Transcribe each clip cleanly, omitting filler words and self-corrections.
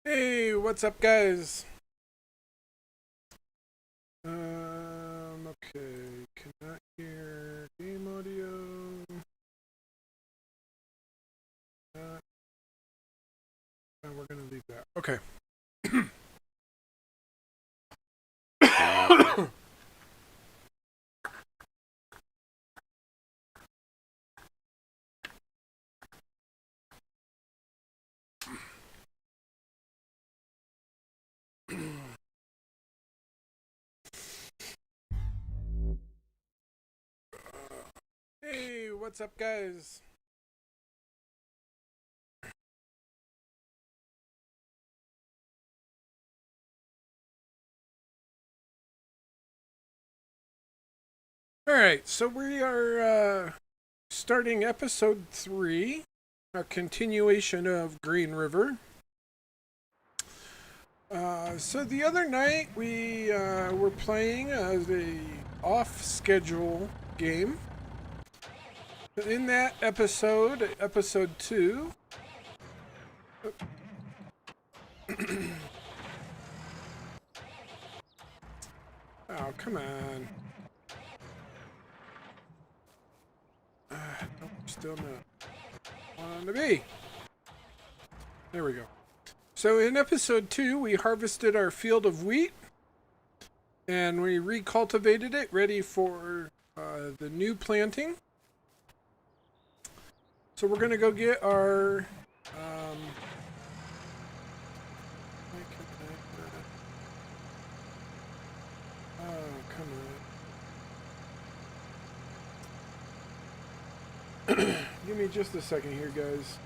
Hey, what's up, guys? Okay, cannot hear game audio. Uh, we're gonna leave that. Okay. Hey, what's up, guys? All right, so we are starting episode 3, a continuation of Green River. So the other night we were playing as a off-schedule game. In that episode, episode 2, oh, come on. Nope, still not on to be. There we go. So in episode 2, we harvested our field of wheat and we recultivated it, ready for the new planting. So we're going to go get our... oh, come on. Give me just a second here, guys.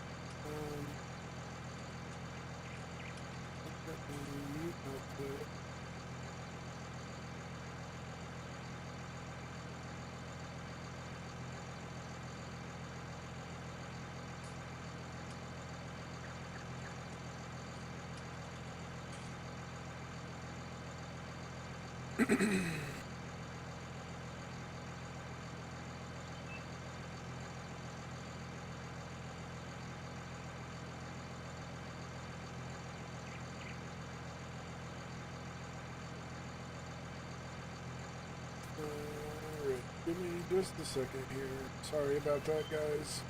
Alright, give me just a second here. Sorry about that, guys.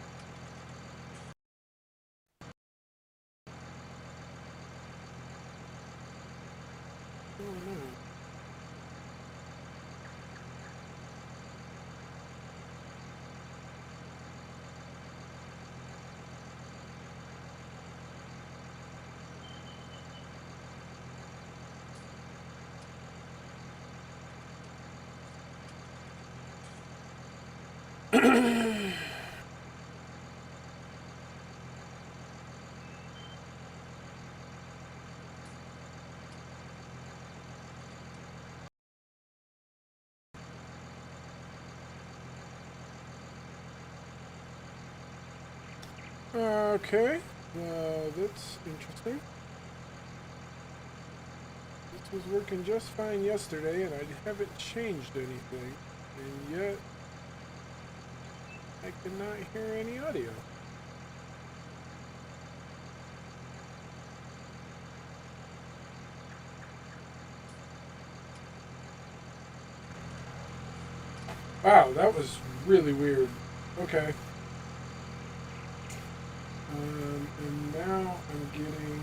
Oh no. Okay, that's interesting. This was working just fine yesterday, and I haven't changed anything, and yet I cannot hear any audio. Wow, that was really weird. Okay. And now I'm getting...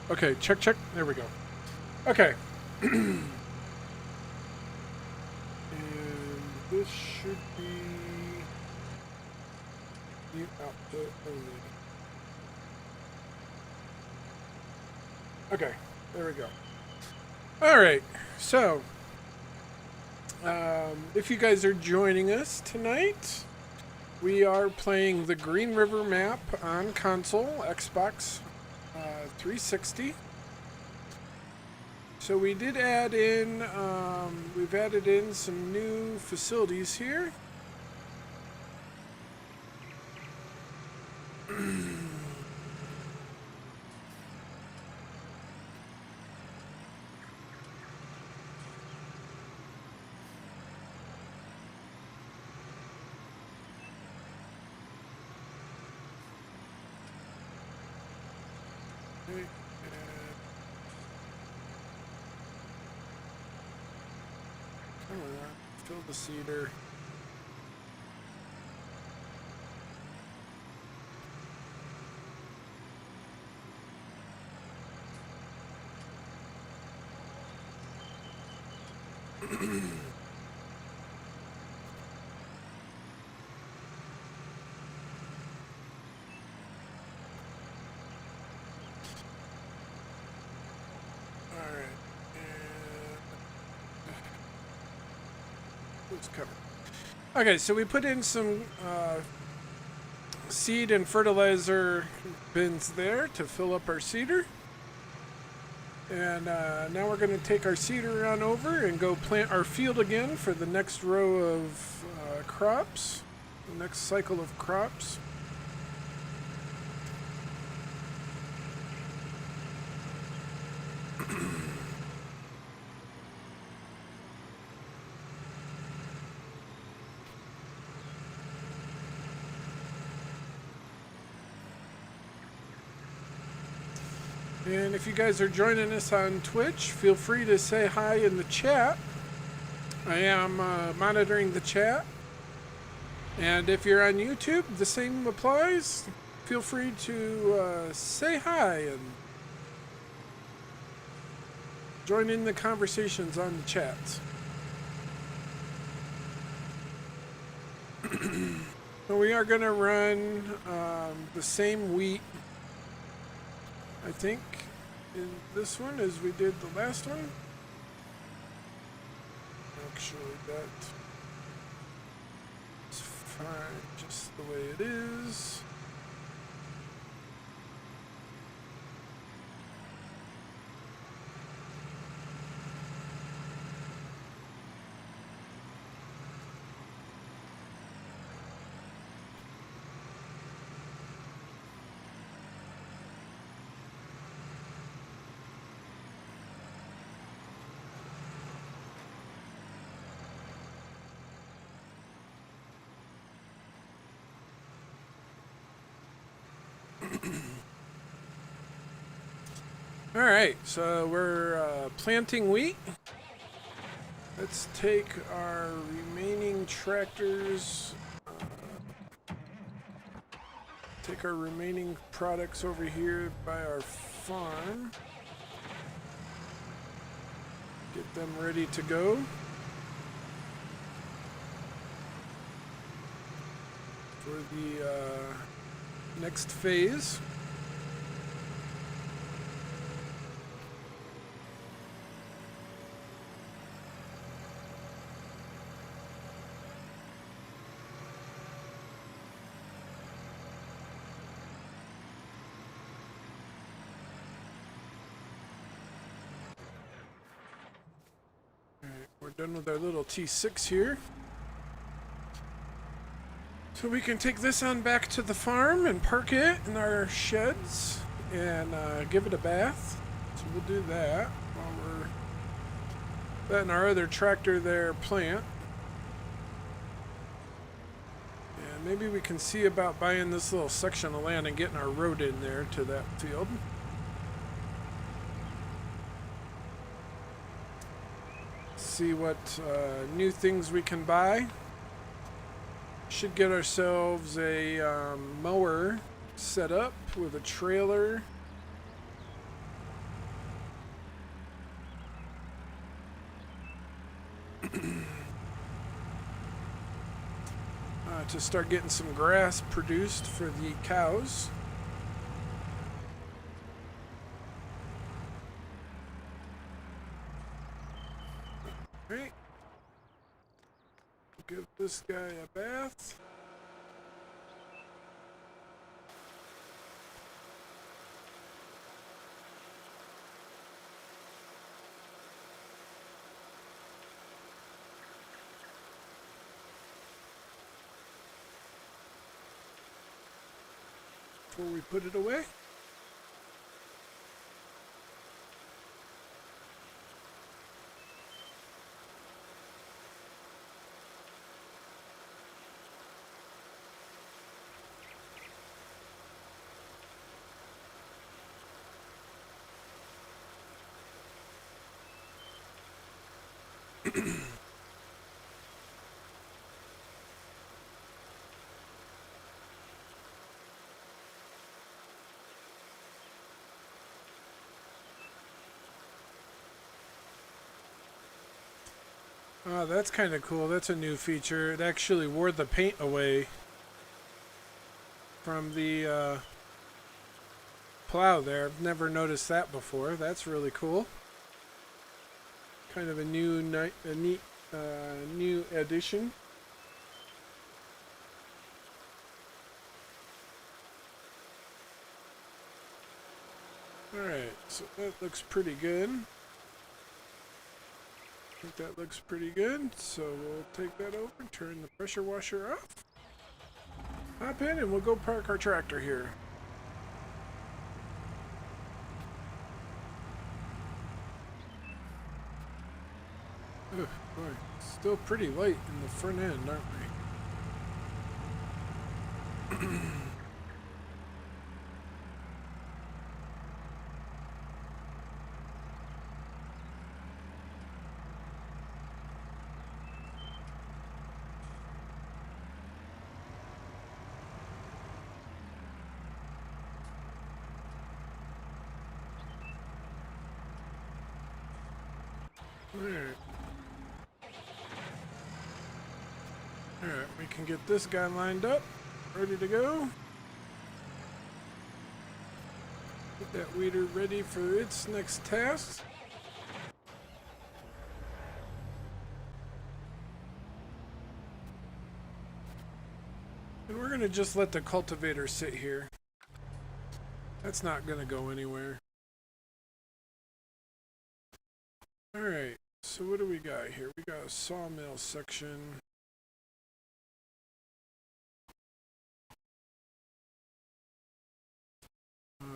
Okay, check, check. There we go. Okay. And this should be mute output only. Okay, there we go. All right, so if you guys are joining us tonight, we are playing the Green River map on console, Xbox 360. So we did add in, we've added in some new facilities here. Okay, and come on, fill the cedar. Covered. Okay, so we put in some seed and fertilizer bins there to fill up our cedar. And now we're going to take our cedar on over and go plant our field again for the next row of crops, the next cycle of crops. And if you guys are joining us on Twitch, feel free to say hi in the chat. I am monitoring the chat. And if you're on YouTube, the same applies. Feel free to say hi and join in the conversations on the chats. So we are going to run the same wheat, I think, in this one as we did the last one. Actually, that is fine just the way it is. All right, so we're planting wheat. Let's take our remaining tractors, take our remaining products over here by our farm, get them ready to go. For the next phase. We're done with our little T6 here. So we can take this on back to the farm and park it in our sheds and give it a bath. So we'll do that while we're letting our other tractor there plant. And maybe we can see about buying this little section of land and getting our road in there to that field. See what new things we can buy. Should get ourselves a mower set up with a trailer. To start getting some grass produced for the cows. Alright. Give this guy a bath. Before we put it away. Oh, that's kind of cool. That's a new feature. It actually wore the paint away from the plow there. I've never noticed that before. That's really cool. Kind of a neat new addition. Alright, so that looks pretty good. I think that looks pretty good. So we'll take that over, turn the pressure washer off. Hop in and we'll go park our tractor here. Ugh, boy, still pretty light in the front end, aren't we? Alright. Alright, we can get this guy lined up, ready to go. Get that weeder ready for its next task. And we're going to just let the cultivator sit here. That's not going to go anywhere. Alright, so what do we got here? We got a sawmill section.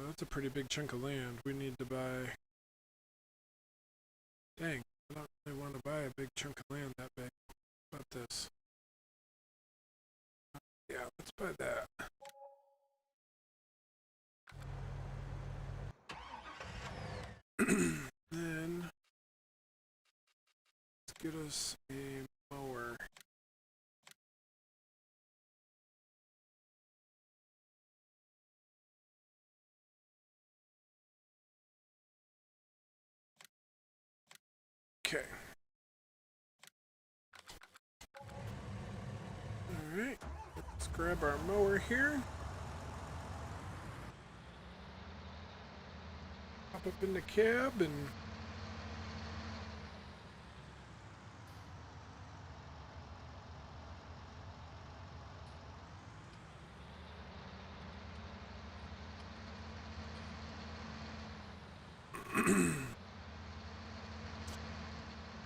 That's a pretty big chunk of land. We need to buy... Dang, I don't really want to buy a big chunk of land that big. How about this? Yeah, let's buy that. Then let's get us a mower. Okay. Alright, let's grab our mower here. Hop up in the cab and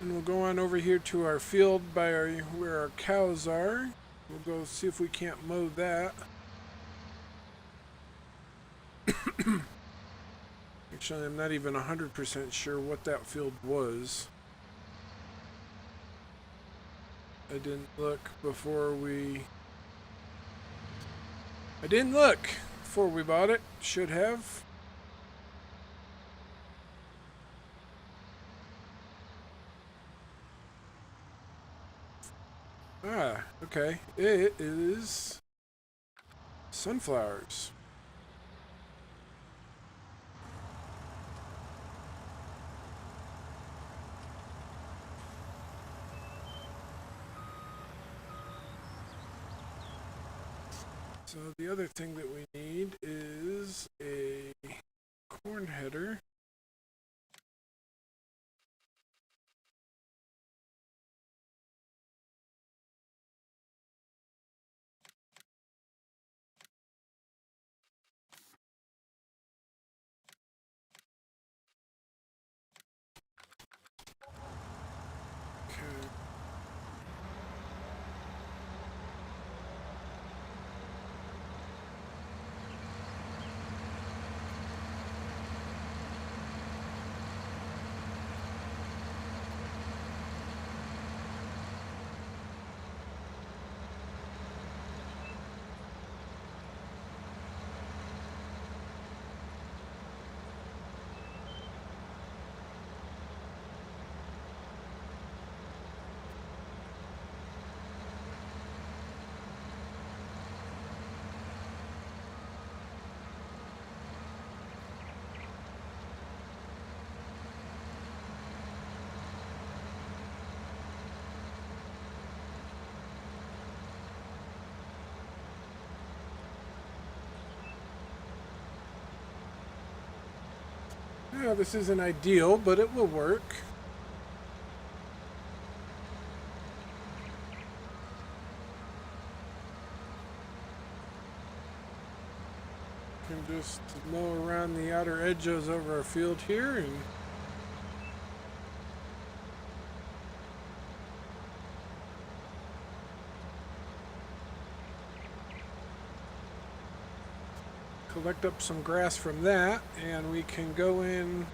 and we'll go on over here to our field by where our cows are. We'll go see if we can't mow that. Actually, I'm not even 100% sure what that field was. I didn't look before we... I didn't look before we bought it. Should have. Ah, okay. It is sunflowers. So the other thing that we need is a corn header. Okay. Well, this isn't ideal, but it will work. Can just mow around the outer edges of our field here and collect up some grass from that, and we can go in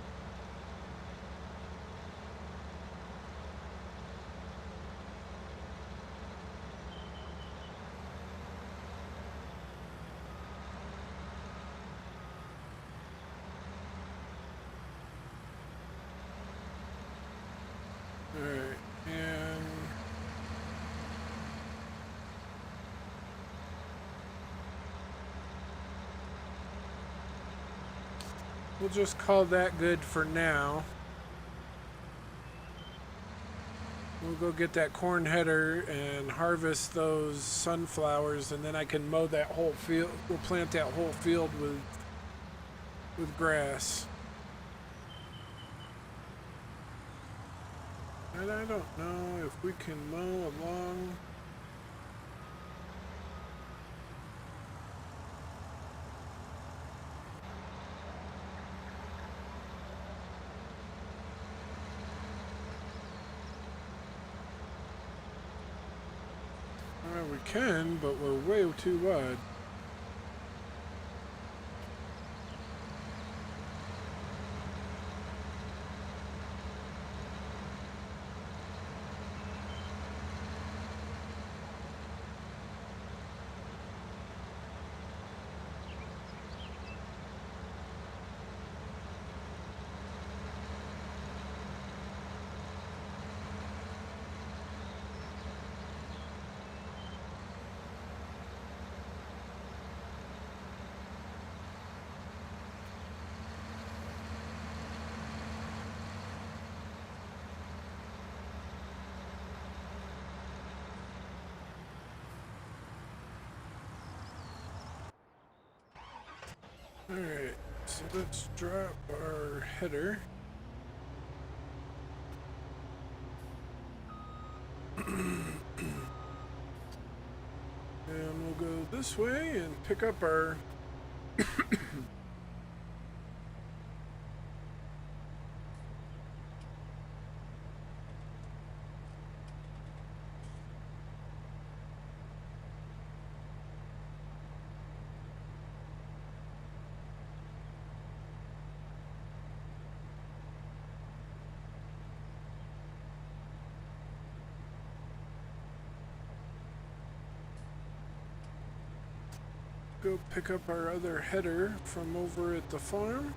we'll just call that good for now. We'll go get that corn header and harvest those sunflowers, and then I can mow that whole field. We'll plant that whole field with grass. And I don't know if we can mow along. Well, we can, but we're way too wide. Alright, so let's drop our header. And we'll go this way and pick up our go pick up our other header from over at the farm.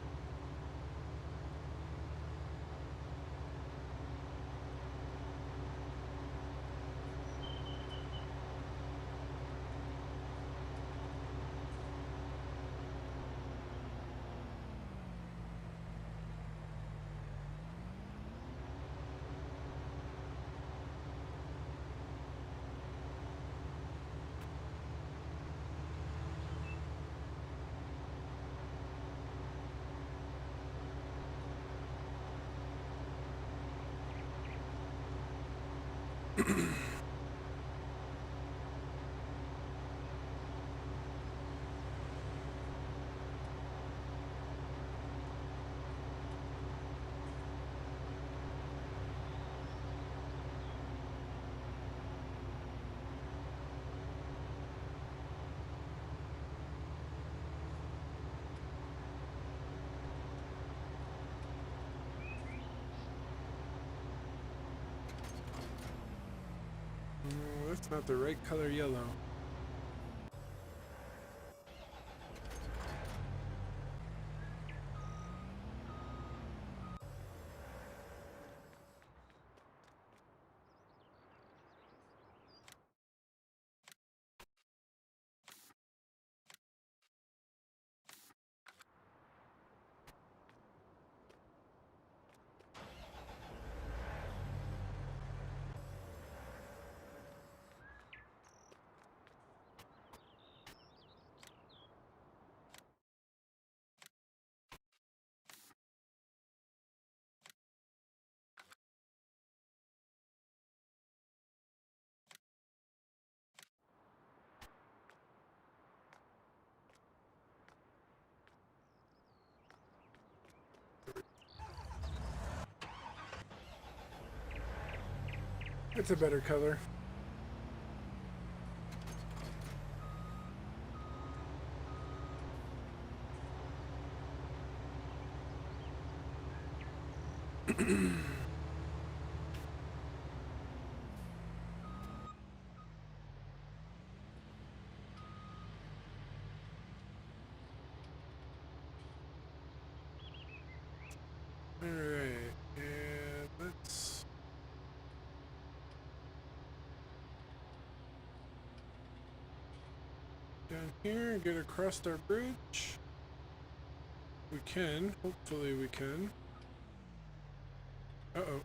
That's not the right color yellow. It's a better color. Alright, and let's down here and get across our bridge. We can, hopefully we can. Uh-oh.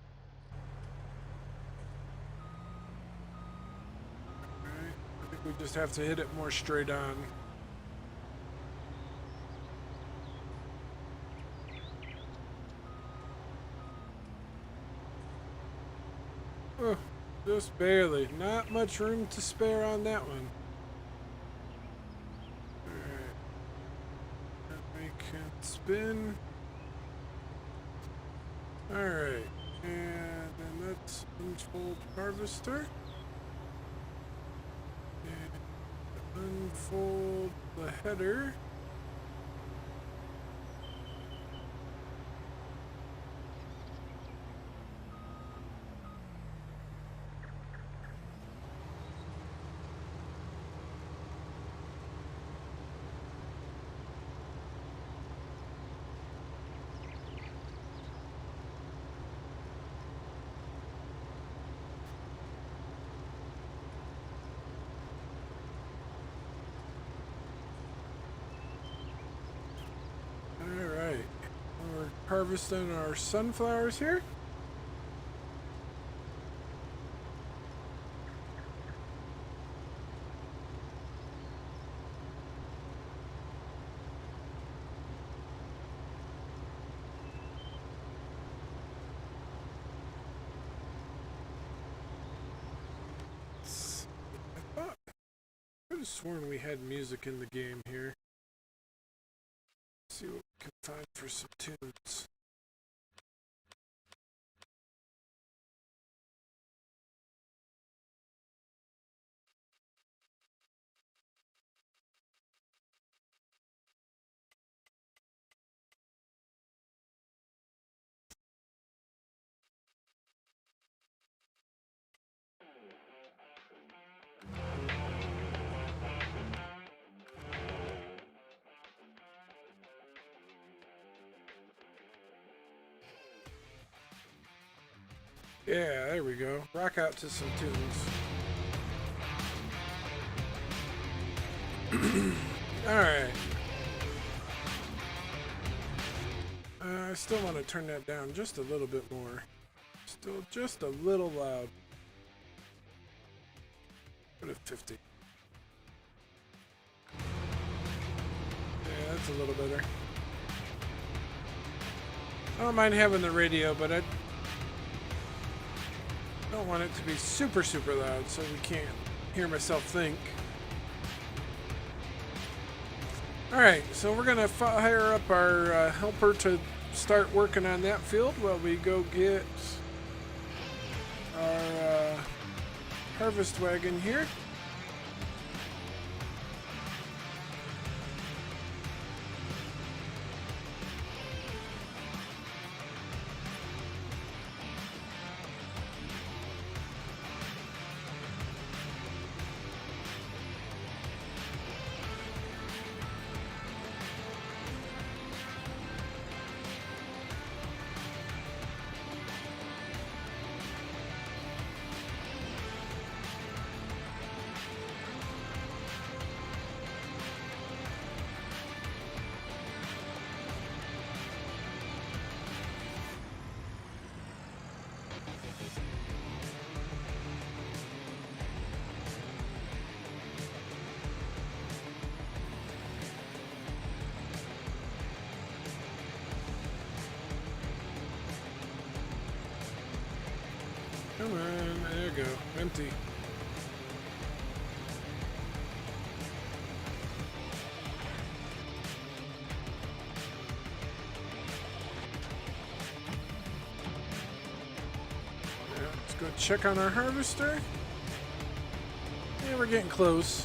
Alright, I think we just have to hit it more straight on. Oh, just barely. Not much room to spare on that one. Alright. And we can spin. Alright. And then let's unfold harvester. And unfold the header. Alright. We're harvesting our sunflowers here. I could have sworn we had music in the game here. Let's see what we can find for some tunes. Yeah, there we go. Rock out to some tunes. Alright. I still want to turn that down just a little bit more. Still just a little loud. Put it 50. Yeah, that's a little better. I don't mind having the radio, but I don't want it to be super, super loud so we can't hear myself think. Alright, so we're going to fire up our helper to start working on that field while we go get our harvest wagon here. Come on, there you go. Empty. Yeah, let's go Go check on our harvester. Yeah, we're getting close.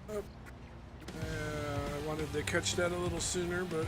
Oh. I wanted to catch that a little sooner, but...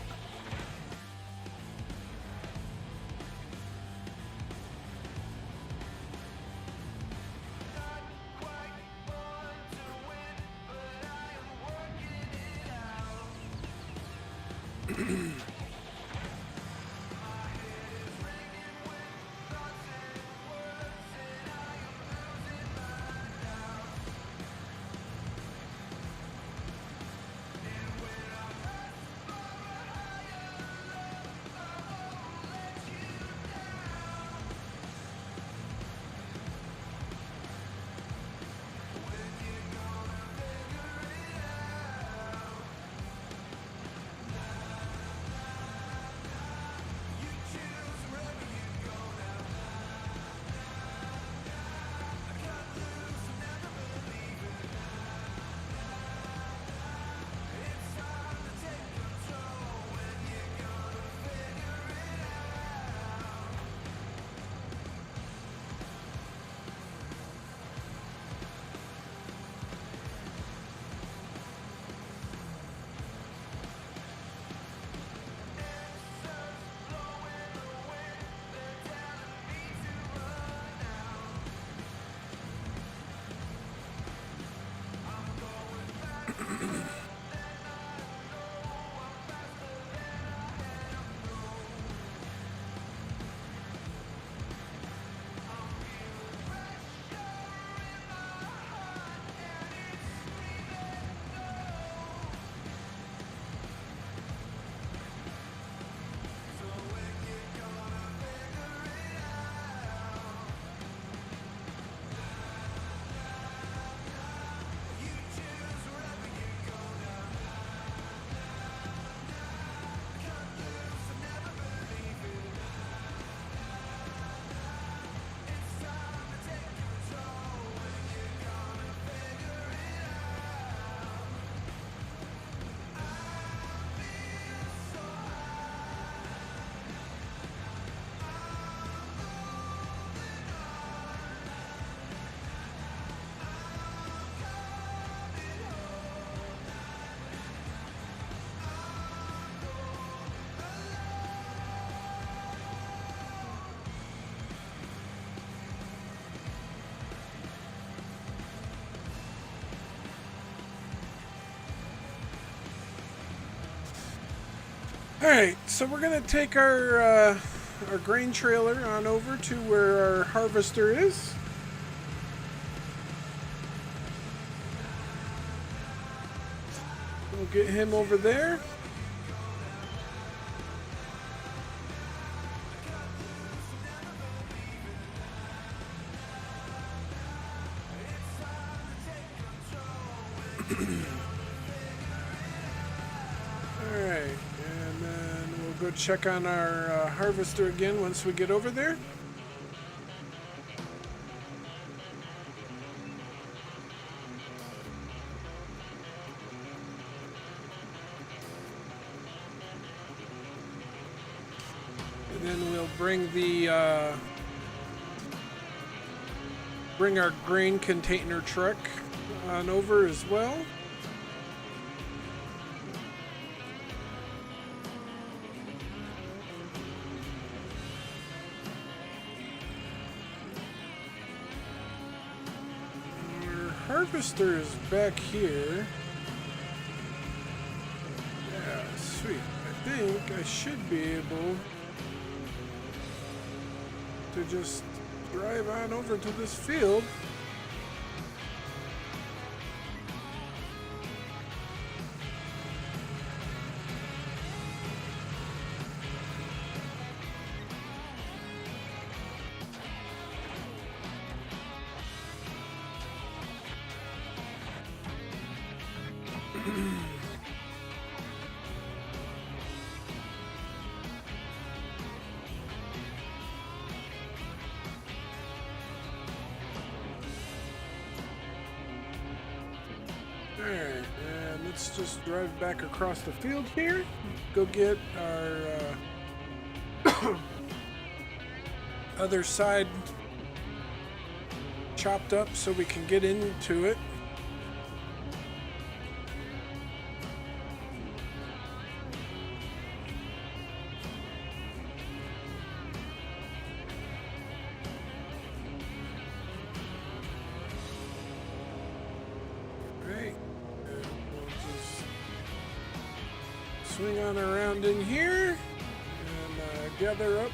Alright, so we're going to take our grain trailer on over to where our harvester is. We'll get him over there. Alright, and then we'll go check on our harvester again once we get over there. And then we'll bring the bring our grain container truck on over as well. harvester is back here. Yeah, sweet. I think I should be able to just drive on over to this field. Alright, and let's just drive back across the field here. Go get our other side chopped up so we can get into it. Swing on around in here and gather up.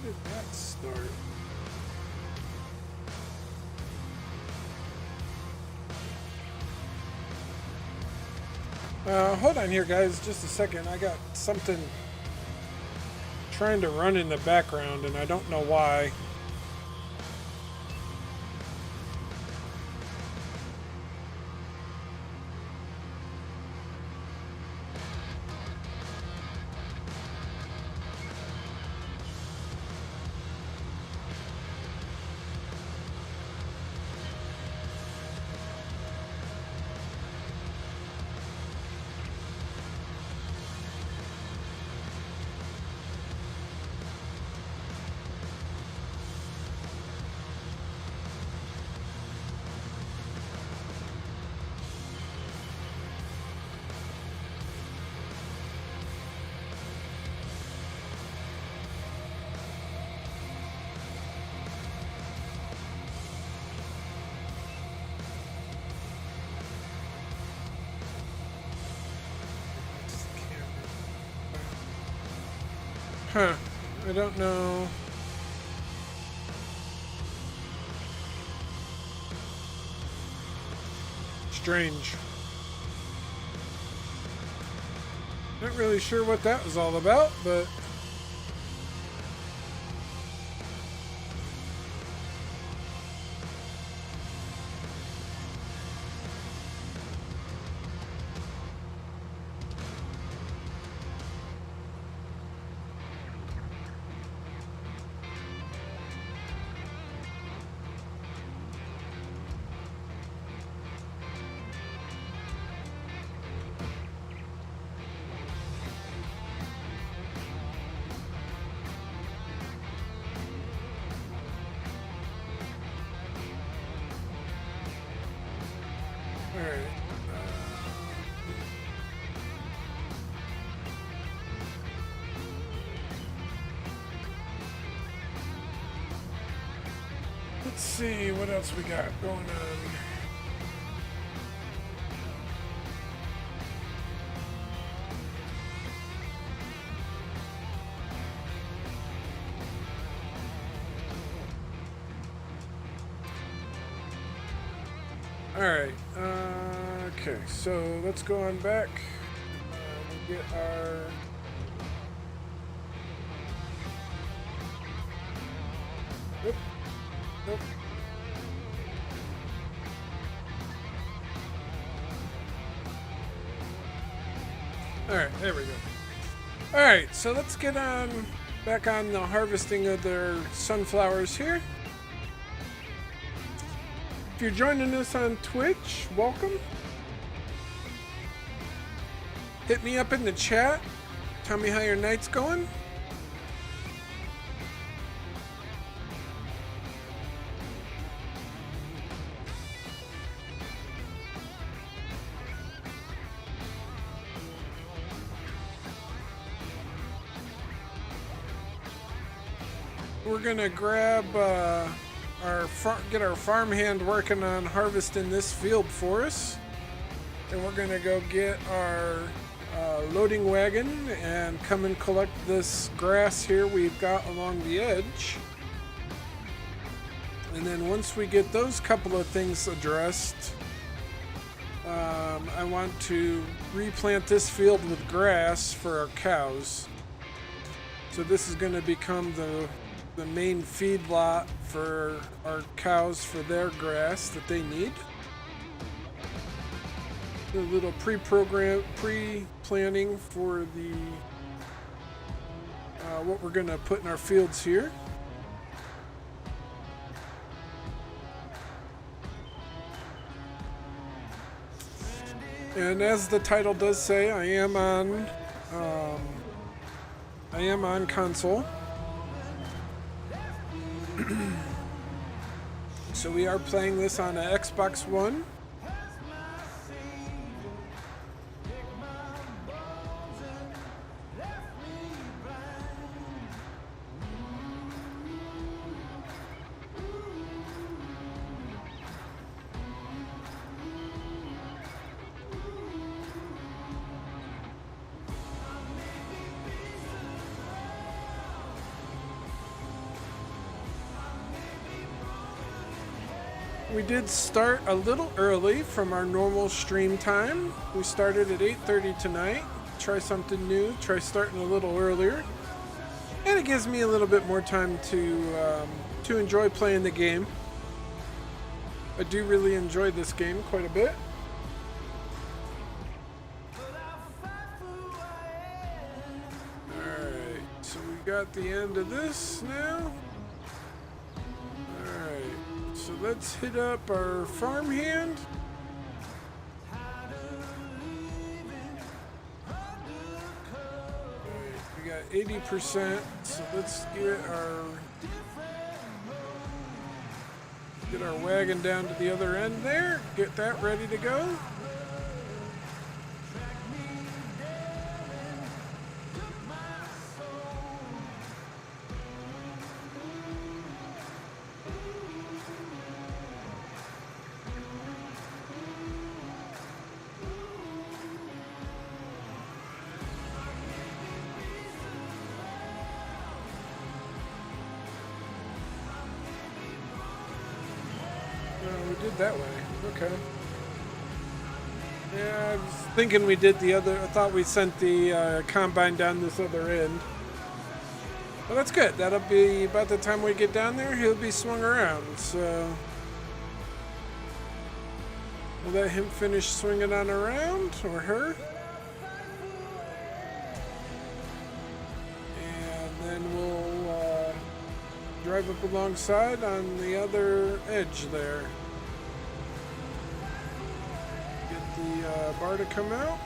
Where did that start? Hold on here, guys, just a second. I got something trying to run in the background, and I don't know why. Huh. I don't know. Strange. Not really sure what that was all about, but... see what else we got going on. Alright, okay, so let's go on back. We'll get our... Oop. Nope. Alright, there we go. Alright, so let's get on back on the harvesting of their sunflowers here. If you're joining us on Twitch, welcome. Hit me up in the chat. Tell me how your night's going. We're gonna grab get our farmhand working on harvesting this field for us, and we're gonna go get our loading wagon and come and collect this grass here we've got along the edge. And then once we get those couple of things addressed, I want to replant this field with grass for our cows. So this is going to become the main feed lot for our cows for their grass that they need. A little pre-planning for the what we're going to put in our fields here. And as the title does say, I am on console. So we are playing this on an Xbox One. We did start a little early from our normal stream time. We started at 8:30 tonight. Try something new, try starting a little earlier. And it gives me a little bit more time to enjoy playing the game. I do really enjoy this game quite a bit. Alright, so we got the end of this now. So let's hit up our farmhand. Alright, we got 80%, so let's get our wagon down to the other end there, get that ready to go. We did that way. Okay. Yeah, I was thinking we did the other. I thought we sent the combine down this other end. Well, that's good. That'll be about the time we get down there. He'll be swung around. So we'll let him finish swinging on around, or her. And then we'll drive up alongside on the other edge there. Get the bar to come out.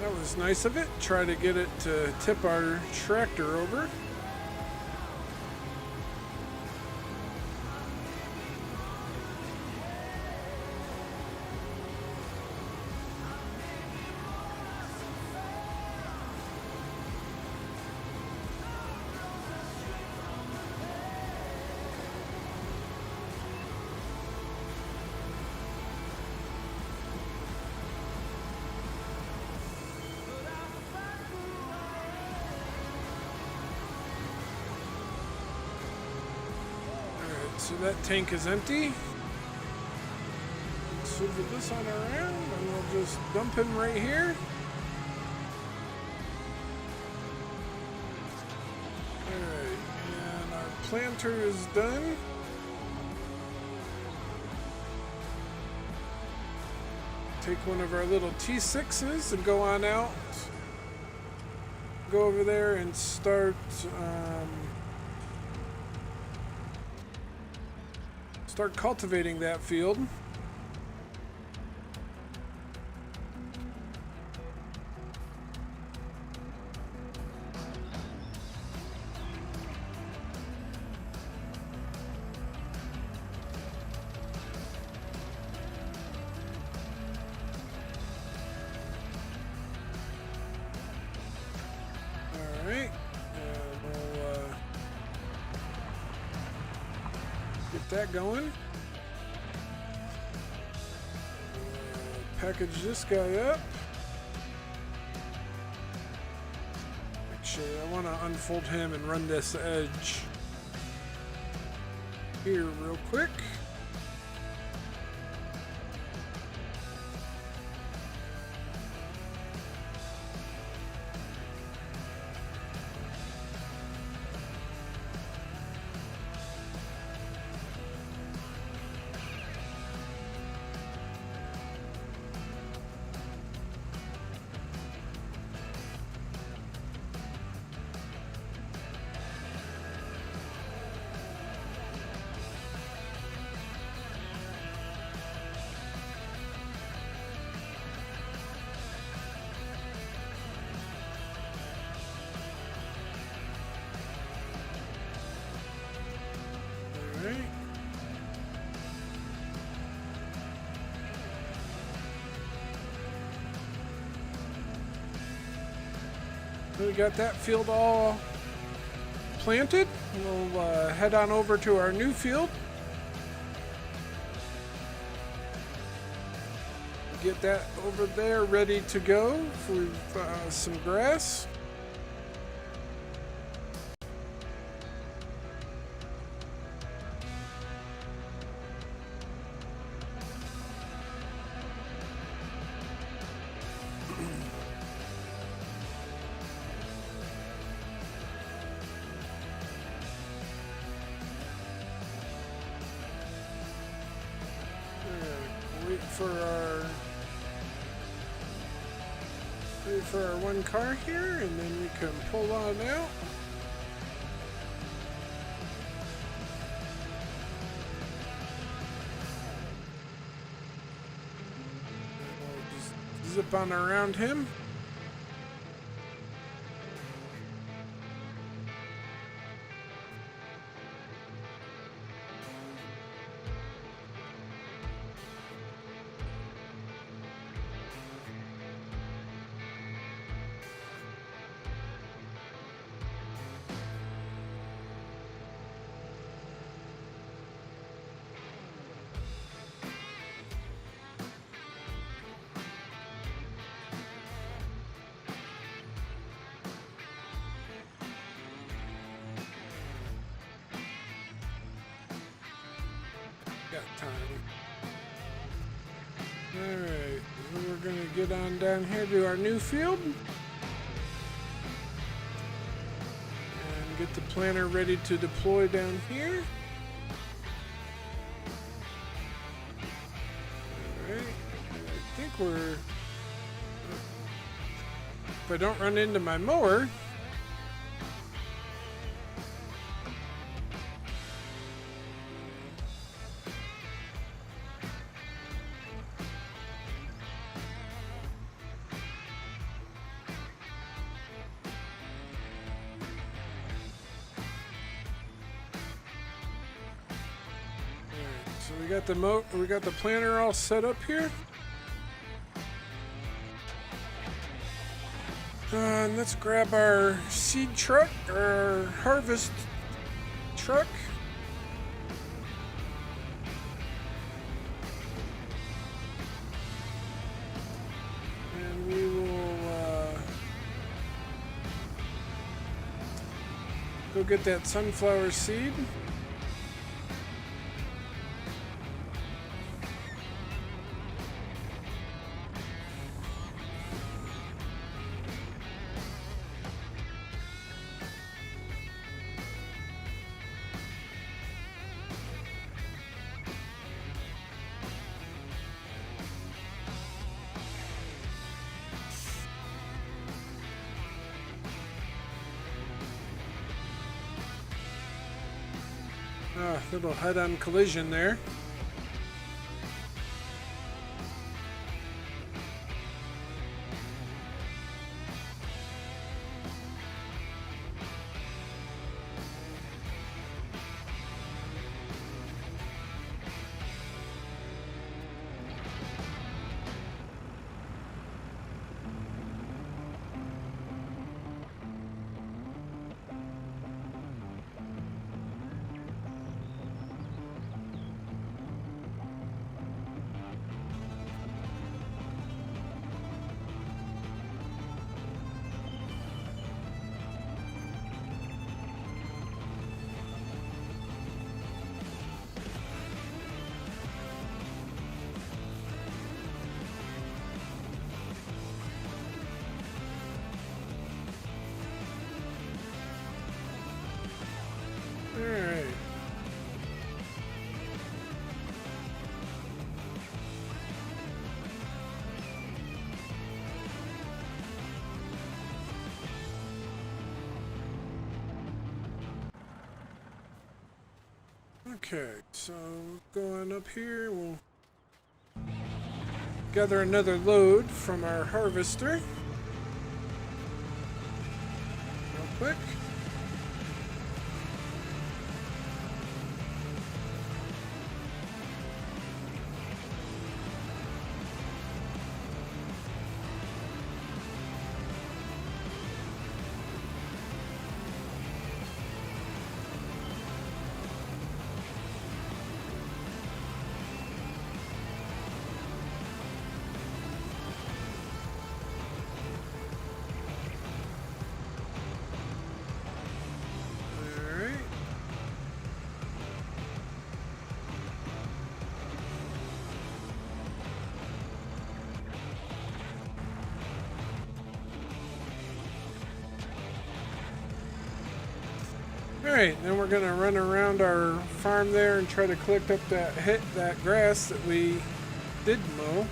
That was nice of it. Try to get it to tip our tractor over. So that tank is empty. Swivel this on around and we'll just dump him right here. Alright, and our planter is done. Take one of our little T6s and go on out. Go over there and start cultivating that field. That going. Package this guy up. Actually, I want to unfold him and run this edge here real quick. We got that field all planted. We'll head on over to our new field. Get that over there ready to go for some grass. For our one car here, and then we can pull on out. We'll just zip on around him. Alright, we're going to get on down here to our new field and get the planter ready to deploy down here. Alright, I think we're, if I don't run into my mower, we got the planter all set up here. And let's grab our seed truck, our harvest truck. And we will go get that sunflower seed. Little head-on collision there. Alright. Okay, so going up here, we'll gather another load from our harvester. Real quick. Alright, then we're going to run around our farm there and try to collect up that grass that we did mow.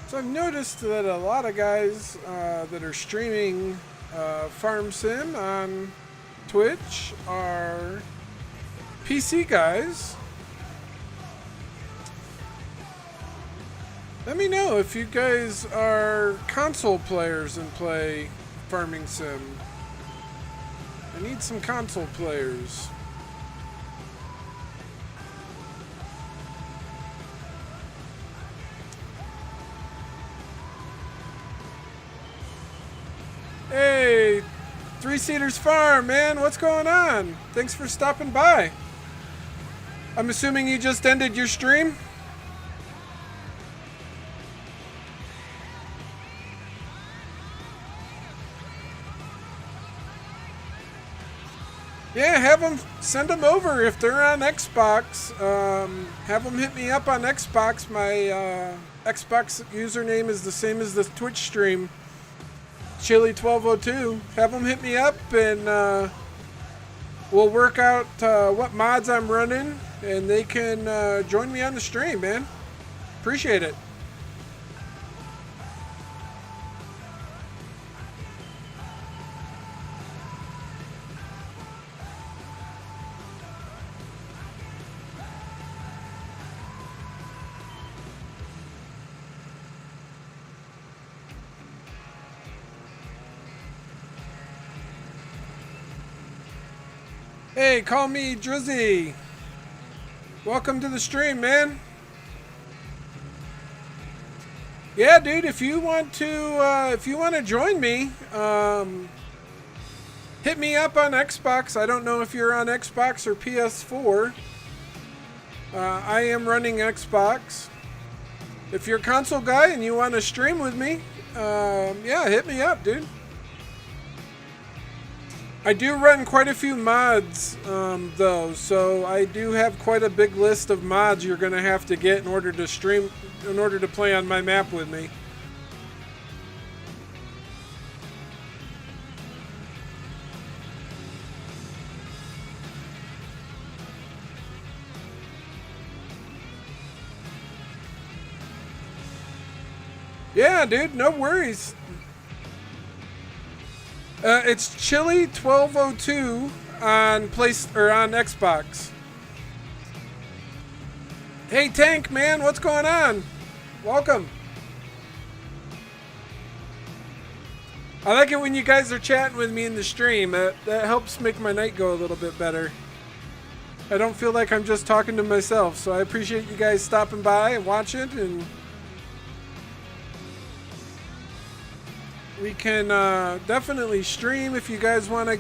So I've noticed that a lot of guys that are streaming Farm Sim on Twitch are PC guys. Let me know if you guys are console players and play Farming Sim. I need some console players. Three Seaters Farm, man, what's going on? Thanks for stopping by. I'm assuming you just ended your stream? Yeah, send them over if they're on Xbox. Have them hit me up on Xbox. My Xbox username is the same as the Twitch stream, Chili1202. Have them hit me up and we'll work out what mods I'm running, and they can join me on the stream, man. Appreciate it. Hey, call me Drizzy. Welcome to the stream, man. Yeah, dude, if you want to join me, hit me up on Xbox. I don't know if you're on Xbox or PS4. I am running Xbox. If you're a console guy and you want to stream with me, yeah, hit me up, dude. I do run quite a few mods, though, so I do have quite a big list of mods you're going to have to get in order to stream, in order to play on my map with me. Yeah, dude, no worries. It's Chili1202 on on Xbox. Hey Tank, man, what's going on? Welcome. I like it when you guys are chatting with me in the stream. That helps make my night go a little bit better. I don't feel like I'm just talking to myself, so I appreciate you guys stopping by and watching, and we can definitely stream. If you guys want to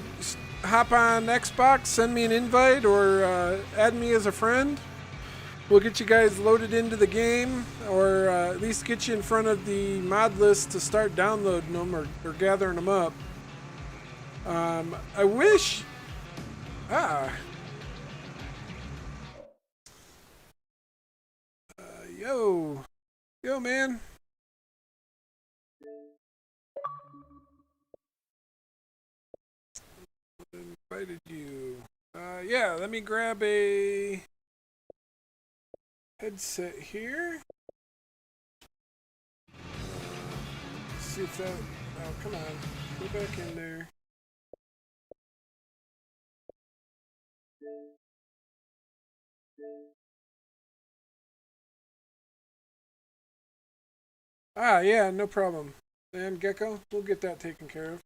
hop on Xbox, send me an invite or add me as a friend. We'll get you guys loaded into the game, or at least get you in front of the mod list to start downloading them or gathering them up. I wish... Yo, man. Invited you. Yeah, let me grab a headset here. See if that... Oh, come on. Go back in there. Yeah, no problem. And Gecko, we'll get that taken care of.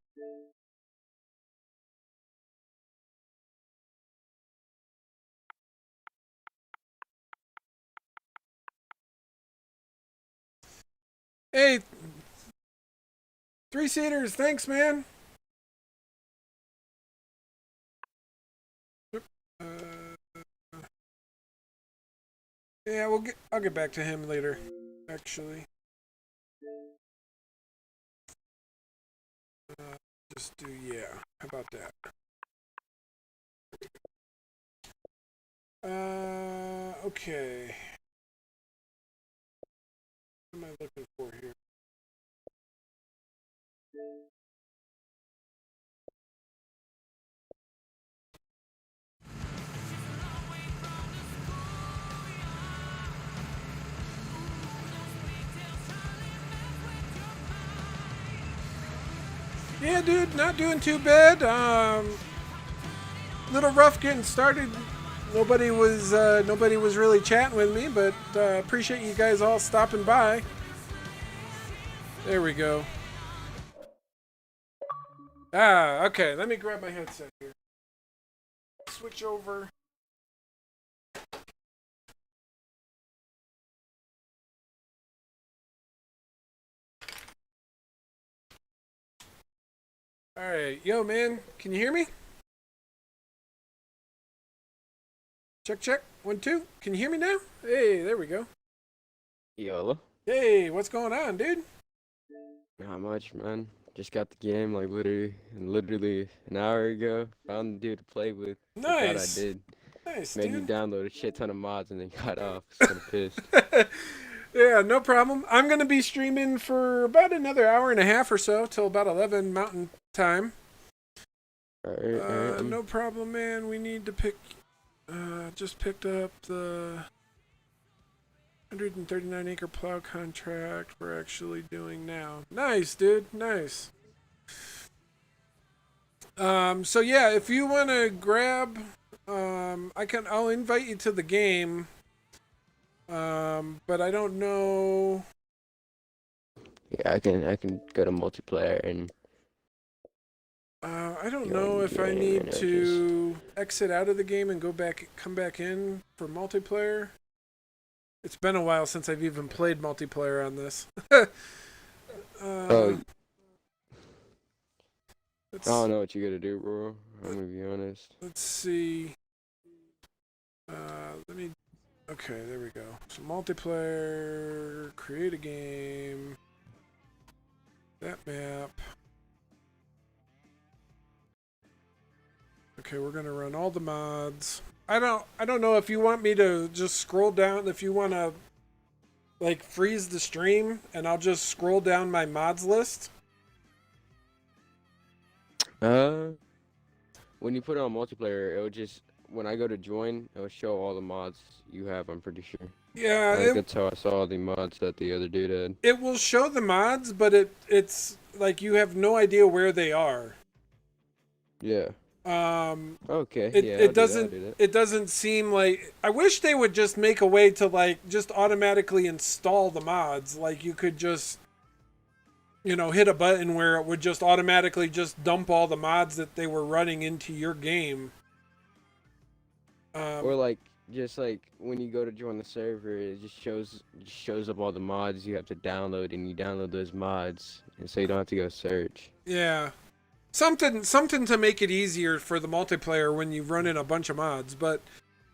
Hey, Three Seaters, thanks, man. Yeah, I'll get back to him later, actually. Just do, yeah. How about that? Okay. What am I looking for here? Yeah, dude, not doing too bad. Little rough getting started. Nobody was really chatting with me, but appreciate you guys all stopping by. There we go. Okay. Let me grab my headset here. Switch over. All right, yo, man, can you hear me? Check, check. 1, 2. Can you hear me now? Hey, there we go. YOLO. Hey, what's going on, dude? Not much, man. Just got the game like literally an hour ago. Found the dude to play with. Forgot I Nice, did. nice, Made me dude. download a shit ton of mods and then got off. Was kind of pissed. Yeah, no problem. I'm gonna be streaming for about another hour and a half or so till about 11 Mountain Time. Alright, alright. No problem, man. We need to pick. Just picked up the 139 acre plow contract we're actually doing now. Nice, dude. Nice. So yeah, if you want to grab, I'll invite you to the game. But I don't know. Yeah, I can go to multiplayer and I don't go know in if I game need and I just to exit out of the game and come back in for multiplayer. It's been a while since I've even played multiplayer on this. oh, I let's don't know what you gotta do, bro. I'm gonna be honest. let's see. Let me. Okay, there we go. So multiplayer, create a game. That map. Okay, we're gonna run all the mods. I don't know if you want me to just scroll down. If you want to like freeze the stream and I'll just scroll down my mods list. Uh, when you put it on multiplayer, it'll just when I go to join, it'll show all the mods you have. I'm pretty sure. Yeah, Like that's how I saw the mods that the other dude had. it will show the mods, but it's like you have no idea where they are. Yeah. Okay. It Yeah, it I'll do that. I'll doesn't do that. it doesn't seem like I wish they would just make a way to like just automatically install the mods. Like you could just hit a button where it would just automatically just dump all the mods that they were running into your game. Or like just like when you go to join the server, it just shows up all the mods you have to download, and you download those mods, and so you don't have to go search. Yeah. Something to make it easier for the multiplayer when you run in a bunch of mods, but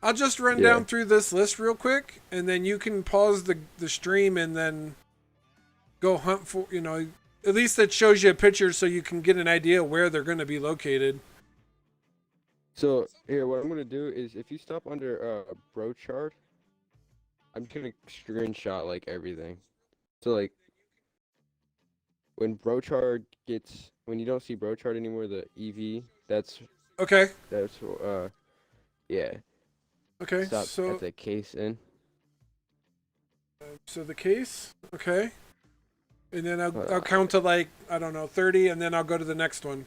I'll just run Yeah. down through this list real quick and then you can pause the stream and then go hunt for, at least it shows you a picture so you can get an idea where they're going to be located. So here, what I'm gonna do is if you stop under bro chart, I'm gonna screenshot like everything. So like when you don't see bro chart anymore, the EV, Okay. that's yeah. Okay. Stop So at the case in. the case, okay. And then Hold I'll on. count to like, I don't know, 30 and then I'll go to the next one.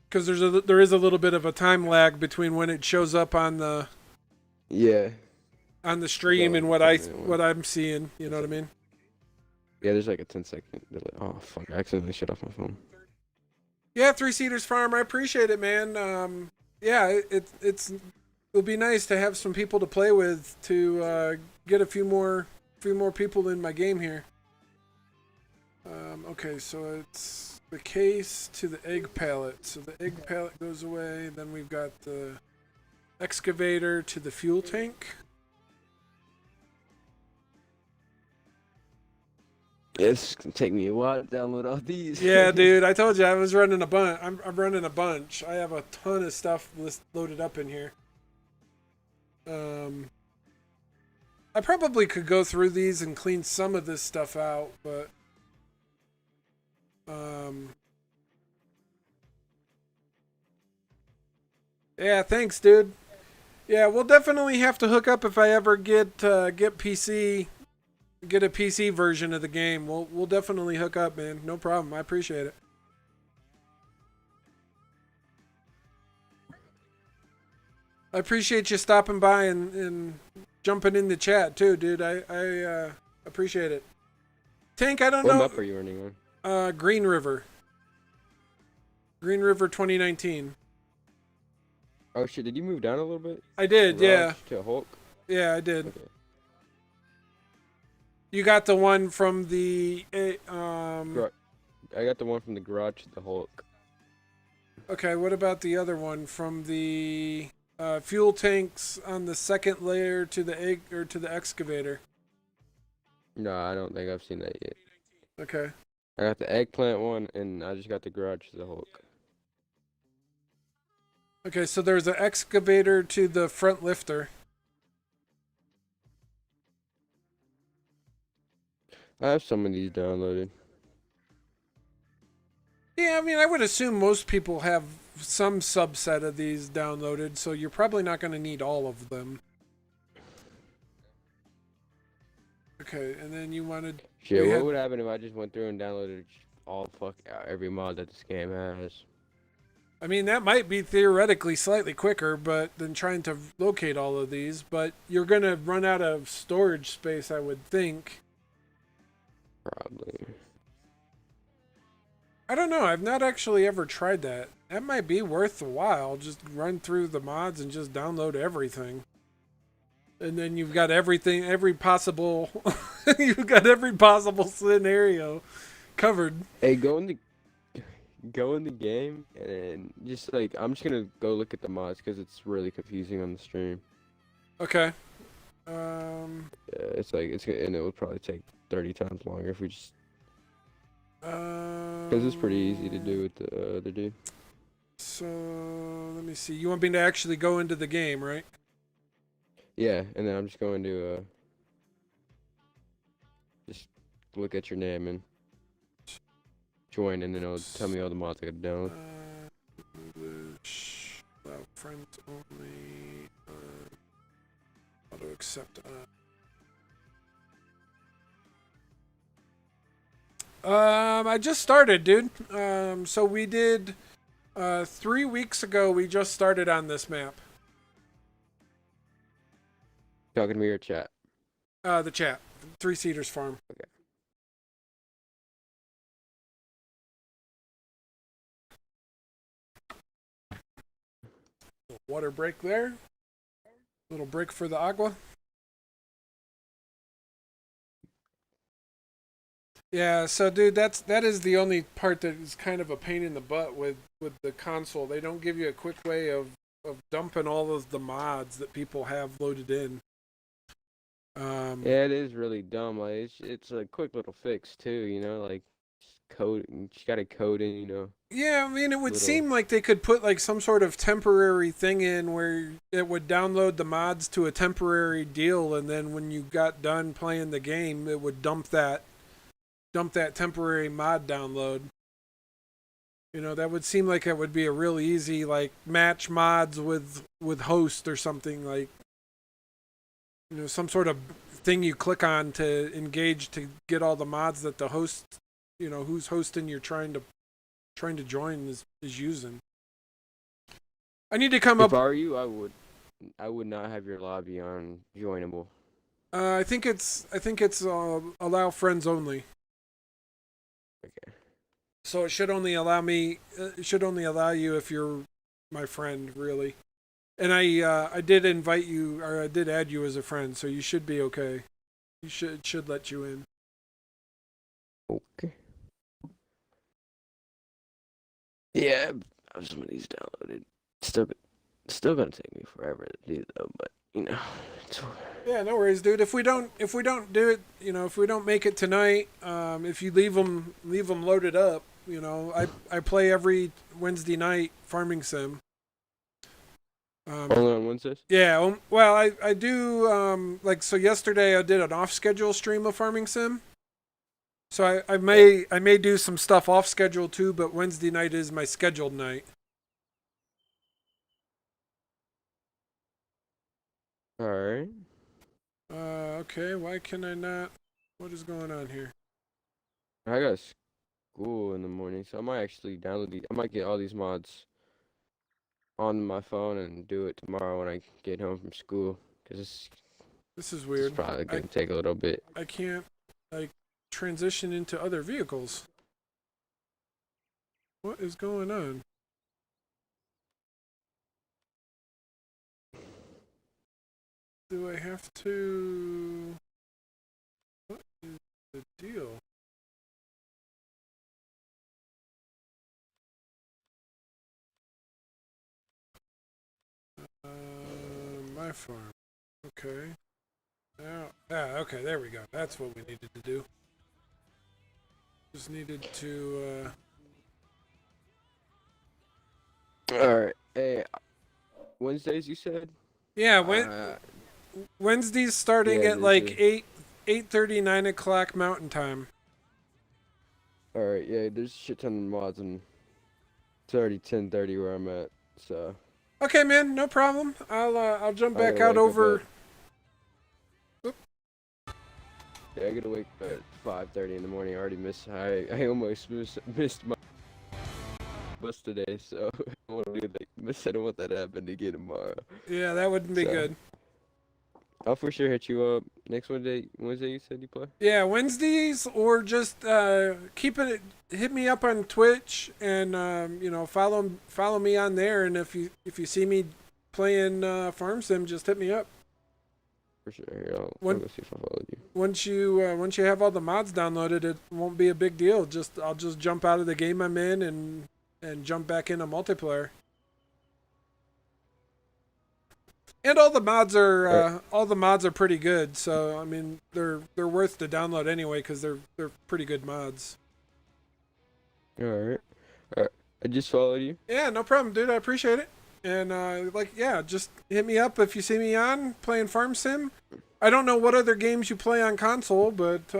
Cuz there is a little bit of a time lag between when it shows up on the Yeah. stream Go and like a 10-minute one. what I'm seeing, you know what I mean? Yeah, there's like a 10-second delay. Oh fuck! I accidentally shut off my phone. Yeah, Three Seaters Farm, I appreciate it, man. Yeah, it'll be nice to have some people to play with to get a few more people in my game here. Okay, so it's the case to the egg pallet. So the egg pallet goes away. Then we've got the excavator to the fuel tank. It's gonna take me a while to download all these. Yeah, dude, I told you I was running a bunch. I'm running a bunch. I have a ton of stuff loaded up in here. I probably could go through these and clean some of this stuff out, but yeah, thanks, dude. Yeah, we'll definitely have to hook up if I ever get PC, get a PC version of the game. We'll definitely hook up, man. No problem. I appreciate it. I appreciate you stopping by and jumping in the chat too, dude. I appreciate it. Tank, I don't What know. map are you running on? Green River. Green River 2019. Oh shit! Did you move down a little bit? I did, yeah. Raj to Hulk. Yeah, I did. Okay. You got the one from the I got the one from the garage to the Hulk. Okay, what about the other one from the fuel tanks on the second layer to the egg or to the excavator? No, I don't think I've seen that yet. Okay. I got the eggplant one, and I just got the garage to the Hulk. Okay, so there's an excavator to the front lifter. I have some of these downloaded. Yeah, I mean, I would assume most people have some subset of these downloaded, so you're probably not going to need all of them. Okay, and then you wanted... Shit, we what had- would happen if I just went through and downloaded all every mod that this game has? I mean, that might be theoretically slightly quicker, but than trying to locate all of these. But you're going to run out of storage space, I would think. Probably. I don't know. I've not actually ever tried that. That might be worth a while. Just run through the mods and just download everything. And then you've got everything, every possible, you've got every possible scenario covered. Hey, go in the game, and then just like I'm just gonna go look at the mods because it's really confusing on the stream. Okay. Yeah, it's and it would probably take 30 times longer if we just because it's pretty easy to do with the other dude. So let me see. You want me to actually go into the game, right? Yeah, and then I'm just going to just look at your name and join, and then it'll tell me all the mods I got to download. English, allow friends only. Auto accept. I just started, dude. So we did 3 weeks ago. We just started on this map. Talking to me or chat? The chat. Three Cedars Farm. Okay. Water break there. Little break for the agua. Yeah, so dude, that is the only part that is kind of a pain in the butt with the console. They don't give you a quick way of dumping all of the mods that people have loaded in. Yeah, it is really dumb. Like it's a quick little fix too, you know, like code. You got to code in, you know. Yeah, I mean, it would Little. seem like they could put like some sort of temporary thing in where it would download the mods to a temporary deal, and then when you got done playing the game, it would dump that temporary mod download. You know, that would seem like it would be a real easy like match mods with host or something, like, you know, some sort of thing you click on to engage to get all the mods that the host, you know, who's hosting you're trying to join is using. I need to come up. If I were you, I would not have your lobby on joinable. I think it's allow friends only. Okay. So it should only allow me. It should only allow you if you're my friend, really. And I did invite you, or I did add you as a friend, so you should be okay. It should let you in. Okay. Yeah, I have some of these downloaded. Still gonna take me forever to do though, but you know. Yeah, no worries, dude. If we don't do it, you know, if we don't make it tonight, if you leave them loaded up, you know, I play every Wednesday night farming sim. Only on Wednesdays? Yeah, well, I do like, so yesterday I did an off schedule stream of farming sim. So I may do some stuff off schedule too, but Wednesday night is my scheduled night. All right. Okay, why can I not? What is going on here? I got school in the morning, so I might actually download these. I might get all these mods on my phone and do it tomorrow when I get home from school. Cause This is it's weird. probably gonna take a little bit. I can't like transition into other vehicles. What is going on? Do I have to? What is the deal? My farm. Okay. Okay, there we go. That's what we needed to do. Just needed to, Alright. Hey, Wednesdays you said? Yeah, Uh, Wednesday's starting yeah, at like 8:30, 9 o'clock Mountain Time. alright, yeah, there's a shit ton of mods and it's already 10:30 where I'm at, so Okay, man, no problem. I'll jump I back gotta out wake up over. yeah, I gotta wake up at 5:30 in the morning. I already missed I almost missed my bus today, so I don't want to do that. I don't want that to happen again tomorrow. Yeah, that wouldn't be So good. I'll for sure hit you up next Wednesday. Wednesday you said you play? Yeah, Wednesdays or just keep it. Hit me up on Twitch and follow me on there. And if you see me playing Farm Sim, just hit me up. For sure. Here, I'll When- go see if I followed you. Once you have all the mods downloaded, it won't be a big deal. I'll just jump out of the game I'm in and jump back into multiplayer. And all the mods are pretty good. So I mean they're worth to download anyway because they're pretty good mods. Alright. Alright. I just followed you. Yeah, no problem, dude. I appreciate it. And just hit me up if you see me on playing Farm Sim. I don't know what other games you play on console, but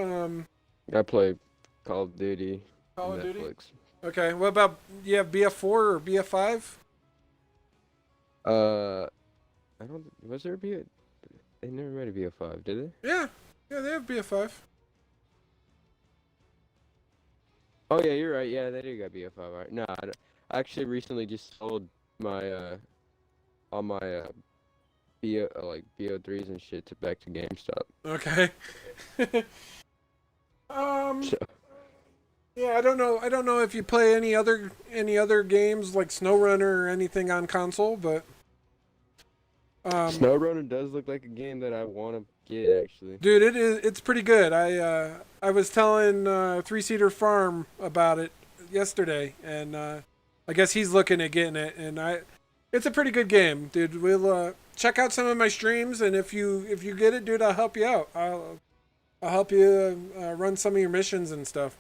I play Call of Duty. Call on of Duty. Netflix. Okay, what about you have BF4 or BF5? I don't. Was there a B? They never made a BF5, did they? Yeah, they have BF5. Oh yeah, you're right. Yeah, they do got BF5. Right? No, I actually recently just sold my all my BO3s and shit back to GameStop. Okay. So Yeah, I don't know if you play any other games like SnowRunner or anything on console, but SnowRunner does look like a game that I want to get actually. dude, it's pretty good. I was telling Three Seater Farm about it yesterday, and I guess he's looking at getting it, and it's a pretty good game, dude. We'll check out some of my streams, and if you get it, dude, I'll help you out. I'll help you run some of your missions and stuff.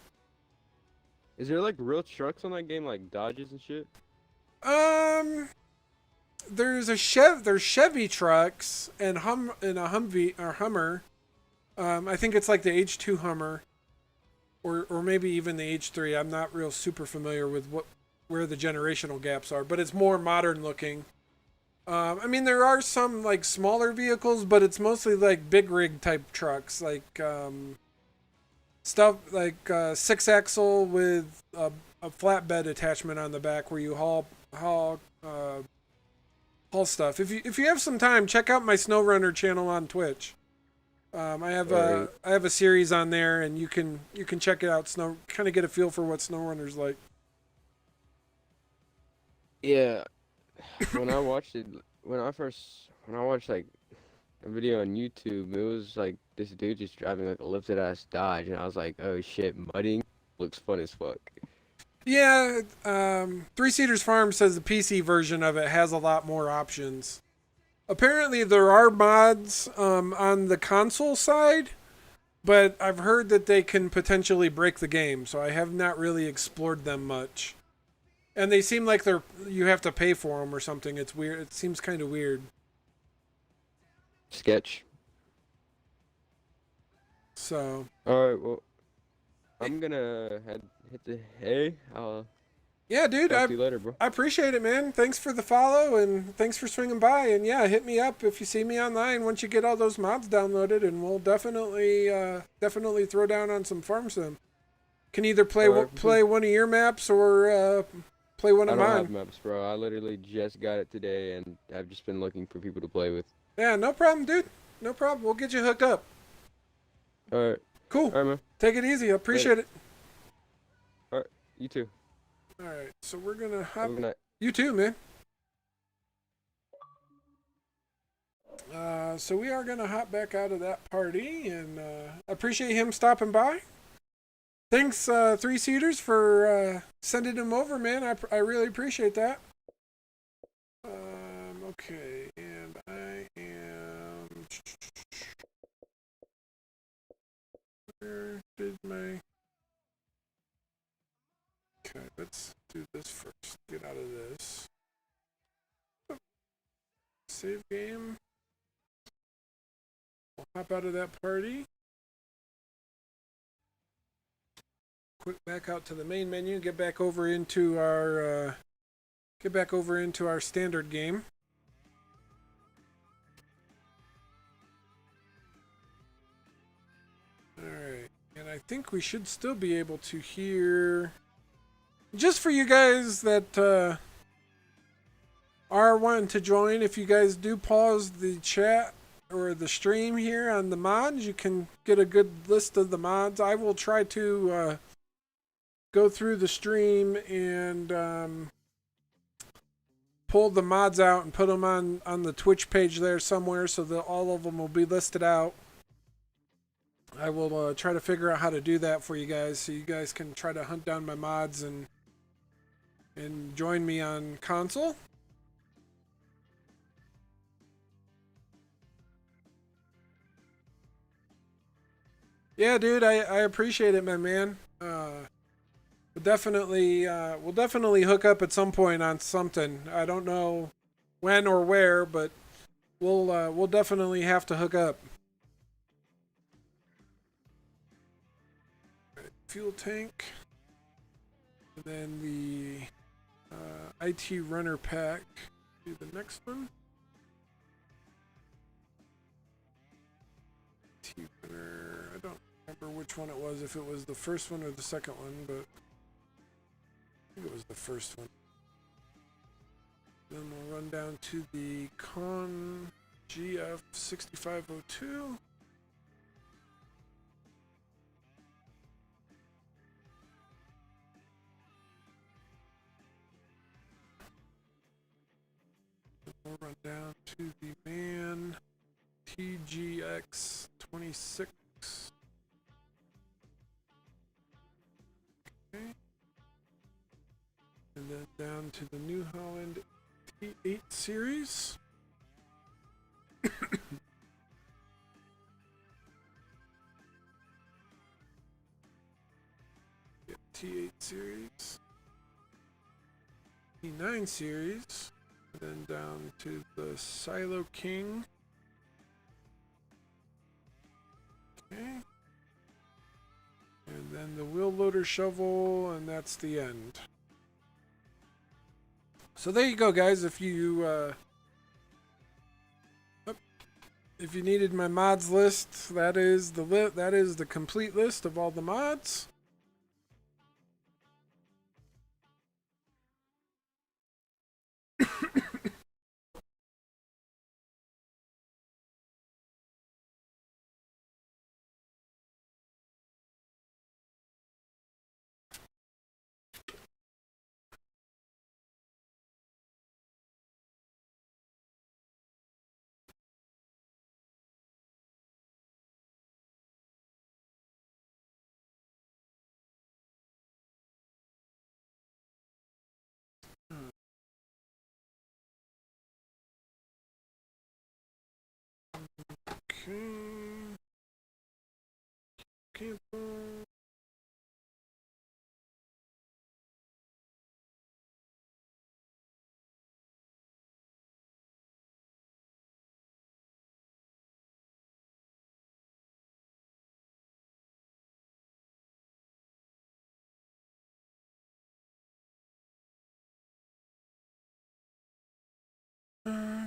Is there like real trucks on that game, like Dodges and shit? There's Chevy trucks and a Humvee or Hummer. I think it's like the H2 Hummer, or maybe even the H3. I'm not real super familiar with where the generational gaps are, but it's more modern looking. I mean, there are some like smaller vehicles, but it's mostly like big rig type trucks, like stuff like 6-axle with a flatbed attachment on the back where you haul stuff. If you have some time, check out my SnowRunner channel on Twitch. I have a series on there, and you can check it out. Kind of get a feel for what SnowRunner's like. Yeah. When I watched like a video on YouTube, it was like this dude just driving like a lifted ass Dodge, and I was like, oh shit, mudding looks fun as fuck. Yeah, Three Seaters Farm says the PC version of it has a lot more options. Apparently, there are mods on the console side, but I've heard that they can potentially break the game, so I have not really explored them much. And they seem like you have to pay for them or something. It's weird. It seems kind of weird. Sketch. So. All right, well, I'm gonna hit the hay. Yeah, dude. Talk to you later, bro. I appreciate it, man. Thanks for the follow and thanks for swinging by. And yeah, hit me up if you see me online once you get all those mods downloaded, and we'll definitely throw down on some Farm Sim. Can either play one of your maps or play one of I don't mine. have maps, bro. I literally just got it today, and I've just been looking for people to play with. Yeah, no problem, dude. No problem. We'll get you hooked up. All right. Cool. All right, man. Take it easy. I appreciate it. All right. You too. All right. So we're gonna hop. Have a good night. You too, man. So we are gonna hop back out of that party, and appreciate him stopping by. Thanks, Three Seaters, for sending him over, man. I really appreciate that. Okay, and I am Where did my... Okay, let's do this first. Get out of this. Save game. We'll hop out of that party. Quick back out to the main menu. Get back over into our standard game. Alright, and I think we should still be able to hear... Just for you guys that are wanting to join, if you guys do pause the chat or the stream here on the mods, you can get a good list of the mods. I will try to go through the stream and pull the mods out and put them on the Twitch page there somewhere so that all of them will be listed out. I will try to figure out how to do that for you guys so you guys can try to hunt down my mods and join me on console. Yeah, dude, I appreciate it, my man. We'll definitely hook up at some point on something. I don't know when or where, but we'll definitely have to hook up. Fuel tank, and then the IT runner pack. Do the next one. IT runner. I don't remember which one it was. If it was the first one or the second one, but I think it was the first one. Then we'll run down to the Con GF6502. We'll run down to the man TGX26. Okay. And then down to the New Holland T8 series. T8 series. T9 series. Then down to the Silo King. Okay. And then the wheel loader shovel, and that's the end. So there you go, guys. If you needed my mods list, that is the complete list of all the mods. Okay. Cancel.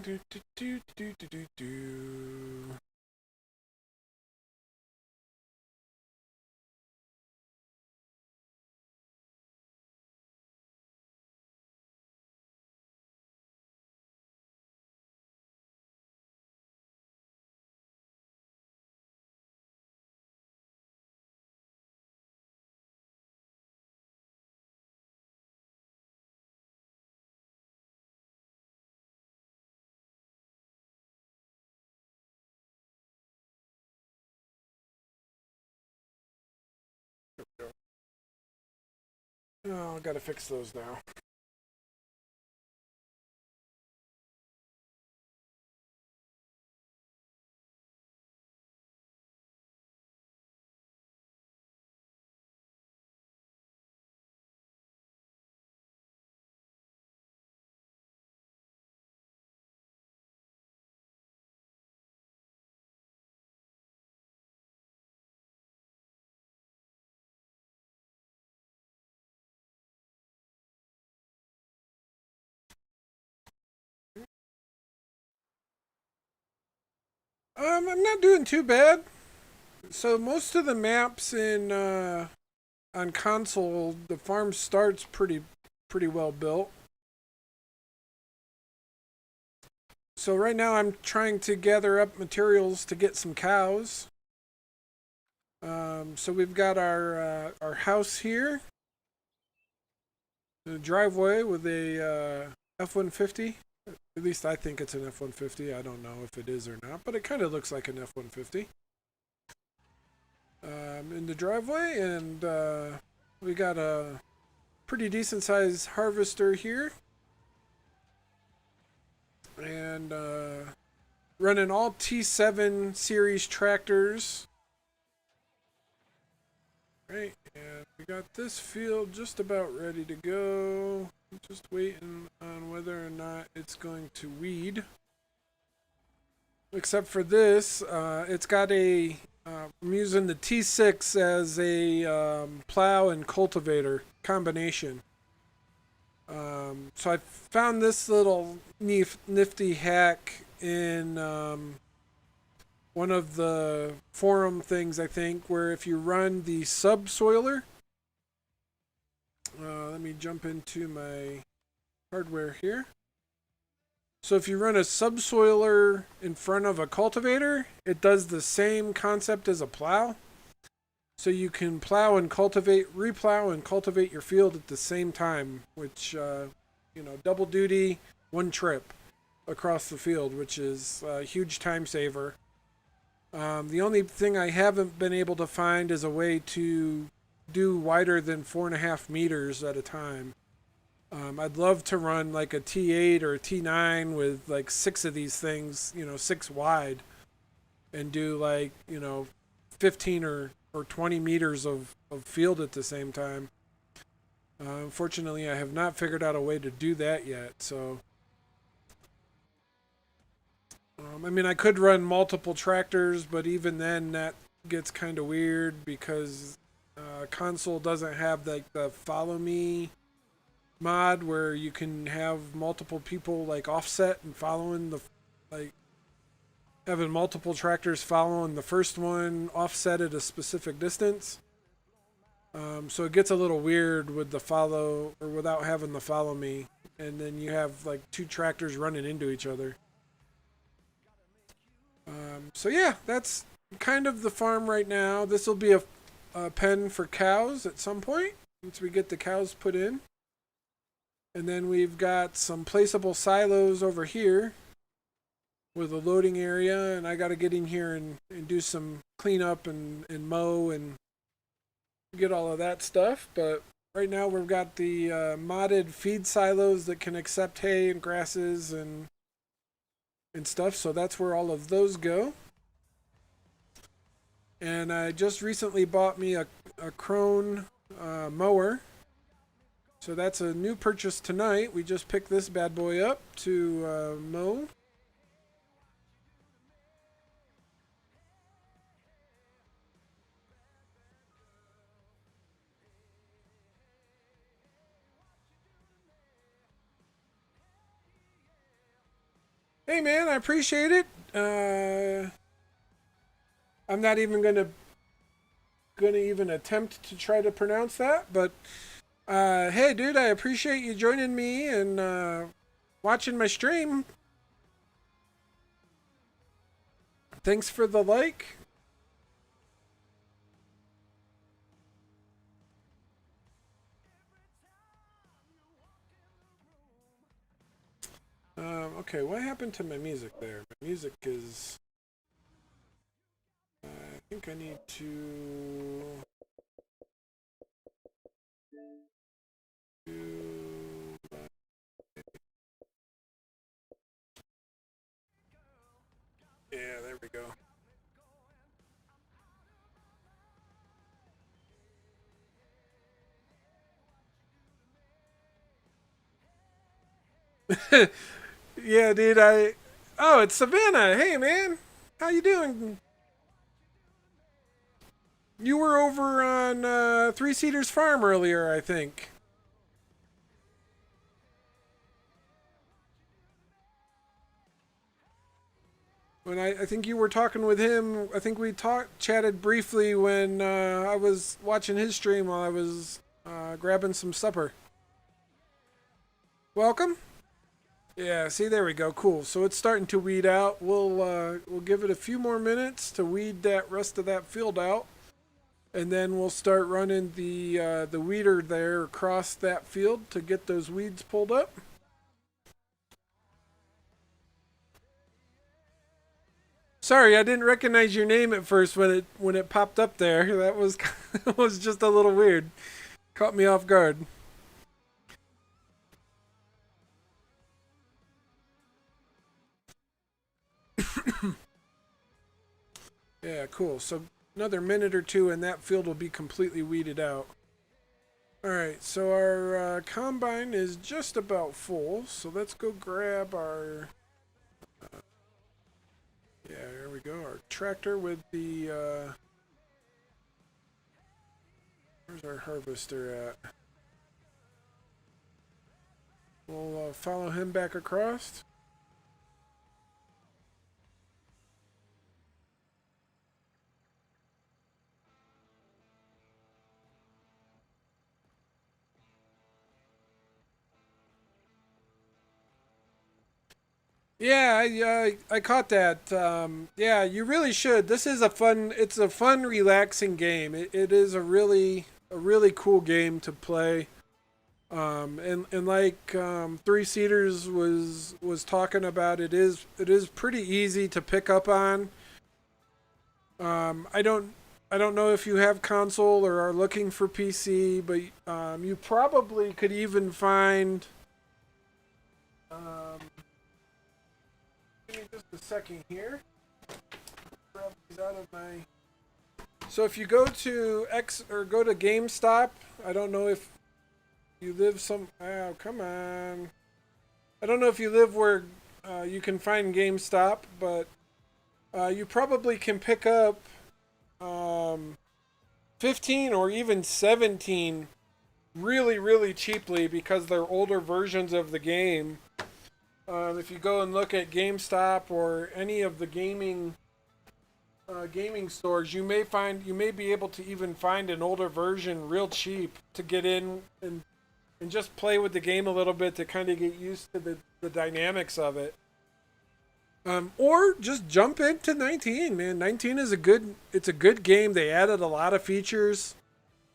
Do, do, do, do, do, do, do. Oh, I gotta fix those now. I'm not doing too bad. So most of the maps in on console, the farm starts pretty well built. So right now I'm trying to gather up materials to get some cows. So we've got our house here, the driveway with a F-150. At least I think it's an F-150. I don't know if it is or not, but it kind of looks like an F-150. In the driveway, and we got a pretty decent sized harvester here, and running all T7 series tractors. Right, and we got this field just about ready to go. Just waiting on whether or not it's going to weed. Except for this, it's got a I'm using the T6 as a plow and cultivator combination. So I found this little nifty hack in one of the forum things, I think, where if you run the subsoiler, let me jump into my hardware here. So if you run a subsoiler in front of a cultivator, it does the same concept as a plow. So you can plow and cultivate, replow and cultivate your field at the same time, which, double duty, one trip across the field, which is a huge time saver. The only thing I haven't been able to find is a way to do wider than 4.5 meters at a time. I'd love to run like a T8 or a T9 with like 6 of these things, 6 wide, and do 15 or 20 meters of field at the same time. Unfortunately, I have not figured out a way to do that yet. So, I could run multiple tractors, but even then that gets kind of weird because console doesn't have like the follow me mod where you can have multiple people like offset and following having multiple tractors following the first one offset at a specific distance. So it gets a little weird with the follow or without having the follow me, and then you have like 2 tractors running into each other. So yeah, that's kind of the farm right now. This will be a pen for cows at some point once we get the cows put in. And then we've got some placeable silos over here with a loading area, and I got to get in here and do some cleanup and mow and get all of that stuff. But right now we've got the modded feed silos that can accept hay and grasses and stuff, so that's where all of those go. And I just recently bought me a Krone mower. So that's a new purchase tonight. We just picked this bad boy up to mow. Hey man, I appreciate it. I'm not even gonna even attempt to try to pronounce that, but hey dude, I appreciate you joining me and watching my stream. Thanks for the like. Okay, what happened to my music there? My music is... I think I need to... Yeah, there we go. Yeah, dude, Oh, it's Savannah. Hey, man. How you doing? You were over on Three Cedars Farm earlier, I think. when I think you were talking with him. I think we chatted briefly when I was watching his stream while I was grabbing some supper. Welcome. Yeah, see, there we go. Cool. So it's starting to weed out. We'll give it a few more minutes to weed that rest of that field out, and then we'll start running the weeder there across that field to get those weeds pulled up. Sorry, I didn't recognize your name at first when it popped up there. That was was just a little weird. Caught me off guard. Yeah, cool. So another minute or two and that field will be completely weeded out. Alright, so our combine is just about full. So let's go grab our... yeah, there we go. Our tractor with the... where's our harvester at? We'll follow him back across. Yeah, I caught that. Yeah, you really should. This is it's a fun, relaxing game. It is a really cool game to play. And like Three Seaters was talking about, it is pretty easy to pick up on. I don't know if you have console or are looking for PC, but you probably could even find. Give me just a second here. Grab these out of my. So if you go to go to GameStop, I don't know if you live oh, come on. I don't know if you live where you can find GameStop, but you probably can pick up 15 or even 17 really cheaply because they're older versions of the game. If you go and look at GameStop or any of the gaming stores, you may be able to even find an older version real cheap to get in and just play with the game a little bit to kind of get used to the dynamics of it. Or just jump into 19, man. 19 is a good game. They added a lot of features,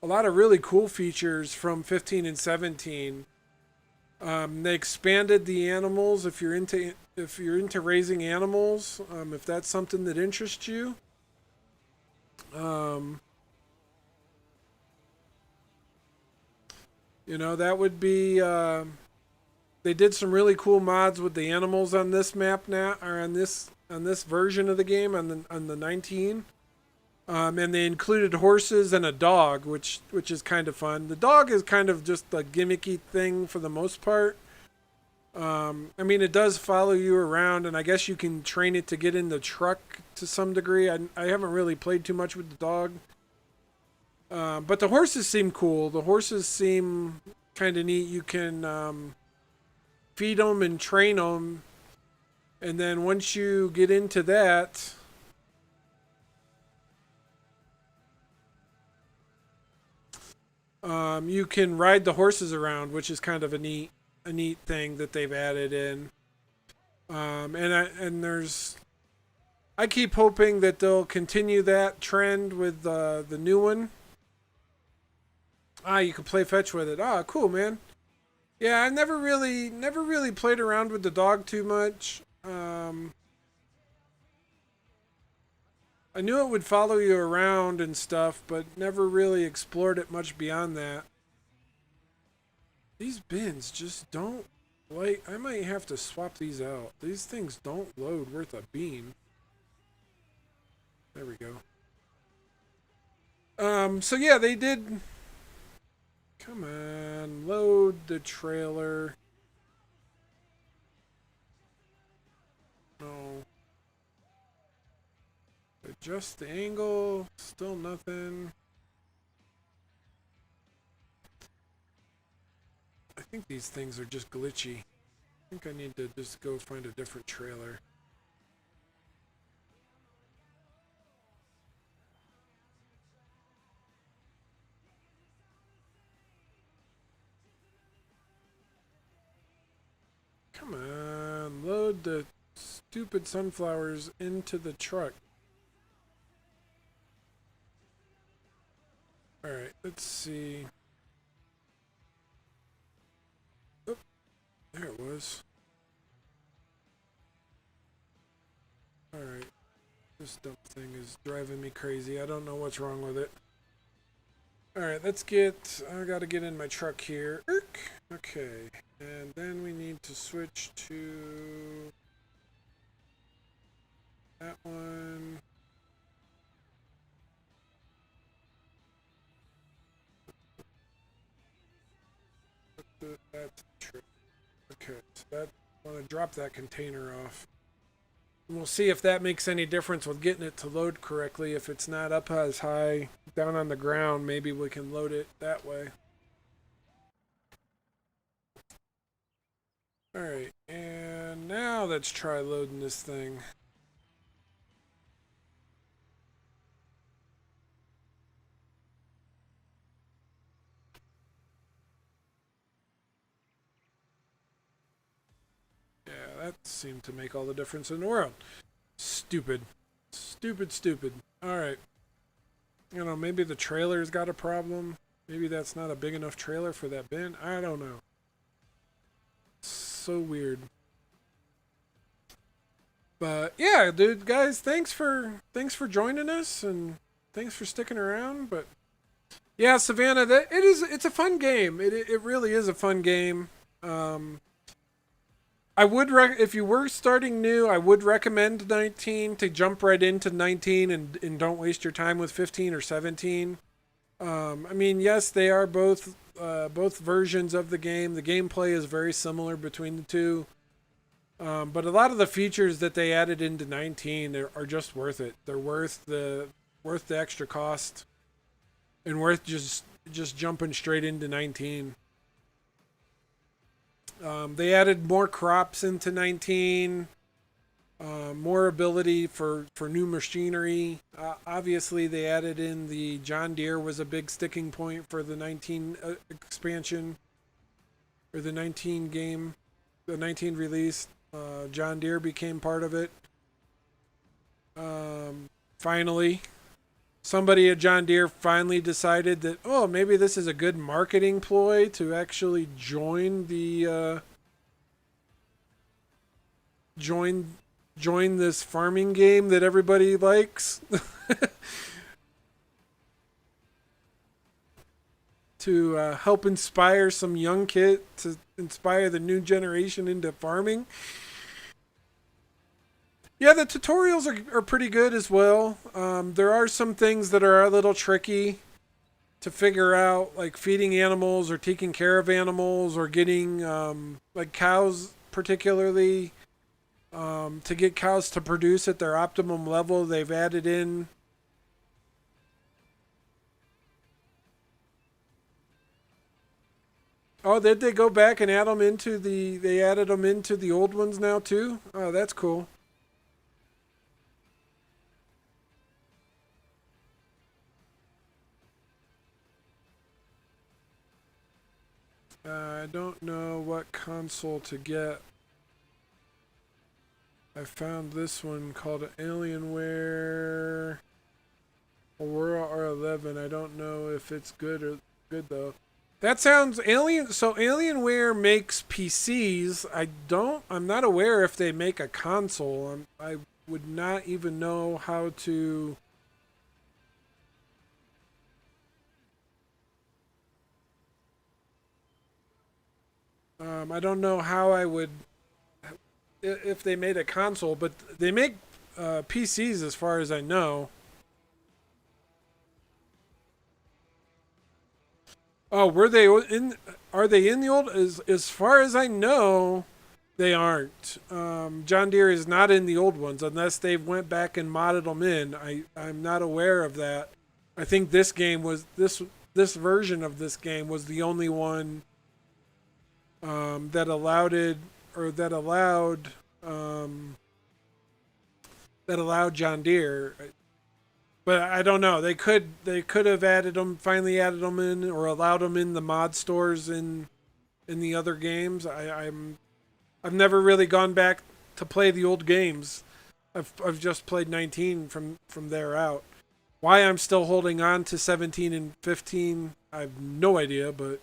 a lot of really cool features from 15 and 17. They expanded the animals if you're into raising animals, if that's something that interests you. You know, that would be they did some really cool mods with the animals on this map now, or on this version of the game on the 19. And they included horses and a dog, which is kind of fun. The dog is kind of just a gimmicky thing for the most part. I mean, it does follow you around, and I guess you can train it to get in the truck to some degree. I haven't really played too much with the dog. But the horses seem cool. The horses seem kind of neat. You can feed them and train them. And then once you get into that... you can ride the horses around, which is kind of a neat thing that they've added in. I keep hoping that they'll continue that trend with the new one. You can play fetch with it. Cool, man. Yeah, I never really played around with the dog too much. I knew it would follow you around and stuff, but never really explored it much beyond that. These bins just don't I might have to swap these out. These things don't load worth a bean. There we go. So yeah, they did. Come on, load the trailer. No. Adjust the angle. Still nothing. I think these things are just glitchy. I think I need to just go find a different trailer. Come on, load the stupid sunflowers into the truck. Alright, let's see. Oh, there it was. Alright. This dumb thing is driving me crazy. I don't know what's wrong with it. Alright, let's get... I gotta get in my truck here. Okay. And then we need to switch to... that one. That's true. Okay, so that... I want to drop that container off. And we'll see if that makes any difference with getting it to load correctly. If it's not up as high down on the ground, maybe we can load it that way. Alright, and now let's try loading this thing. Yeah, that seemed to make all the difference in the world. Stupid. Stupid, stupid. Alright. You know, maybe the trailer's got a problem. Maybe that's not a big enough trailer for that bin. I don't know. So weird. But yeah, dude, guys, thanks for joining us and thanks for sticking around. But yeah, Savannah, it's a fun game. It really is a fun game. I would if you were starting new, I would recommend 19 to jump right into 19 and don't waste your time with 15 or 17. I mean, yes, they are both versions of the game. The gameplay is very similar between the two. But a lot of the features that they added into 19 are just worth it. They're worth the extra cost and worth just jumping straight into 19. They added more crops into 19, more ability for new machinery. Obviously, they added in the John Deere was a big sticking point for the 19 expansion, or the 19 game, the 19 release. John Deere became part of it. Finally, somebody at John Deere finally decided that, oh, maybe this is a good marketing ploy to actually join the join this farming game that everybody likes. To help inspire some young kid, to inspire the new generation into farming. Yeah, the tutorials are pretty good as well. There are some things that are a little tricky to figure out, like feeding animals or taking care of animals or getting, like cows particularly, to get cows to produce at their optimum level. They've added in... Oh, did they go back and add them into the... They added them into the old ones now too? Oh, that's cool. I don't know what console to get. I found this one called Alienware Aurora R11. I don't know if it's good though. That sounds alien. So Alienware makes PCs. I'm not aware if they make a console. I would not even know how to... I don't know how I would... if they made a console, but they make PCs as far as I know. Oh, were they in? Are they in the old? As far as I know, they aren't. John Deere is not in the old ones unless they went back and modded them in. I'm not aware of that. I think this game was this version of this game was the only one that allowed it, or that allowed John Deere. But I don't know. They could have finally added them in, or allowed them in the mod stores in the other games. I'm I've never really gone back to play the old games. I've just played 19 from there out. Why I'm still holding on to 17 and 15, I have no idea, but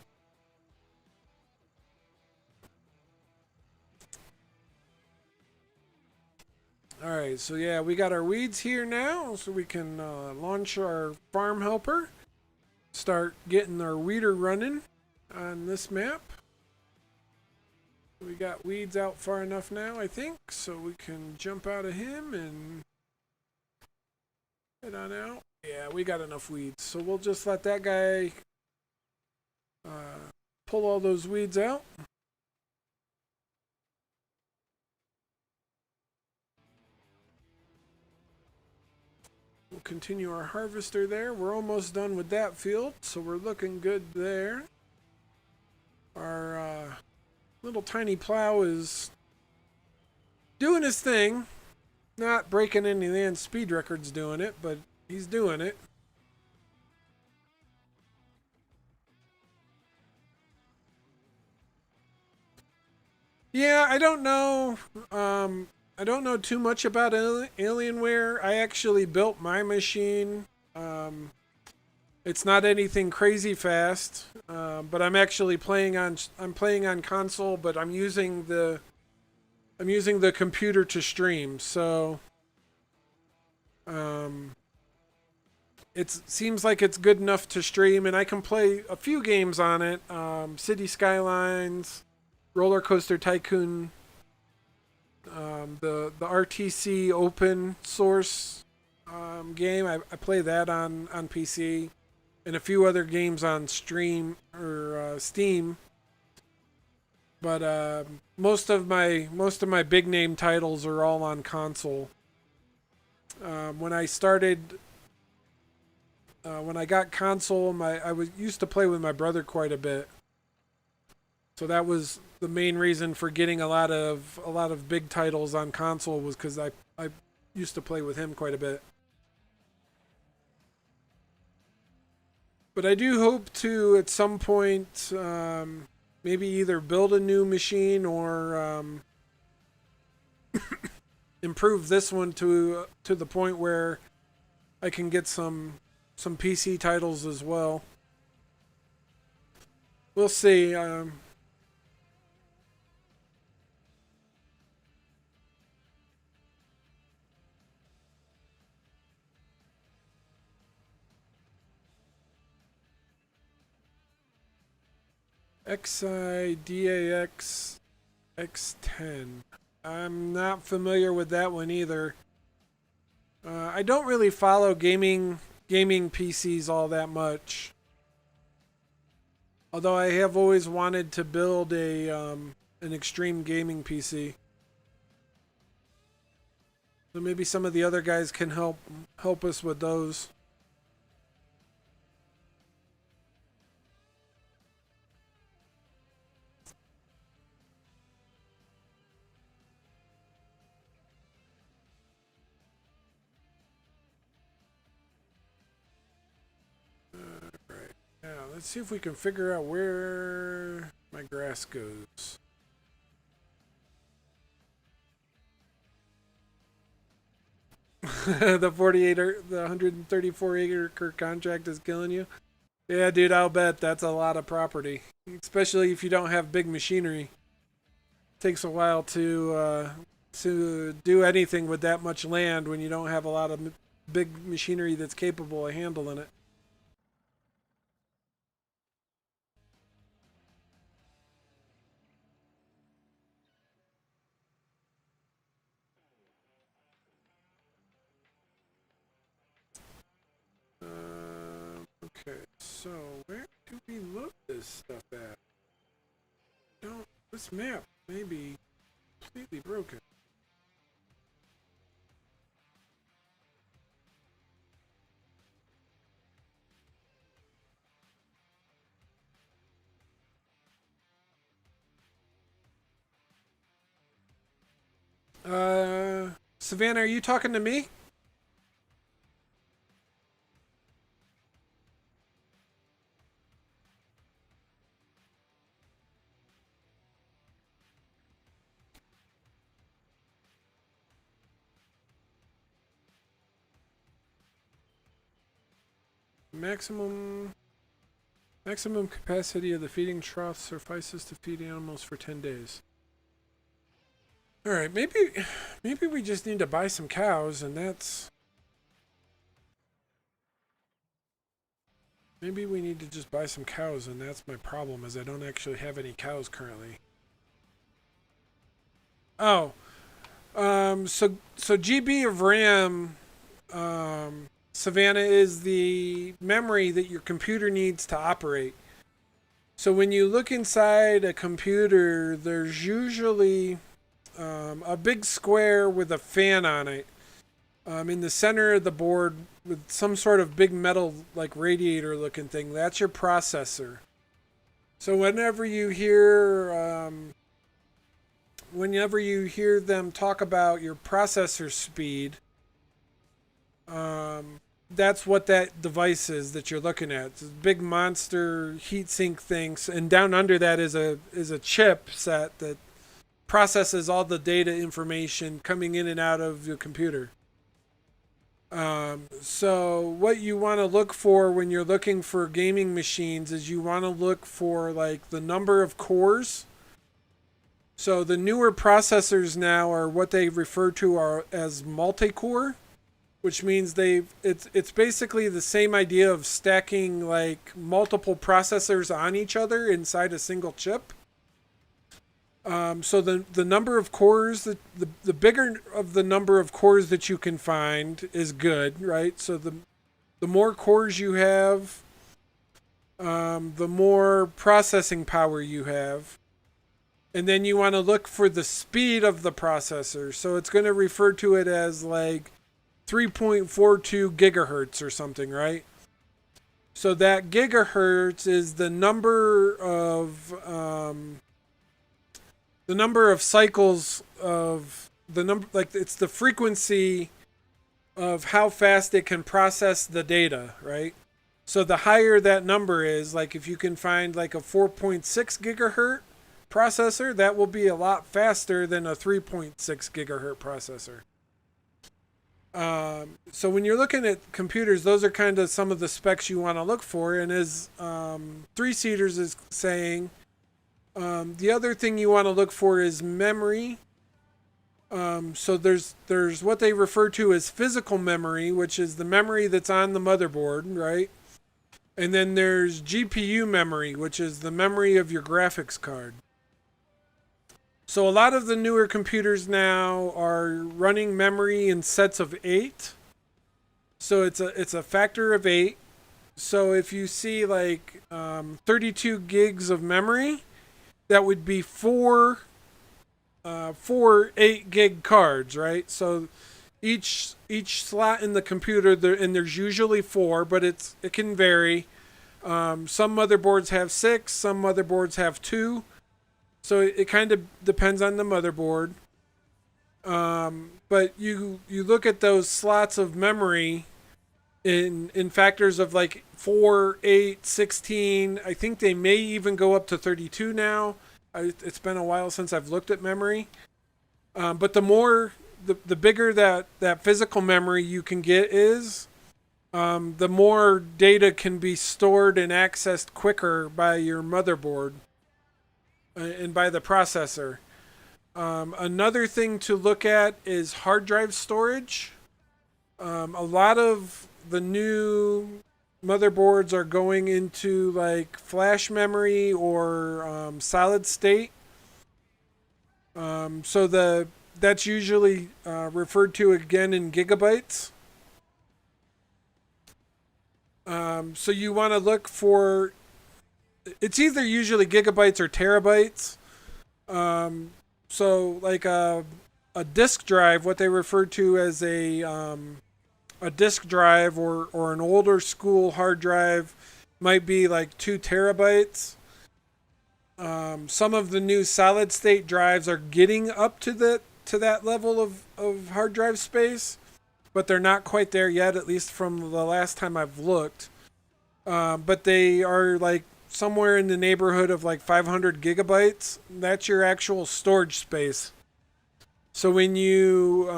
alright, so yeah, we got our weeds here now, so we can launch our farm helper. Start getting our weeder running on this map. We got weeds out far enough now, I think, so we can jump out of him and head on out. Yeah, we got enough weeds, so we'll just let that guy pull all those weeds out. We'll continue our harvester there. We're almost done with that field, so we're looking good there. Our little tiny plow is doing his thing. Not breaking any land speed records doing it, but he's doing it. Yeah, I don't know. I don't know too much about Alienware. I actually built my machine. It's not anything crazy fast, but I'm actually playing on. I'm playing on console, but I'm using the computer to stream. So, it seems like it's good enough to stream, and I can play a few games on it. City Skylines, Roller Coaster Tycoon, the RTC open source game. I play that on PC, and a few other games on stream or Steam. But most of my big name titles are all on console. When I started, when I got console, I used to play with my brother quite a bit. So that was the main reason for getting a lot of big titles on console, was because I used to play with him quite a bit. But I do hope to at some point maybe either build a new machine or improve this one to the point where I can get some PC titles as well. We'll see. XIDAX X10. I'm not familiar with that one either. I don't really follow gaming PCs all that much. Although I have always wanted to build an extreme gaming PC. So maybe some of the other guys can help us with those. Right. Now, let's see if we can figure out where my grass goes. The 134 acre contract is killing you. Yeah, dude, I'll bet that's a lot of property, especially if you don't have big machinery. It takes a while to do anything with that much land when you don't have a lot of big machinery that's capable of handling it. Okay, so where do we look this stuff at? Don't. This map may be completely broken. Savannah, are you talking to me? Maximum capacity of the feeding trough suffices to feed animals for 10 days. All right, maybe we just need to buy some cows, and that's... Maybe we need to just buy some cows, and that's my problem, is I don't actually have any cows currently. Oh, so GB of RAM, Savannah, is the memory that your computer needs to operate. So when you look inside a computer, there's usually a big square with a fan on it in the center of the board with some sort of big metal like radiator looking thing. That's your processor. So whenever you hear them talk about your processor speed, that's what that device is that you're looking at. It's a big monster heatsink thing, and down under that is a chip set that processes all the data information coming in and out of your computer. So what you want to look for when you're looking for gaming machines is you want to look for like the number of cores. So the newer processors now are what they refer to as multi-core, which means it's basically the same idea of stacking like multiple processors on each other inside a single chip. So the number of cores, the bigger of the number of cores that you can find is good, right? So the more cores you have, the more processing power you have. And then you want to look for the speed of the processor. So it's going to refer to it as like 3.42 gigahertz or something, right? So that gigahertz is the number of cycles of the number, like it's the frequency of how fast it can process the data, right? So the higher that number is, like if you can find like a 4.6 gigahertz processor, that will be a lot faster than a 3.6 gigahertz processor. So when you're looking at computers, those are kind of some of the specs you want to look for. And as Three Seaters is saying, the other thing you want to look for is memory. So there's what they refer to as physical memory, which is the memory that's on the motherboard, right? And then there's GPU memory, which is the memory of your graphics card. So a lot of the newer computers now are running memory in sets of 8. So it's a factor of 8. So if you see like 32 gigs of memory, that would be four 8 gig cards, right? So each slot in the computer, there's usually 4, but it can vary. Some motherboards have 6, some motherboards have 2. So it kind of depends on the motherboard. But you look at those slots of memory in factors of like 4, 8, 16. I think they may even go up to 32 now. It's been a while since I've looked at memory. But the bigger that physical memory you can get is, the more data can be stored and accessed quicker by your motherboard and by the processor. Another thing to look at is hard drive storage. A lot of the new motherboards are going into like flash memory or solid state. So that's usually referred to again in gigabytes. So you want to look for, it's either usually gigabytes or terabytes. So like a disk drive, what they refer to as a disk drive or an older school hard drive might be like 2 terabytes. Some of the new solid state drives are getting up to that level of hard drive space, but they're not quite there yet, at least from the last time I've looked. But they are like somewhere in the neighborhood of like 500 gigabytes. That's your actual storage space. So when you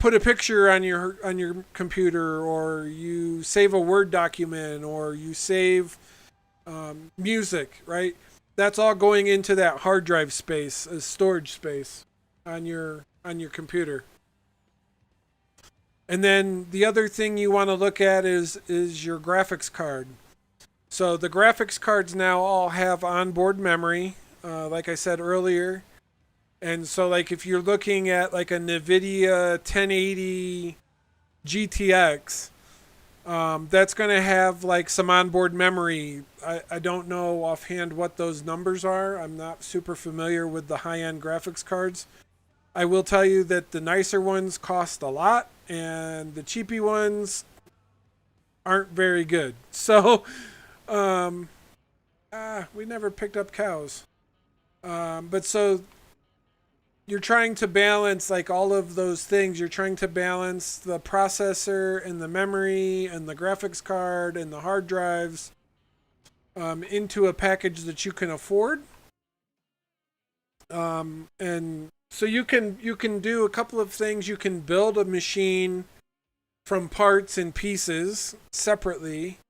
put a picture on your computer, or you save a Word document, or you save music, right? That's all going into that hard drive space, as storage space on your computer. And then the other thing you want to look at is your graphics card. So the graphics cards now all have onboard memory, like I said earlier. And so like if you're looking at like a NVIDIA 1080 GTX, that's going to have like some onboard memory. I don't know offhand what those numbers are. I'm not super familiar with the high-end graphics cards. I will tell you that the nicer ones cost a lot, and the cheapy ones aren't very good. So, we never picked up cows. But so you're trying to balance like all of those things. You're trying to balance the processor and the memory and the graphics card and the hard drives into a package that you can afford. And so you can do a couple of things. You can build a machine from parts and pieces separately,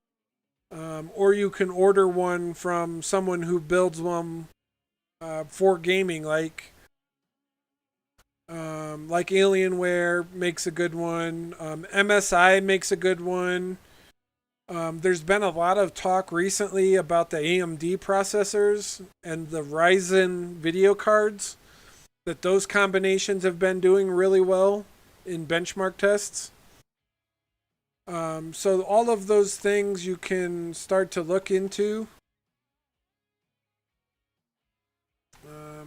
or you can order one from someone who builds one for gaming, like Alienware makes a good one. MSI makes a good one. There's been a lot of talk recently about the AMD processors and the Ryzen video cards, that those combinations have been doing really well in benchmark tests. So all of those things you can start to look into.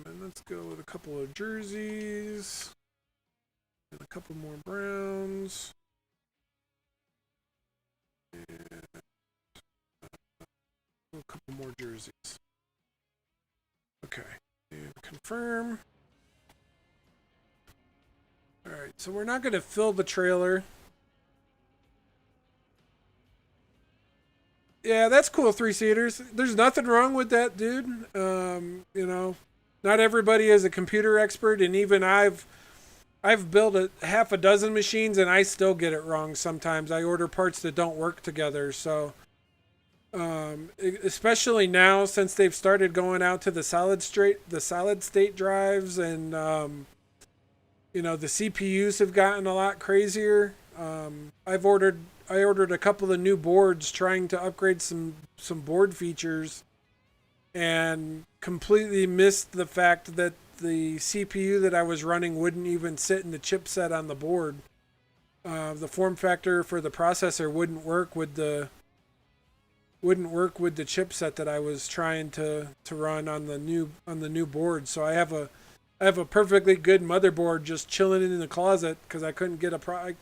And let's go with a couple of jerseys and a couple more browns. And a couple more jerseys. Okay, and confirm. Alright, so we're not going to fill the trailer. Yeah, that's cool, 3-seaters. There's nothing wrong with that, dude. You know, not everybody is a computer expert, and even I've built half a dozen machines, and I still get it wrong sometimes. I order parts that don't work together, so especially now since they've started going out to the solid state drives, and you know, the CPUs have gotten a lot crazier. I ordered a couple of new boards trying to upgrade some board features, and completely missed the fact that the CPU that I was running wouldn't even sit in the chipset on the board. The form factor for the processor wouldn't work with the chipset that I was trying to run on the new board. So I have a perfectly good motherboard just chilling in the closet because I couldn't get I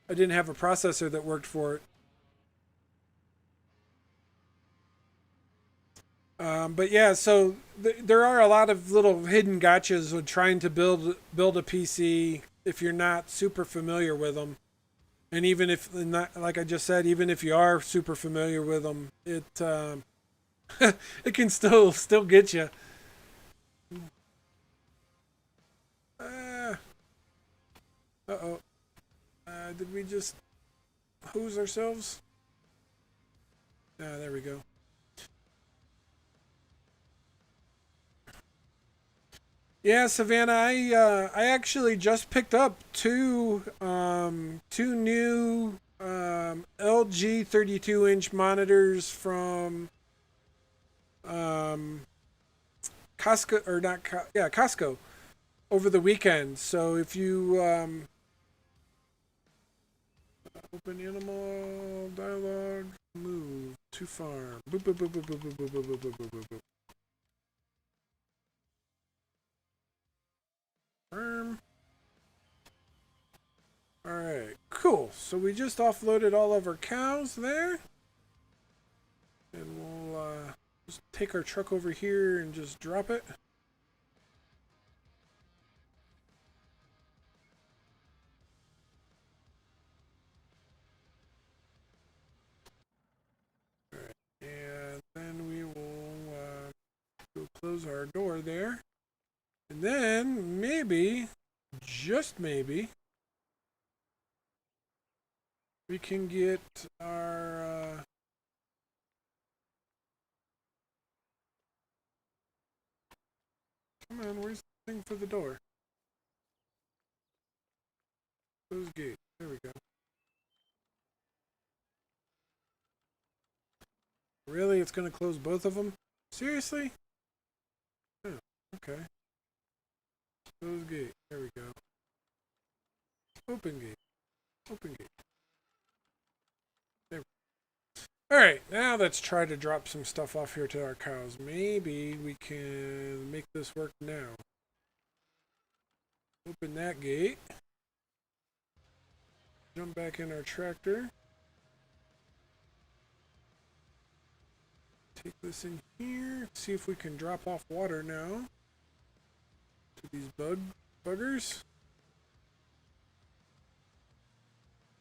didn't have a processor that worked for it. But yeah, so there are a lot of little hidden gotchas with trying to build a PC if you're not super familiar with them. And even if not, like I just said, even if you are super familiar with them, it it can still get you. Uh-oh. Did we just hose ourselves? There we go. Yeah, Savannah, I actually just picked up two new LG 32-inch monitors from Costco, or not? Costco over the weekend. So if you open animal dialog, move to farm. Boop, boop, boop, boop, boop, boop, boop, boop, boop, boop, boop, boop. Farm. Alright, cool. So we just offloaded all of our cows there. And we'll just take our truck over here and just drop it. Alright, and then we will go close our door there. And then maybe, just maybe, we can get our come on, where's the thing for the door? Close gate. There we go. Really? It's going to close both of them? Seriously? Oh, okay. Close gate. There we go. Open gate. Open gate. There. Alright, now let's try to drop some stuff off here to our cows. Maybe we can make this work now. Open that gate. Jump back in our tractor. Take this in here. See if we can drop off water now to these buggers.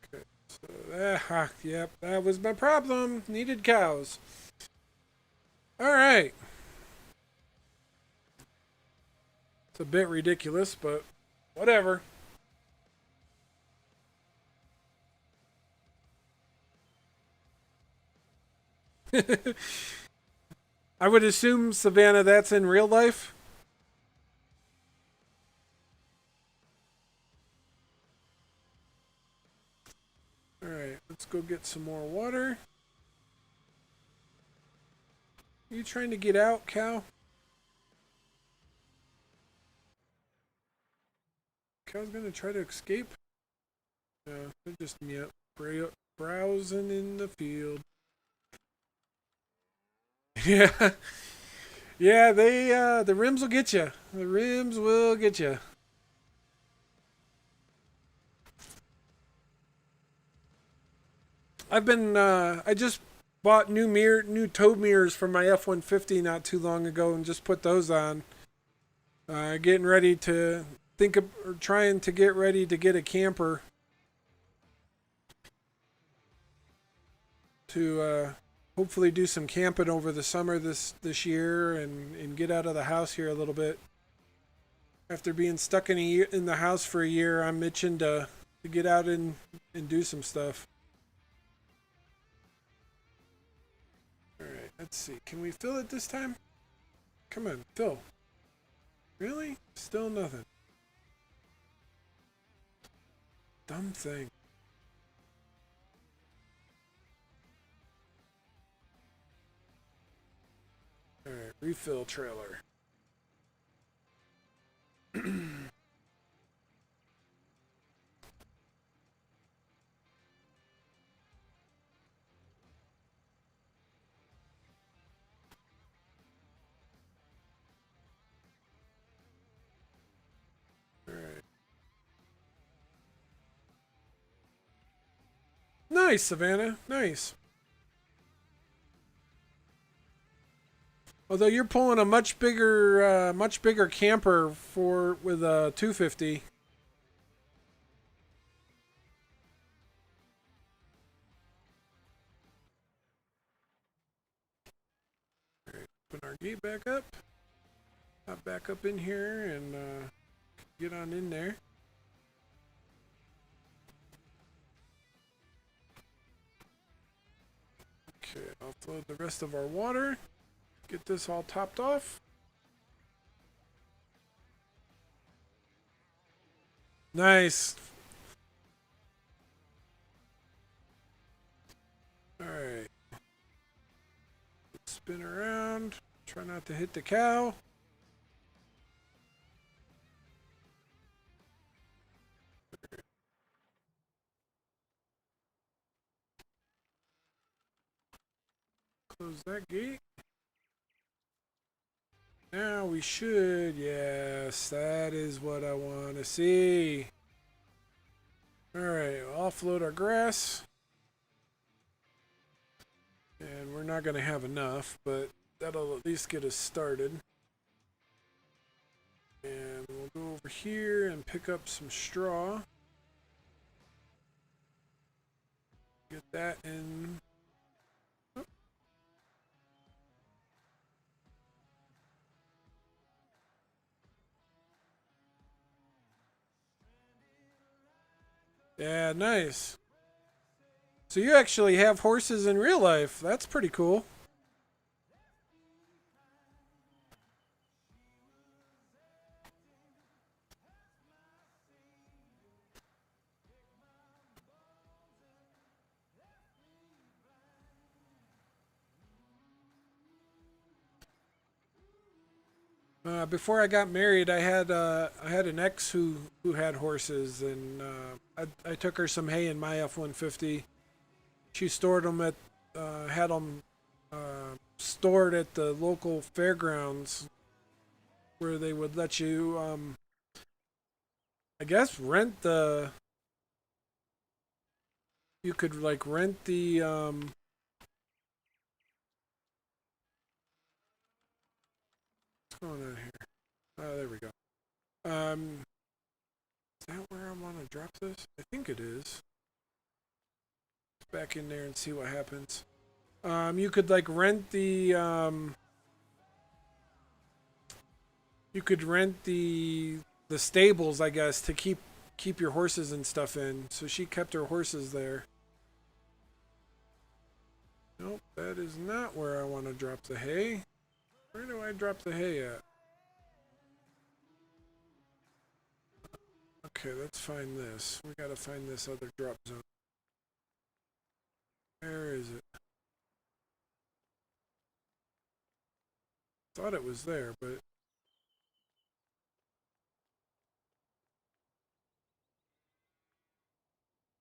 Okay, so yep, that was my problem. Needed cows. All right. It's a bit ridiculous, but whatever. I would assume, Savannah, that's in real life? Alright, let's go get some more water. Are you trying to get out, cow? Cow's gonna try to escape? No, they're just browsing in the field. Yeah. Yeah, the rims will get you. The rims will get you. I just bought new tow mirrors for my F-150 not too long ago and just put those on. Getting ready to trying to get ready to get a camper to hopefully do some camping over the summer this year and get out of the house here a little bit. After being stuck in the house for a year, I'm itching to get out and do some stuff. Alright, let's see. Can we fill it this time? Come on, fill. Really? Still nothing. Dumb thing. Alright, refill trailer. Alright. Nice, Savannah. Nice. Although you're pulling a much bigger camper with a 250. Alright, open our gate back up. Hop back up in here and get on in there. Okay, offload the rest of our water. Get this all topped off. Nice. Alright. Spin around. Try not to hit the cow. Close that gate. Now we should, yes, that is what I want to see. Alright, we'll offload our grass. And we're not going to have enough, but that'll at least get us started. And we'll go over here and pick up some straw. Get that in. Oh. Yeah, nice. So you actually have horses in real life. That's pretty cool. Before I got married, I had an ex who had horses, and I took her some hay in my F-150. She stored them at had them stored at the local fairgrounds, where they would let you I guess rent the you could like rent the what's going on here? Oh, there we go. Is that where I want to drop this? I think it is. Back in there and see what happens. You could like rent the you could rent the stables, I guess, to keep your horses and stuff in. So she kept her horses there. Nope, that is not where I want to drop the hay. Where do I drop the hay at? Okay, let's find this. We gotta find this other drop zone. Where is it? Thought it was there, but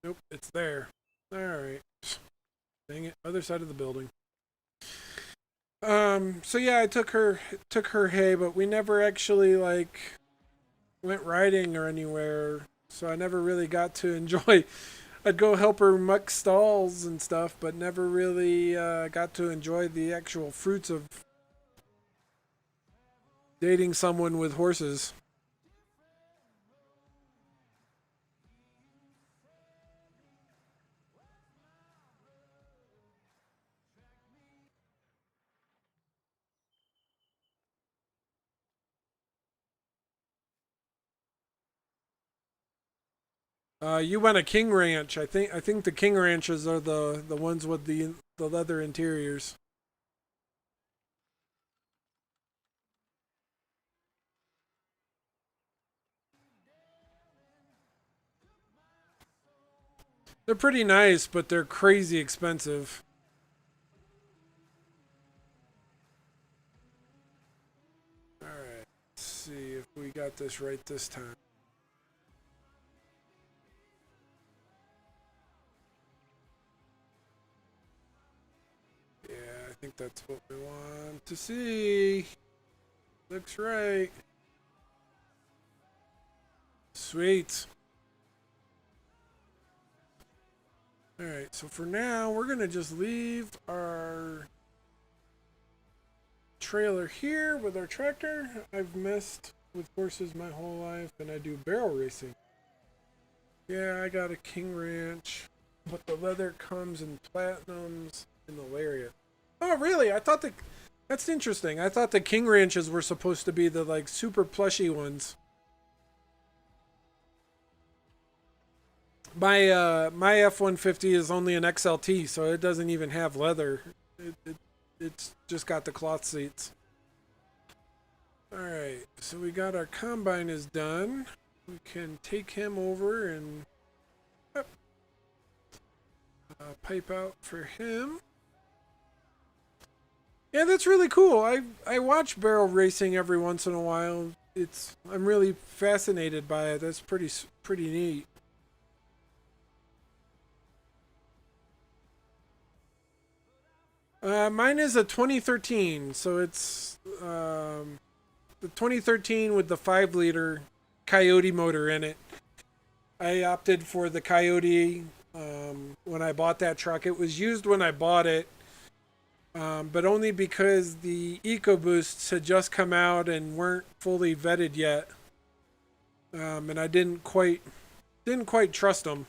nope, it's there. Alright. Dang it, other side of the building. So yeah, I took her hay, but we never actually like went riding or anywhere. So I never really got to enjoy. I'd go help her muck stalls and stuff, but never really got to enjoy the actual fruits of dating someone with horses. You went a King Ranch. I think the King Ranches are the ones with the leather interiors. They're pretty nice, but they're crazy expensive. All right, let's see if we got this right this time. Yeah, I think that's what we want to see. Looks right. Sweet. Alright, so for now, we're going to just leave our trailer here with our tractor. I've messed with horses my whole life, and I do barrel racing. Yeah, I got a King Ranch, but the leather comes in platinums and the lariat. Oh, really? That's interesting. I thought the King Ranches were supposed to be the like super plushy ones. My F-150 is only an XLT, so it doesn't even have leather. It's just got the cloth seats. Alright, so we got our combine is done. We can take him over and pipe out for him. Yeah, that's really cool. I watch barrel racing every once in a while. I'm really fascinated by it. That's pretty neat. Mine is a 2013, so it's the 2013 with the 5-liter Coyote motor in it. I opted for the Coyote when I bought that truck. It was used when I bought it, but only because the EcoBoosts had just come out and weren't fully vetted yet, and I didn't quite trust them.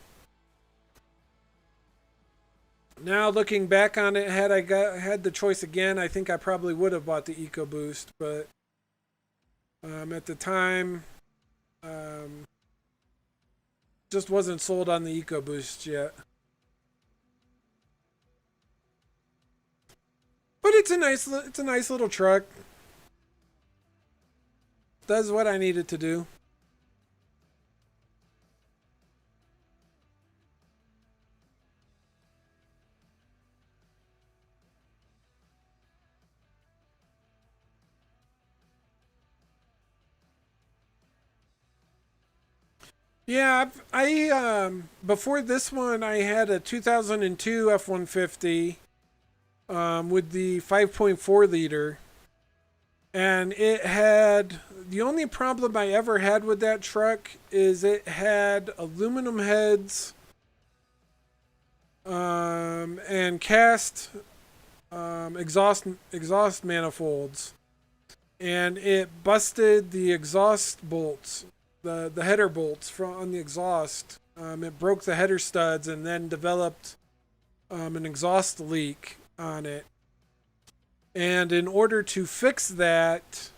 Now looking back on it, had I had the choice again, I think I probably would have bought the EcoBoost, but at the time, just wasn't sold on the EcoBoost yet. But it's a nice little truck. Does what I need it to do. Yeah, before this one, I had a 2002 F-150 with the 5.4 liter, and it had the only problem I ever had with that truck is it had aluminum heads and cast exhaust manifolds, and it busted the exhaust bolts, the header bolts from on the exhaust. It broke the header studs and then developed an exhaust leak on it. And in order to fix that,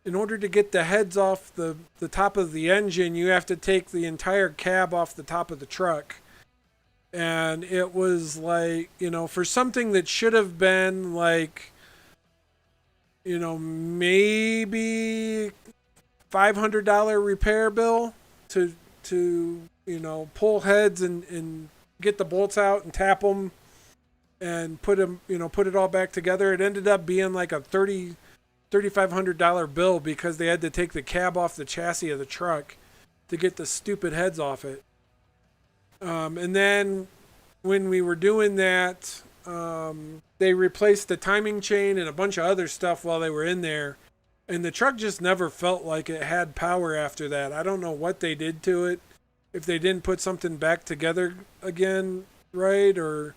in order to get the heads off the top of the engine, you have to take the entire cab off the top of the truck. And it was like, for something that should have been like, maybe $500 repair bill to pull heads and get the bolts out and tap them and put it all back together. It ended up being like a $3,500 bill because they had to take the cab off the chassis of the truck to get the stupid heads off it. And then when we were doing that, they replaced the timing chain and a bunch of other stuff while they were in there. And the truck just never felt like it had power after that. I don't know what they did to it. If they didn't put something back together again, right? Or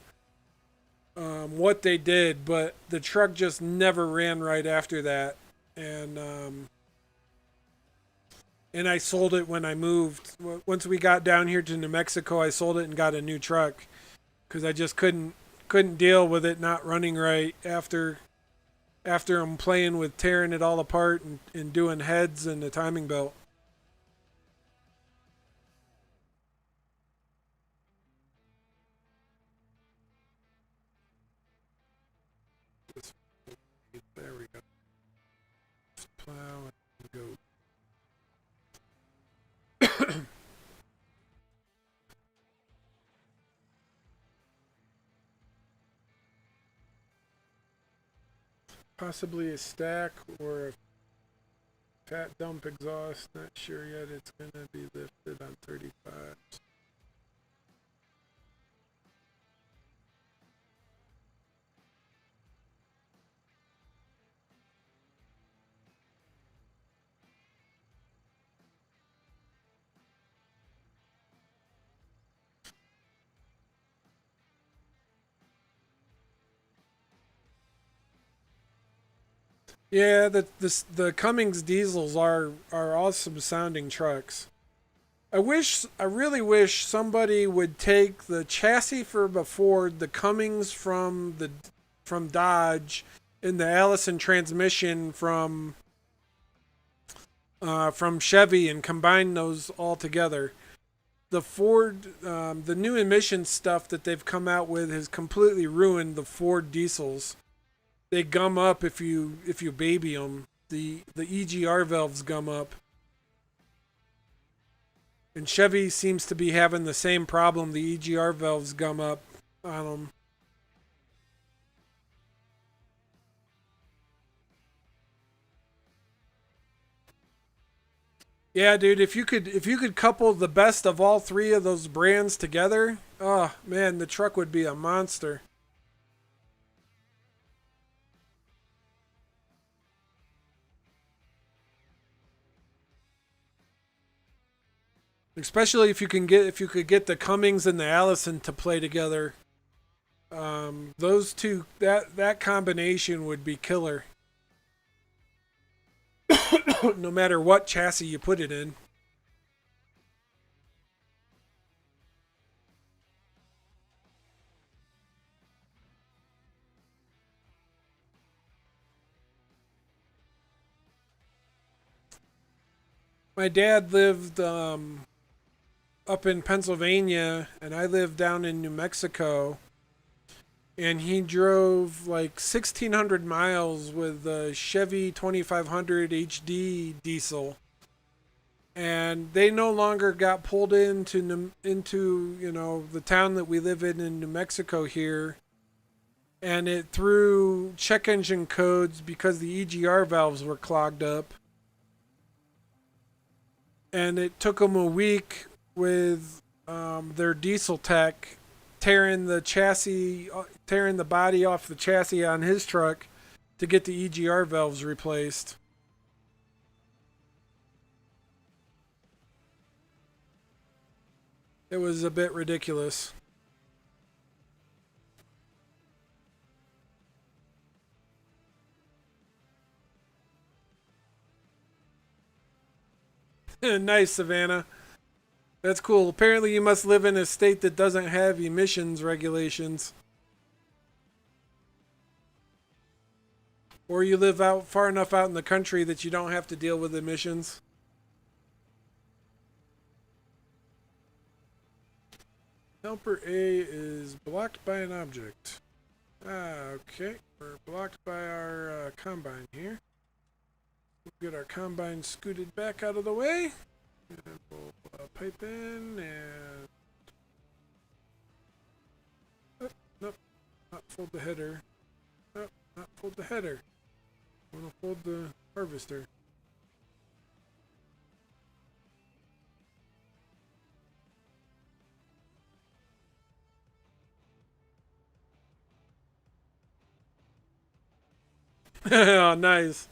what they did. But the truck just never ran right after that. And I sold it when I moved. Once we got down here to New Mexico, I sold it and got a new truck. Because I just couldn't deal with it not running right after I'm playing with tearing it all apart and doing heads and the timing belt. There we go. Plow and go. Possibly a stack or a fat dump exhaust. Not sure yet. It's going to be lifted on 35s. Yeah, the Cummins diesels are awesome sounding trucks. I really wish somebody would take the chassis for before the Cummins from Dodge and the Allison transmission from Chevy and combine those all together. The Ford, the new emissions stuff that they've come out with has completely ruined the Ford diesels. They gum up if you baby them. The EGR valves gum up. And Chevy seems to be having the same problem. The EGR valves gum up on them. Yeah, dude, if you could couple the best of all three of those brands together, oh man, the truck would be a monster. Especially if you could get the Cummins and the Allison to play together. Those two, that combination would be killer. No matter what chassis you put it in. My dad lived up in Pennsylvania, and I lived down in New Mexico. and he drove like 1,600 miles with a Chevy 2500 HD diesel. And they no longer got pulled into the town that we live in New Mexico here, and it threw check engine codes because the EGR valves were clogged up. And it took them a week with their diesel tech tearing the body off the chassis on his truck to get the EGR valves replaced. It was a bit ridiculous. Nice, Savannah. That's cool. Apparently, you must live in a state that doesn't have emissions regulations. Or you live out far enough out in the country that you don't have to deal with emissions. Helper A is blocked by an object. Okay. We're blocked by our combine here. We'll get our combine scooted back out of the way. And we'll pipe in and... Oh, nope. Not fold the header. Nope. Not fold the header. I want to fold the harvester. Oh, nice.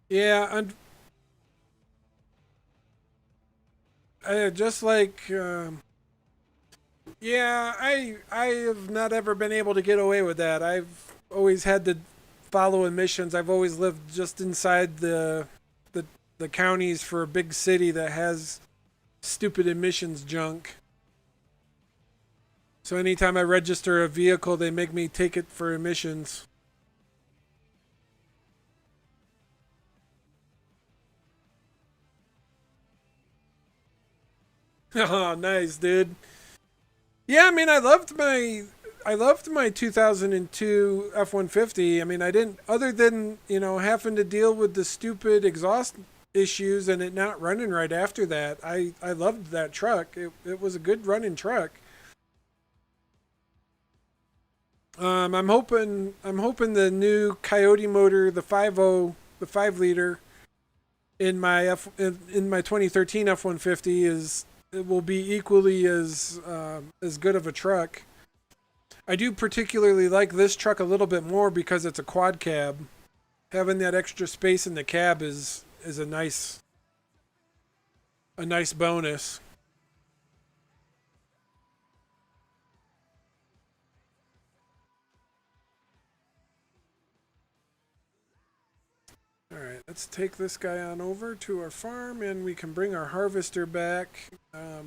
Yeah, and just like yeah, I have not ever been able to get away with that. I've always had to follow emissions. I've always lived just inside the counties for a big city that has stupid emissions junk. So anytime I register a vehicle, they make me take it for emissions. Oh, nice, dude. Yeah, I mean, I loved my 2002 F-150. I mean, I didn't, other than having to deal with the stupid exhaust issues and it not running right after that. I loved that truck. It was a good running truck. I'm hoping the new Coyote motor, the 5.0, the 5 liter in my 2013 F-150 is it will be equally as good of a truck. I do particularly like this truck a little bit more because it's a quad cab. Having that extra space in the cab is a nice bonus. All right, let's take this guy on over to our farm and we can bring our harvester back.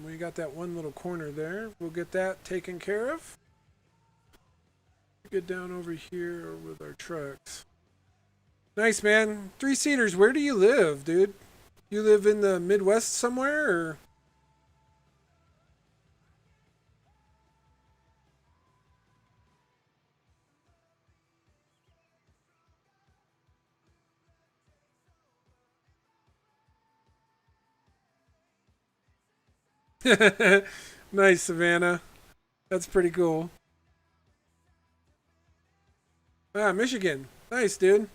We got that one little corner there. We'll get that taken care of. Get down over here with our trucks. Nice, man. 3-seaters. Where do you live, dude? You live in the Midwest somewhere, or? Nice, Savannah. That's pretty cool. Ah, Michigan. Nice, dude.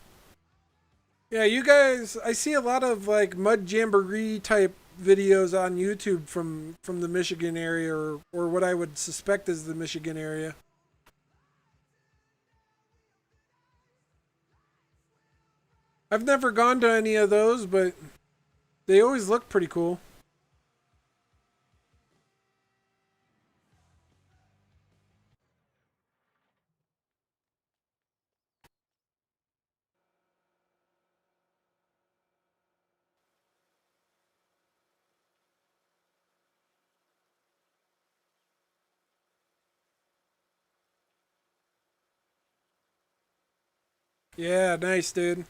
Yeah, you guys, I see a lot of like mud jamboree type videos on YouTube from the Michigan area or what I would suspect is the Michigan area. I've never gone to any of those, but they always look pretty cool. Yeah, nice, dude.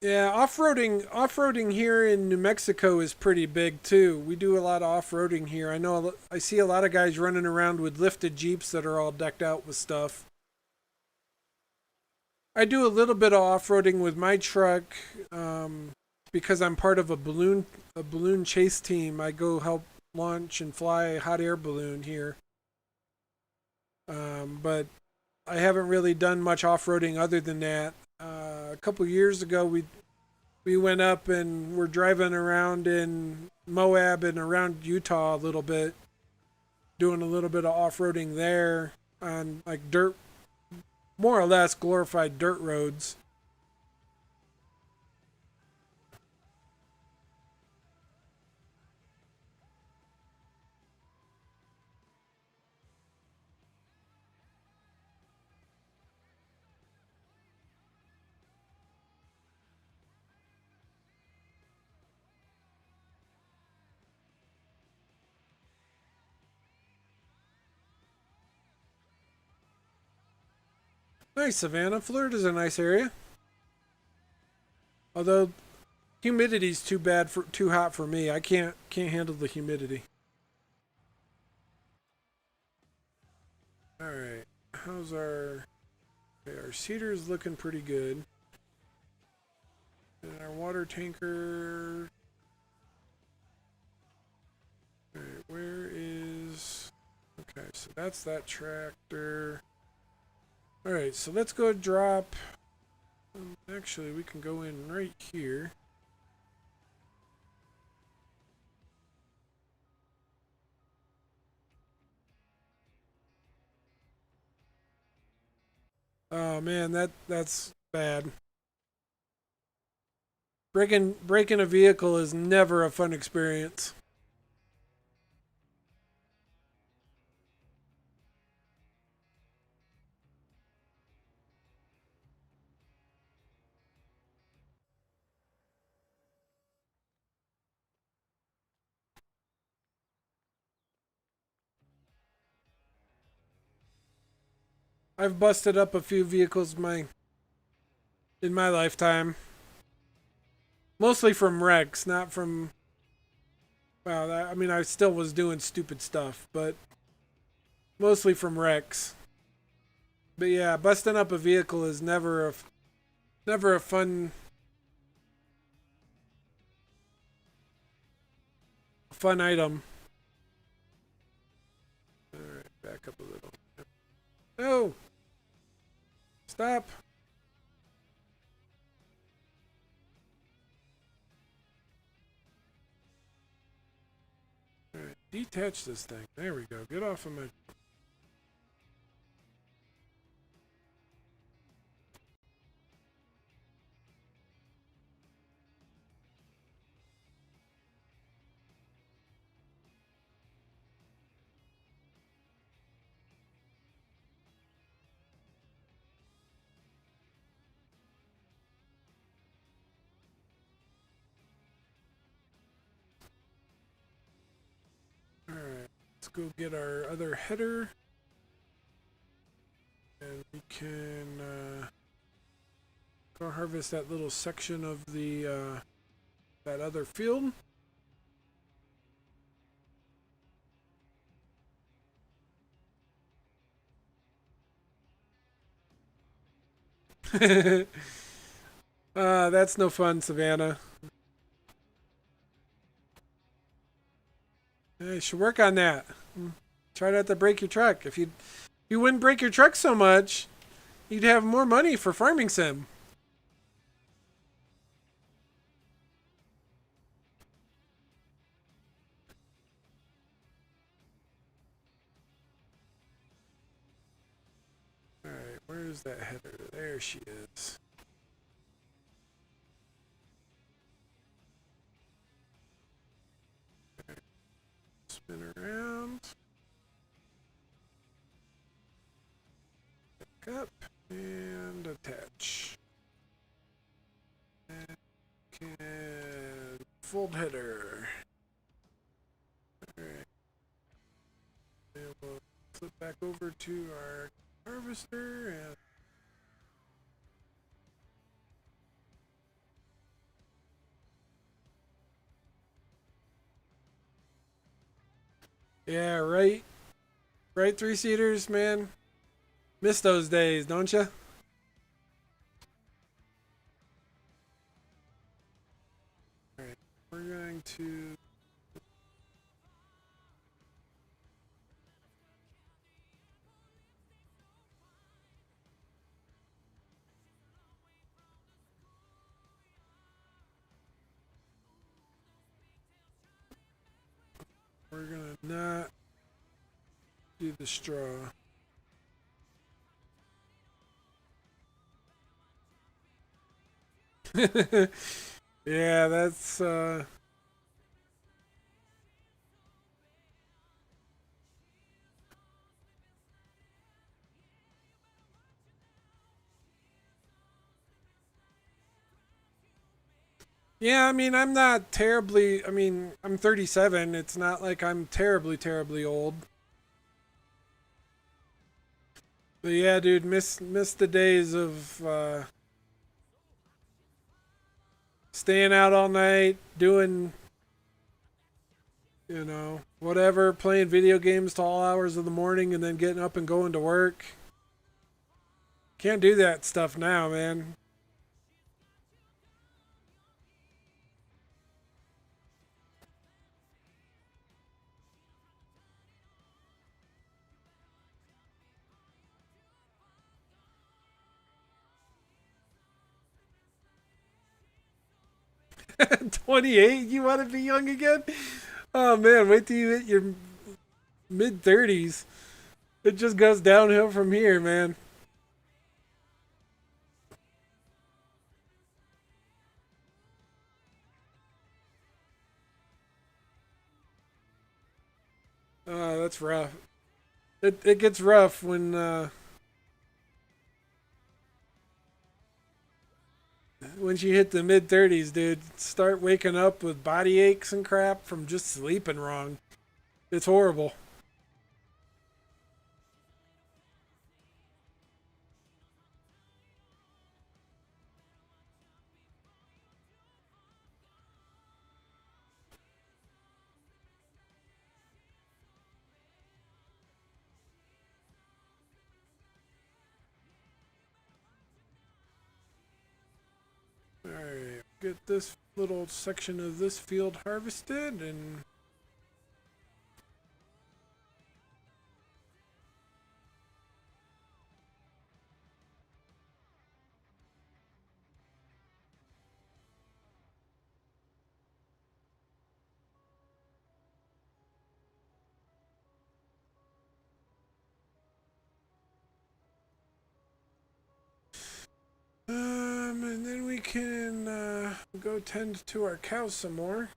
Yeah, off-roading here in New Mexico is pretty big too. We do a lot of off-roading here. I see a lot of guys running around with lifted Jeeps that are all decked out with stuff. I do a little bit of off-roading with my truck because I'm part of a balloon chase team. I go help launch and fly a hot air balloon here. But I haven't really done much off-roading other than that. A couple years ago, we went up and we're driving around in Moab and around Utah a little bit, doing a little bit of off-roading there on like dirt, more or less glorified dirt roads. Nice, Savannah. Florida's a nice area. Although humidity's too hot for me. I can't handle the humidity. All right. How's our cedar's looking pretty good. And our water tanker. All right, where is? Okay, so that's that tractor. All right, so let's go drop. Actually, we can go in right here. Oh man, that's bad. Breaking a vehicle is never a fun experience. I've busted up a few vehicles in my lifetime. Mostly from wrecks, not from. Well, I mean, I still was doing stupid stuff, but mostly from wrecks. But yeah, busting up a vehicle is never a fun item. All right, back up a little. No, stop. All right, detach this thing. There we go. Get off of my. All right, let's go get our other header, and we can go harvest that little section of the that other field. That's no fun, Savannah. You should work on that. Try not to break your truck. If you wouldn't break your truck so much, you'd have more money for farming sim. All right, where's that header? There she is. Right, spin around. Back up and attach. And can fold header. All right. And we'll flip back over to our harvester and Yeah, right. Right, three-seaters, man. Miss those days, don't you? Alright, we're going to... We're gonna not do the straw. Yeah, that's yeah, I mean, I'm not terribly, I mean, I'm 37. It's not like I'm terribly old. But yeah, dude, miss the days of staying out all night, doing, whatever, playing video games till all hours of the morning and then getting up and going to work. Can't do that stuff now, man. 28, you want to be young again? Oh man, wait till you hit your mid 30s. It just goes downhill from here, man. That's rough. It gets rough when you hit the mid 30s, dude. Start waking up with body aches and crap from just sleeping wrong. It's horrible. Alright, get this little section of this field harvested and and then we can go tend to our cows some more.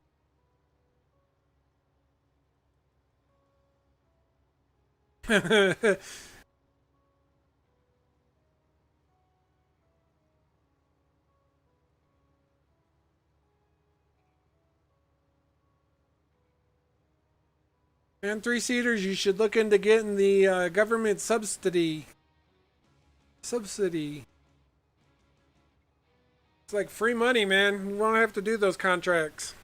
And three-seaters, you should look into getting the government subsidy. Subsidy. It's like free money, man. You won't have to do those contracts.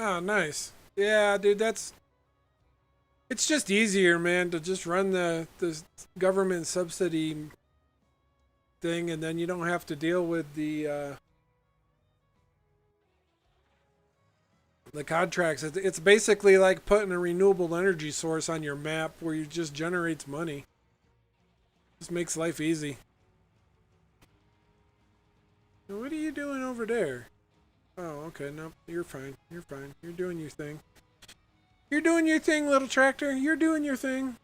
Oh, nice. Yeah, dude, it's just easier, man, to just run the government subsidy thing, and then you don't have to deal with the contracts. It's basically like putting a renewable energy source on your map where it just generates money. Just makes life easy. Now, what are you doing over there? Oh, okay. No, you're fine. You're fine. You're doing your thing. You're doing your thing, little tractor. You're doing your thing.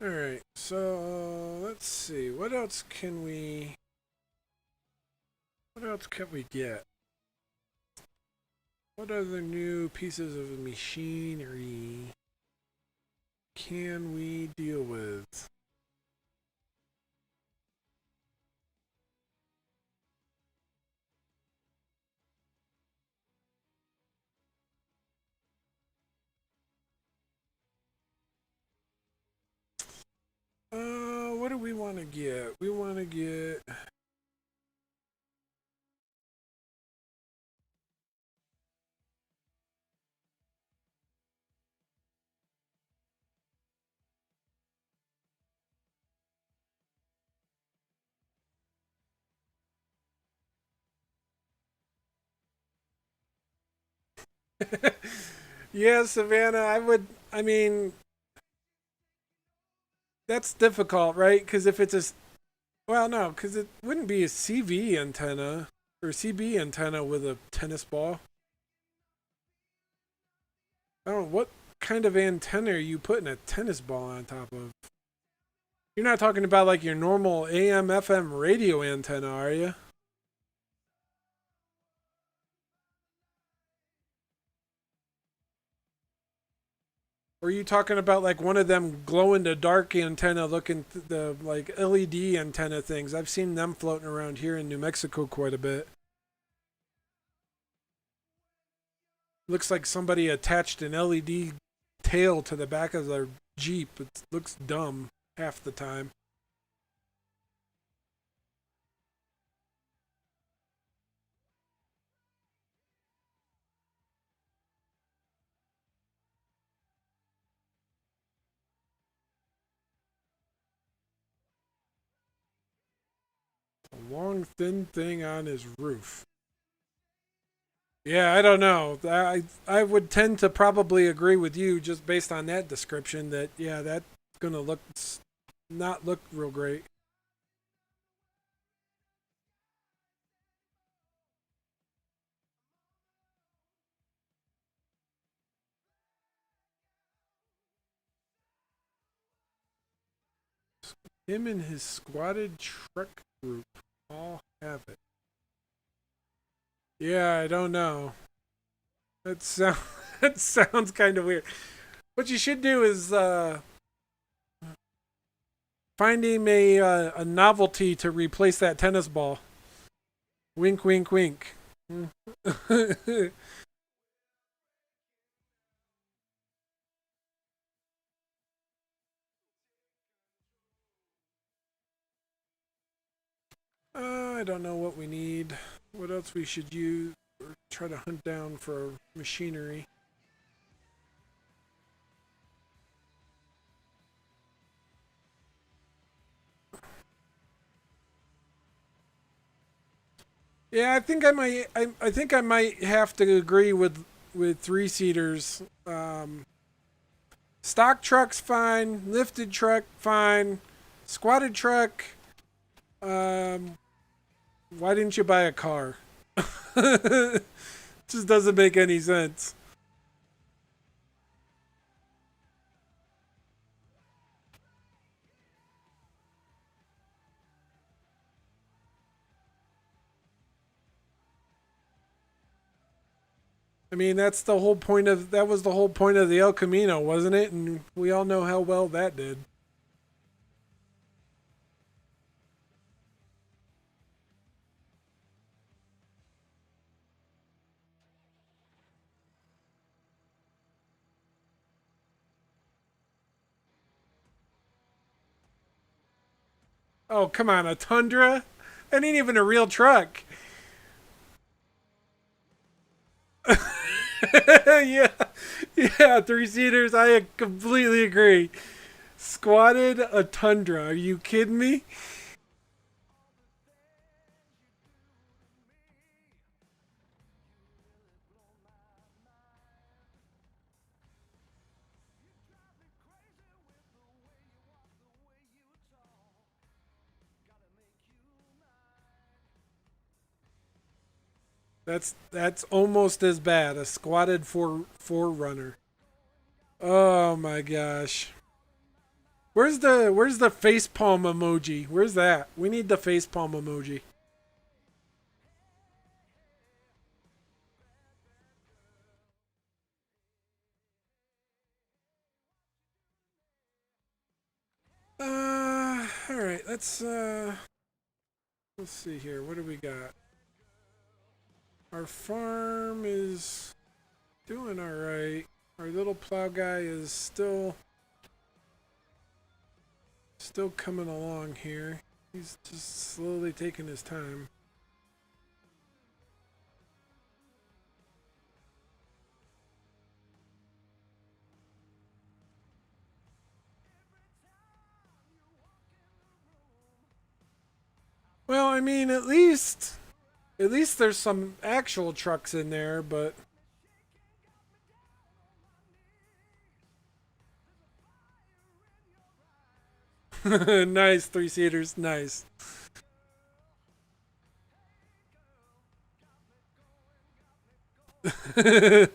Alright, So let's see. What else can we get? What other new pieces of machinery can we deal with? What do we want to get? We want to get... Yeah, Savannah, I mean, that's difficult, right? Because if it's well, no, because it wouldn't be a CV antenna or CB antenna with a tennis ball. I don't know, what kind of antenna are you putting a tennis ball on top of? You're not talking about like your normal AM FM radio antenna, are you? Or are you talking about like one of them glow in the dark antenna looking the like LED antenna things? I've seen them floating around here in New Mexico quite a bit. Looks like somebody attached an LED tail to the back of their Jeep. It looks dumb half the time. A long thin thing on his roof. Yeah, I don't know. I would tend to probably agree with you just based on that description that yeah, that's gonna not look real great. Him and his squatted truck group all have it. Yeah, I don't know. That sound that sounds kind of weird. What you should do is find him a novelty to replace that tennis ball. Wink, wink, wink. I don't know what we need. What else we should use or try to hunt down for machinery. Yeah, I think I might. I think I might have to agree with three seaters. Stock truck's fine. Lifted truck fine. Squatted truck. Um, why didn't you buy a car? Just doesn't make any sense. I mean, that was the whole point of the El Camino, wasn't it? And we all know how well that did. Oh, come on, a Tundra? That ain't even a real truck. Yeah, yeah, three seaters. I completely agree. Squatted a Tundra. Are you kidding me? That's almost as bad. A squatted four runner. Oh my gosh. Where's the face palm emoji? Where's that? We need the face palm emoji. All right. Let's see here. What do we got? Our farm is doing all right. Our little plow guy is still coming along here. He's just slowly taking his time. Well, I mean, at least there's some actual trucks in there, but nice three-seaters, nice. Let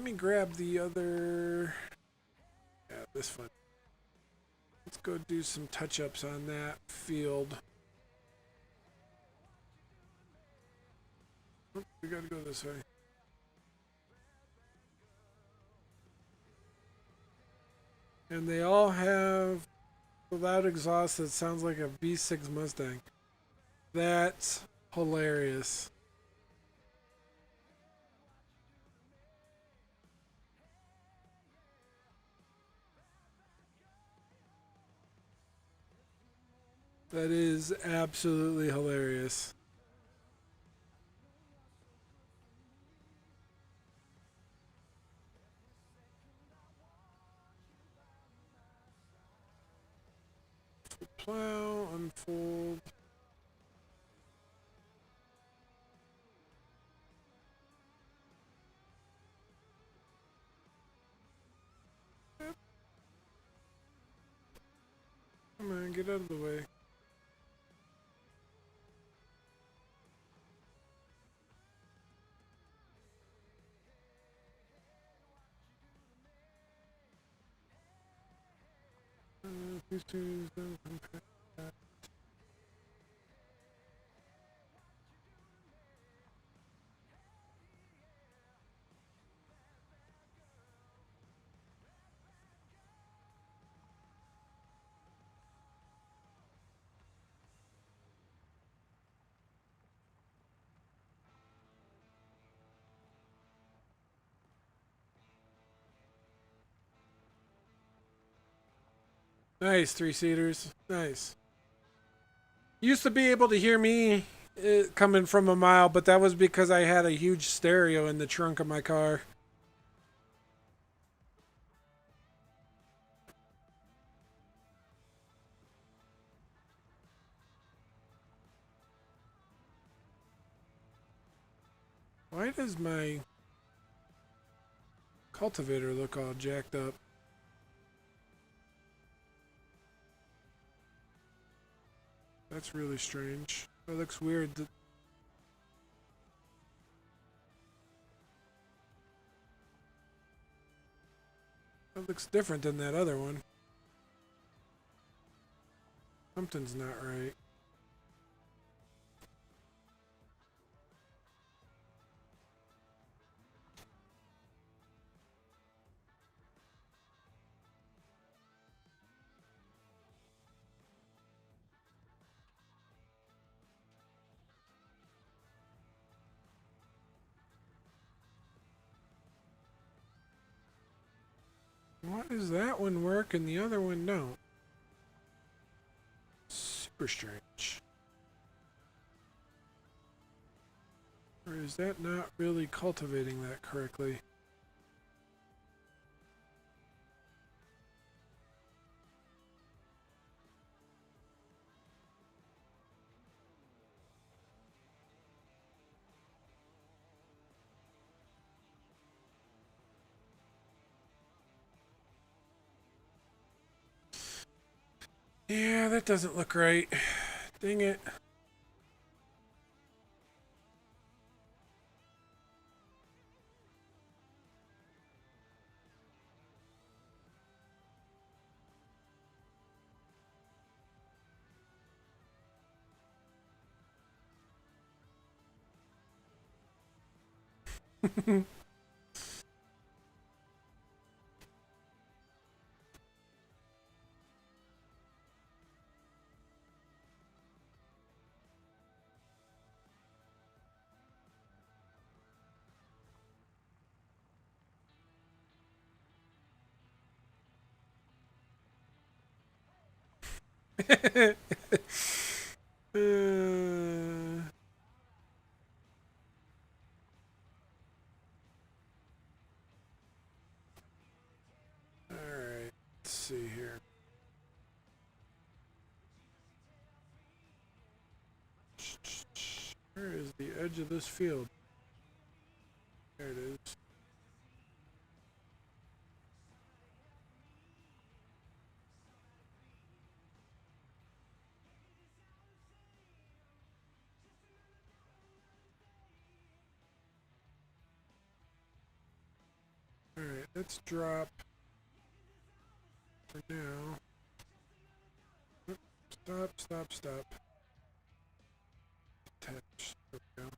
me grab the other. Yeah, this one. Let's go do some touch-ups on that field. Oh, we gotta go this way. And they all have a loud exhaust that sounds like a V6 Mustang. That's hilarious. That is absolutely hilarious. Plow, unfold. Yep. Come on, get out of the way. Please choose them. Nice, three-seaters. Nice. Used to be able to hear me coming from a mile, but that was because I had a huge stereo in the trunk of my car. Why does my cultivator look all jacked up? That's really strange. That looks weird. That looks different than that other one. Something's not right. Why does that one work and the other one don't? Super strange. Or is that not really cultivating that correctly? Yeah, that doesn't look right. Dang it. Alright, let's see here. Where is the edge of this field? There it is. Alright, let's drop for now. Stop. Attach. There we go.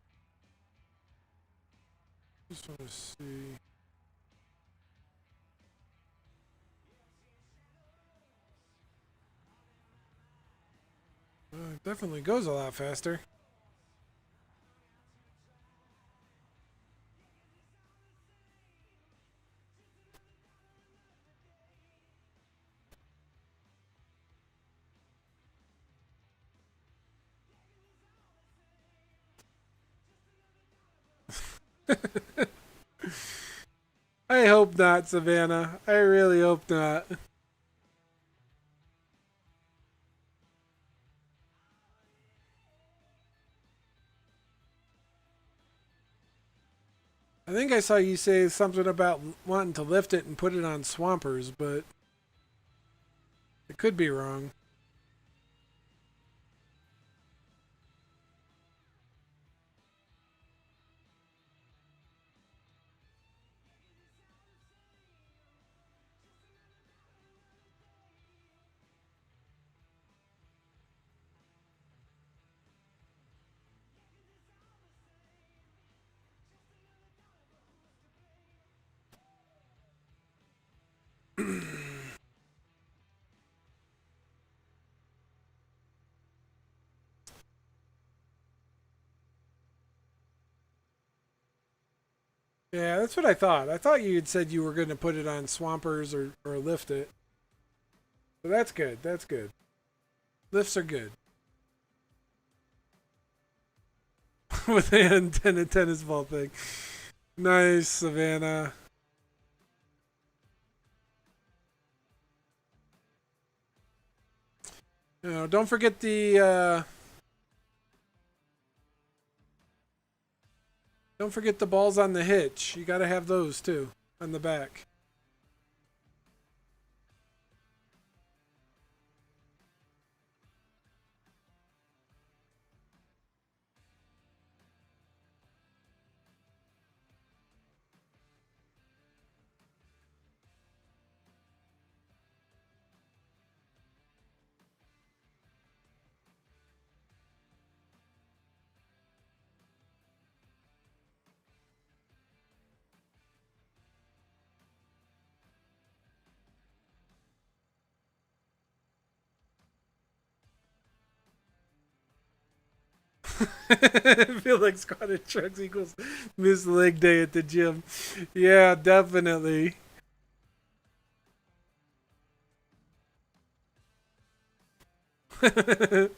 Just want to see. It definitely goes a lot faster. I hope not, Savannah. I really hope not. I think I saw you say something about wanting to lift it and put it on Swampers, but it could be wrong. Yeah, that's what I thought. I thought you had said you were going to put it on Swampers or lift it. So that's good. That's good. Lifts are good. With the antenna tennis ball thing. Nice, Savannah. Don't forget the don't forget the balls on the hitch. You got to have those too on the back. I feel like squatted trucks equals missed leg day at the gym. Yeah, definitely. Alright,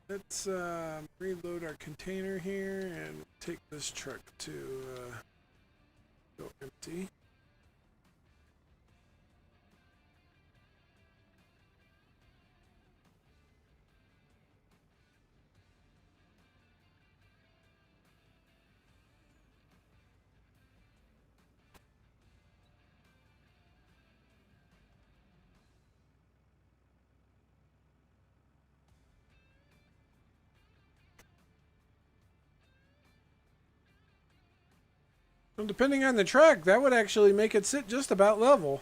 let's reload our container here and take this truck to go empty. Well, depending on the track, that would actually make it sit just about level.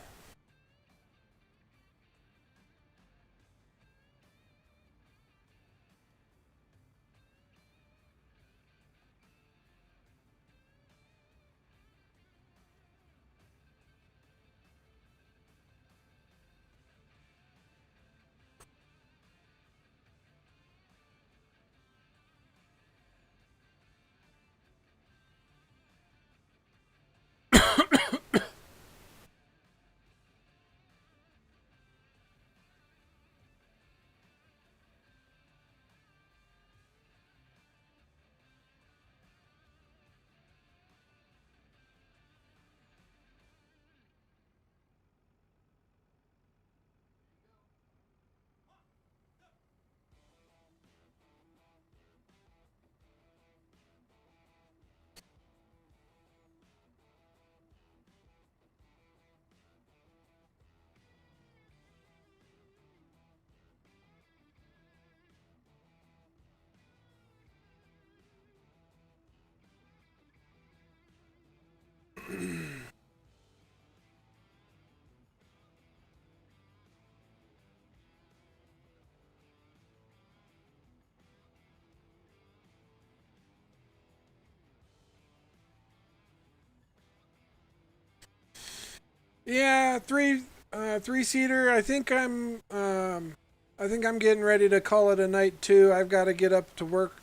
Yeah, three-seater. I think I'm getting ready to call it a night too. I've got to get up to work,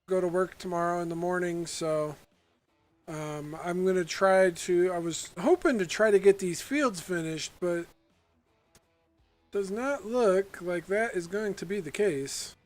go to work tomorrow in the morning. So I'm gonna try to. I was hoping to try to get these fields finished, but does not look like that is going to be the case.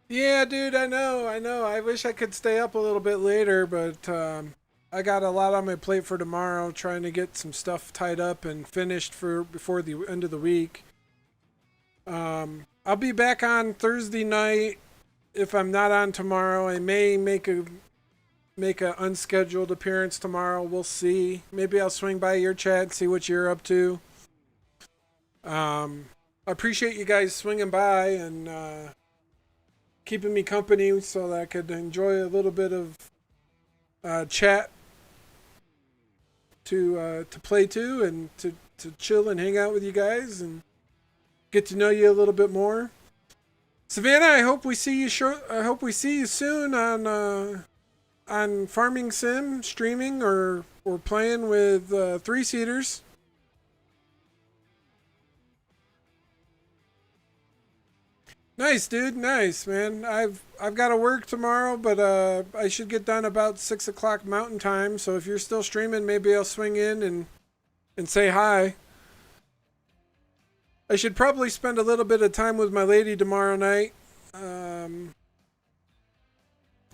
Yeah, dude, I know. I wish I could stay up a little bit later, but I got a lot on my plate for tomorrow, trying to get some stuff tied up and finished for before the end of the week. I'll be back on Thursday night. If I'm not on tomorrow, I may make a unscheduled appearance tomorrow. We'll see. Maybe I'll swing by your chat, see what you're up to. I appreciate you guys swinging by and keeping me company so that I could enjoy a little bit of chat to play to and to chill and hang out with you guys and get to know you a little bit more. Savannah, I hope we see you I hope we see you soon on Farming Sim streaming or playing with three-seaters. Nice, dude. Nice, man. I've got to work tomorrow, but I should get done about 6 o'clock Mountain Time. So if you're still streaming, maybe I'll swing in and say hi. I should probably spend a little bit of time with my lady tomorrow night.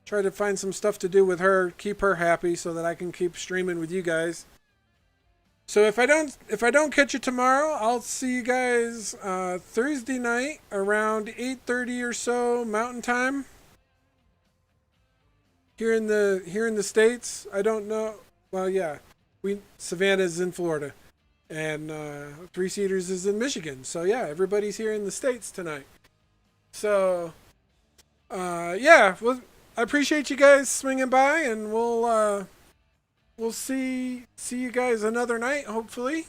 Try to find some stuff to do with her, keep her happy, so that I can keep streaming with you guys. So if I don't catch you tomorrow, I'll see you guys Thursday night around 8:30 or so Mountain Time. Here in the States. I don't know. Well, yeah, Savannah's in Florida, and Three Seaters is in Michigan. So yeah, everybody's here in the States tonight. So yeah, well, I appreciate you guys swinging by, and we'll see you guys another night, hopefully.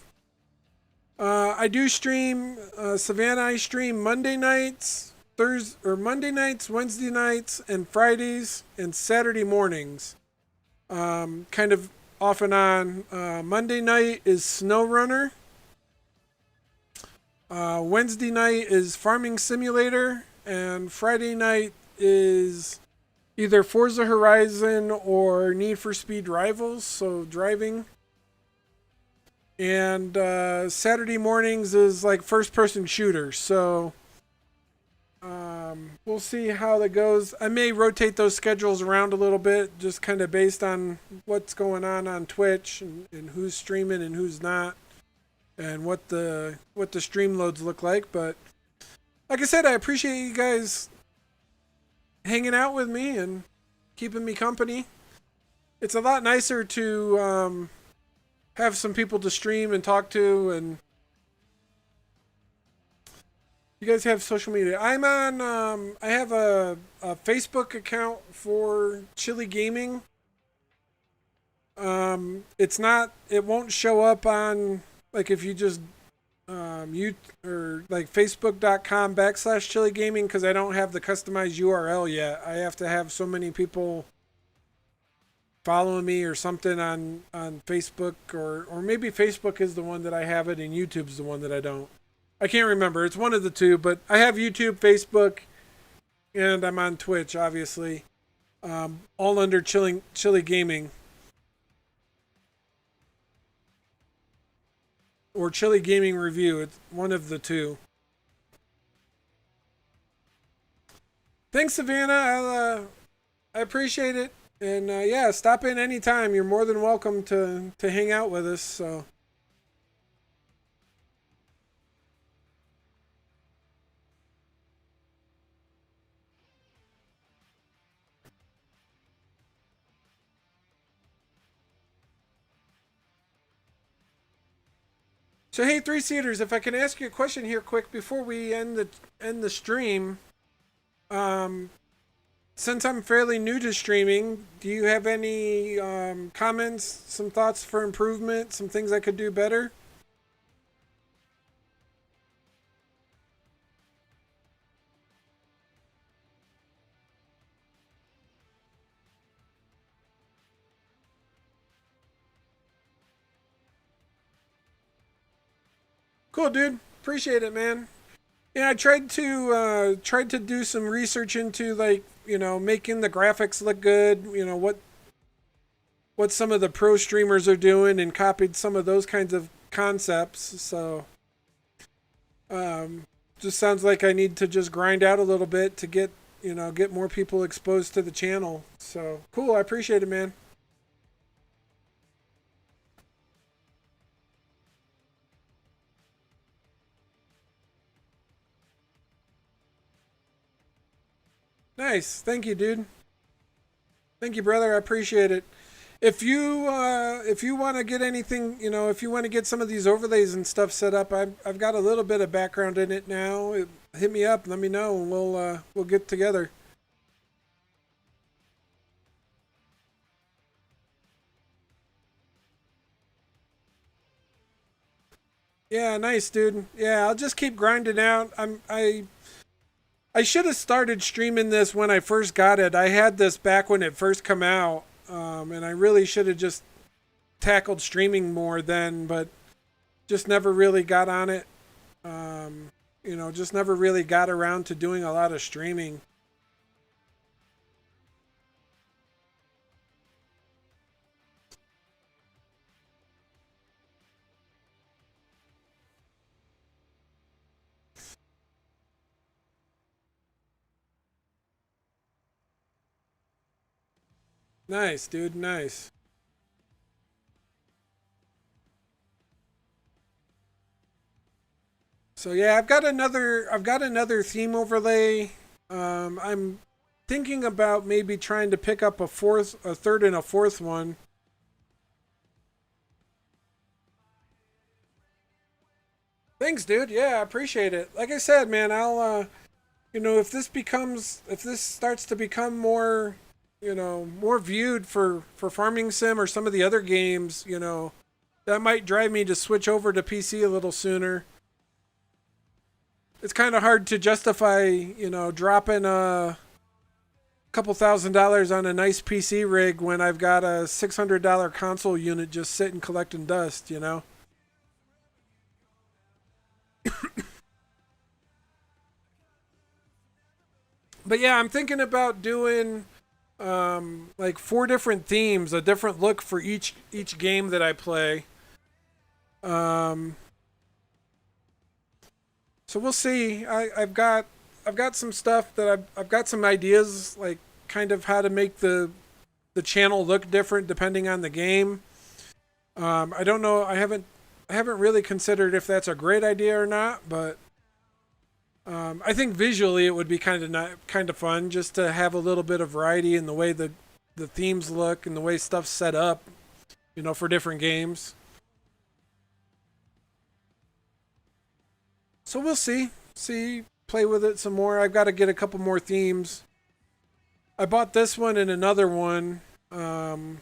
I do stream Savannah. I stream Monday nights, Monday nights, Wednesday nights, and Fridays and Saturday mornings. Kind of off and on. Monday night is SnowRunner. Wednesday night is Farming Simulator, and Friday night is either Forza Horizon or Need for Speed Rivals, so driving. And Saturday mornings is like first-person shooter, so we'll see how that goes. I may rotate those schedules around a little bit, just kind of based on what's going on Twitch and who's streaming and who's not, and what the stream loads look like. But like I said, I appreciate you guys hanging out with me and keeping me company. It's a lot nicer to have some people to stream and talk to. And you guys have social media. I'm on I have a Facebook account for Chili Gaming. It won't show up on, like, if you just you or like facebook.com/Chili Gaming, because I don't have the customized URL yet. I have to have so many people following me or something on Facebook, or maybe Facebook is the one that I have it and YouTube's the one that I don't. I can't remember. It's one of the two, but I have YouTube, Facebook, and I'm on Twitch, obviously. All under Chili Gaming. Or Chili Gaming Review. It's one of the two. Thanks, Savannah. I appreciate it. And yeah, stop in anytime. You're more than welcome to hang out with us. So So hey, three seaters, if I can ask you a question here quick before we end the stream. Um, since I'm fairly new to streaming, do you have any comments, some thoughts for improvement, some things I could do better? Cool, dude. Appreciate it, man. Yeah, I tried to do some research into, like, making the graphics look good. What some of the pro streamers are doing, and copied some of those kinds of concepts. So, um, just sounds like I need to just grind out a little bit to get more people exposed to the channel. So cool. I appreciate it, man. Nice. Thank you, dude. Thank you, brother. I appreciate it. If you want to get anything, if you want to get some of these overlays and stuff set up, I've got a little bit of background in it now. Hit me up, let me know, and we'll get together. Yeah, nice, dude. Yeah, I'll just keep grinding out. I should have started streaming this when I first got it. I had this back when it first come out, and I really should have just tackled streaming more then, but just never really got on it. Just never really got around to doing a lot of streaming. Nice, dude. Nice. So yeah, I've got another theme overlay. I'm thinking about maybe trying to pick up a third and a fourth one. Thanks, dude. Yeah, I appreciate it. Like I said, man, I'll if this starts to become more, more viewed for farming sim or some of the other games, that might drive me to switch over to PC a little sooner. It's kind of hard to justify, dropping a couple $1,000s on a nice PC rig when I've got a $600 console unit just sitting collecting dust. But yeah, I'm thinking about doing like four different themes, a different look for each game that I play. Um, so we'll see. I've got some stuff that I've got some ideas, like kind of how to make the channel look different depending on the game. I don't know. I haven't really considered if that's a great idea or not, but I think visually it would be kind of fun just to have a little bit of variety in the way the themes look and the way stuff's set up, for different games. So we'll see, play with it some more. I've got to get a couple more themes. I bought this one and another one to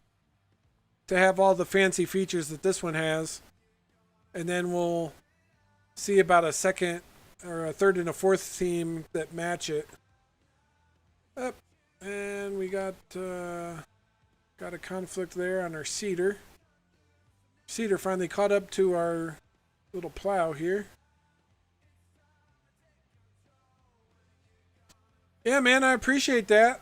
have all the fancy features that this one has, and then we'll see about a second or a third and a fourth theme that match it. Up, and we got a conflict there on our cedar. Cedar finally caught up to our little plow here. Yeah, man, I appreciate that.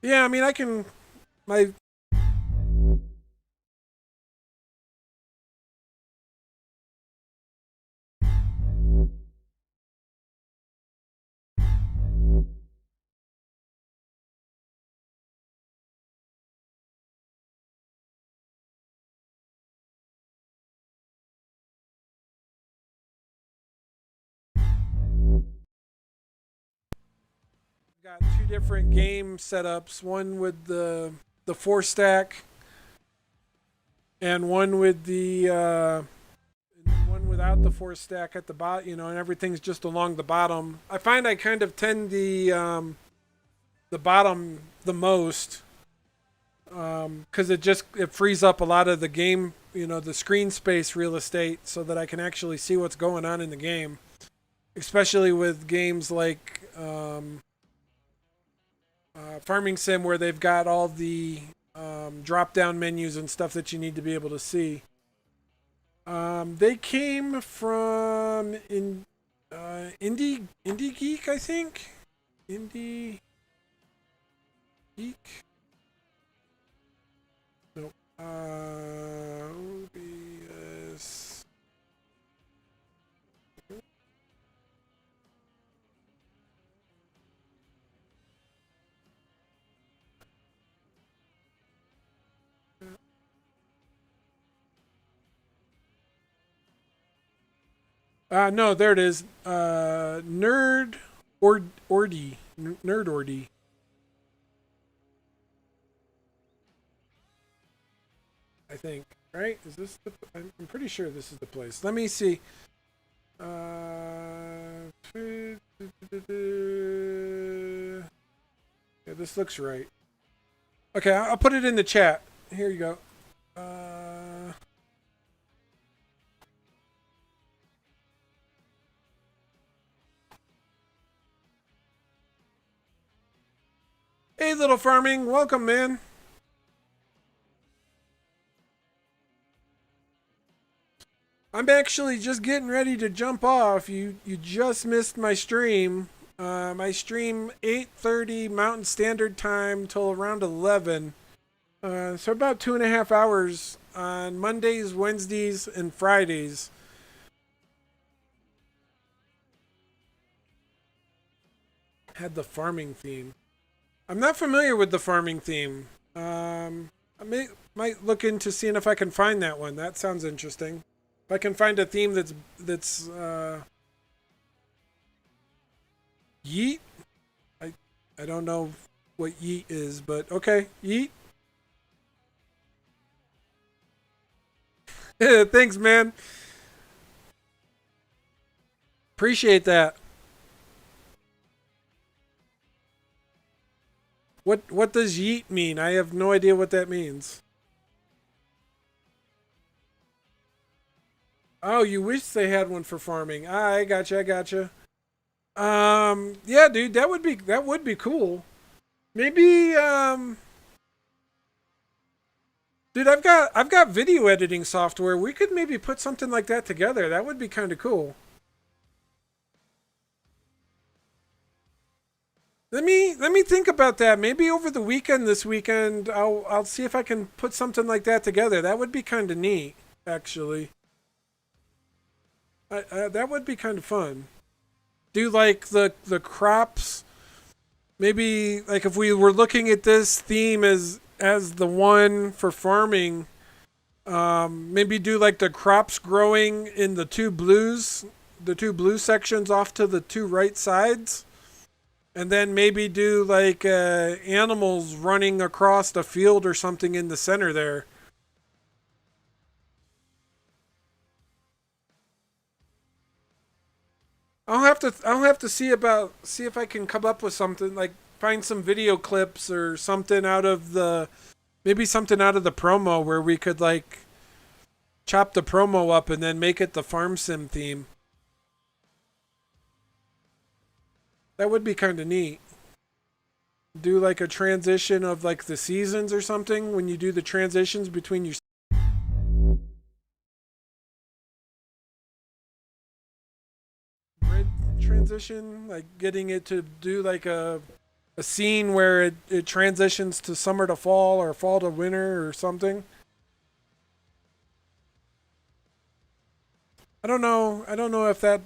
Yeah, I mean, I can. My got two different game setups. One with the 4-stack, and one with the one without the 4-stack at the bottom. You know, and everything's just along the bottom. I find I kind of tend the bottom the most, because it frees up a lot of the game, you know, the screen space real estate, so that I can actually see what's going on in the game, especially with games like Farming Sim, where they've got all the drop down menus and stuff that you need to be able to see. They came from Indie Geek, I think. Indie Geek. Nope. OBS. No, there it is. Ordy. Nerd Ordy. I think. Right? Is this the... I'm pretty sure this is the place. Let me see. Yeah, this looks right. Okay, I'll put it in the chat. Here you go. Hey, Little Farming. Welcome, man. I'm actually just getting ready to jump off. You just missed my stream. My stream 8:30 Mountain Standard Time till around 11. So about 2.5 hours on Mondays, Wednesdays, and Fridays. Had the farming theme. I'm not familiar with the farming theme. I might look into seeing if I can find that one. That sounds interesting. If I can find a theme that's yeet. I don't know what yeet is, but okay, yeet. Thanks, man. Appreciate that. What does yeet mean? I have no idea what that means. Oh, you wish they had one for farming. I gotcha. Yeah, dude, that would be cool. Maybe dude, I've got video editing software. We could maybe put something like that together. That would be kind of cool. Let me think about that. Maybe over the weekend this weekend I'll see if I can put something like that together. That would be kind of neat, actually. That would be kind of fun. Do like the crops. Maybe like if we were looking at this theme as the one for farming, maybe do like the crops growing in the two blue sections off to the two right sides, and then maybe do like animals running across the field or something in the center there. I'll have to see if I can come up with something, like find some video clips or something out of the promo where we could like chop the promo up and then make it the farm sim theme. That would be kind of neat. Do like a transition of like the seasons or something when you do the transitions between your transition, like getting it to do like a scene where it transitions to summer to fall or fall to winter or something. I don't know if that...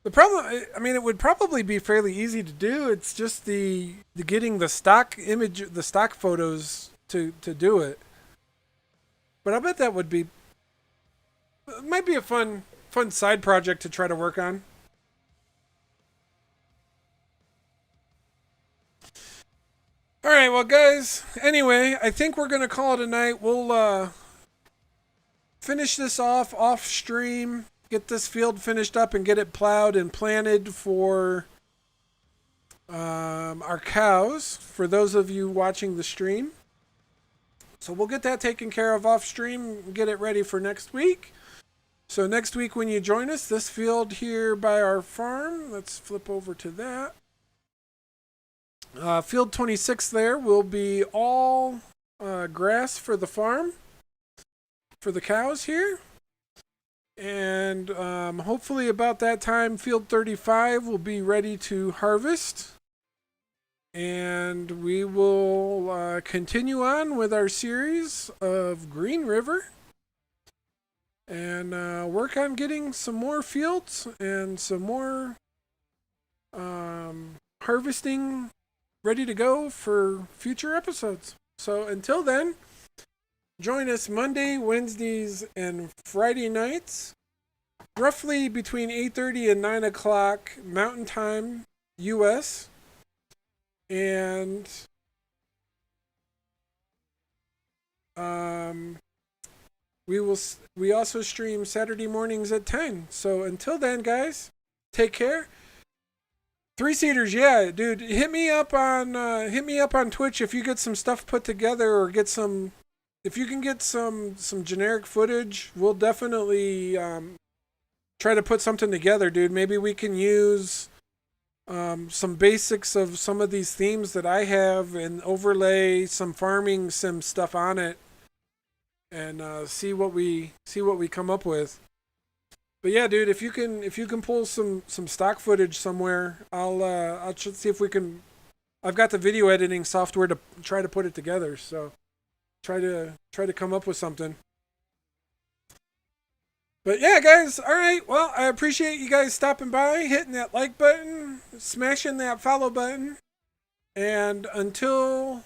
The problem, I mean, it would probably be fairly easy to do. It's just the getting the stock image, the stock photos to do it. But I bet that would be... It might be a fun side project to try to work on. All right, well, guys. Anyway, I think we're gonna call it a night. We'll finish this off stream. Get this field finished up and get it plowed and planted for our cows. For those of you watching the stream, so we'll get that taken care of off stream. Get it ready for next week. So next week when you join us, this field here by our farm. Let's flip over to that. Field 26 there will be all grass for the farm, for the cows here. And hopefully about that time, field 35 will be ready to harvest. And we will continue on with our series of Green River. And work on getting some more fields and some more harvesting ready to go for future episodes. So until then, join us Monday, Wednesdays, and Friday nights, roughly between 8:30 and 9 o'clock Mountain Time, U.S. And we also stream Saturday mornings at 10. So until then, guys, take care. Three-seaters, yeah, dude. Hit me up on Twitch if you get some stuff put together, or if you can get some generic footage. We'll definitely try to put something together, dude. Maybe we can use some basics of some of these themes that I have and overlay some farming sim stuff on it, and see what we come up with. But yeah, dude, if you can pull some stock footage somewhere, I'll see if we can. I've got the video editing software to try to put it together. So try to come up with something. But yeah, guys, all right. Well, I appreciate you guys stopping by, hitting that like button, smashing that follow button, and until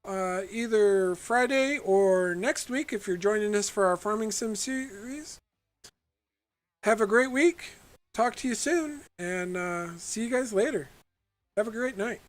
either Friday or next week, if you're joining us for our Farming Sim series. Have a great week. Talk to you soon, and see you guys later. Have a great night.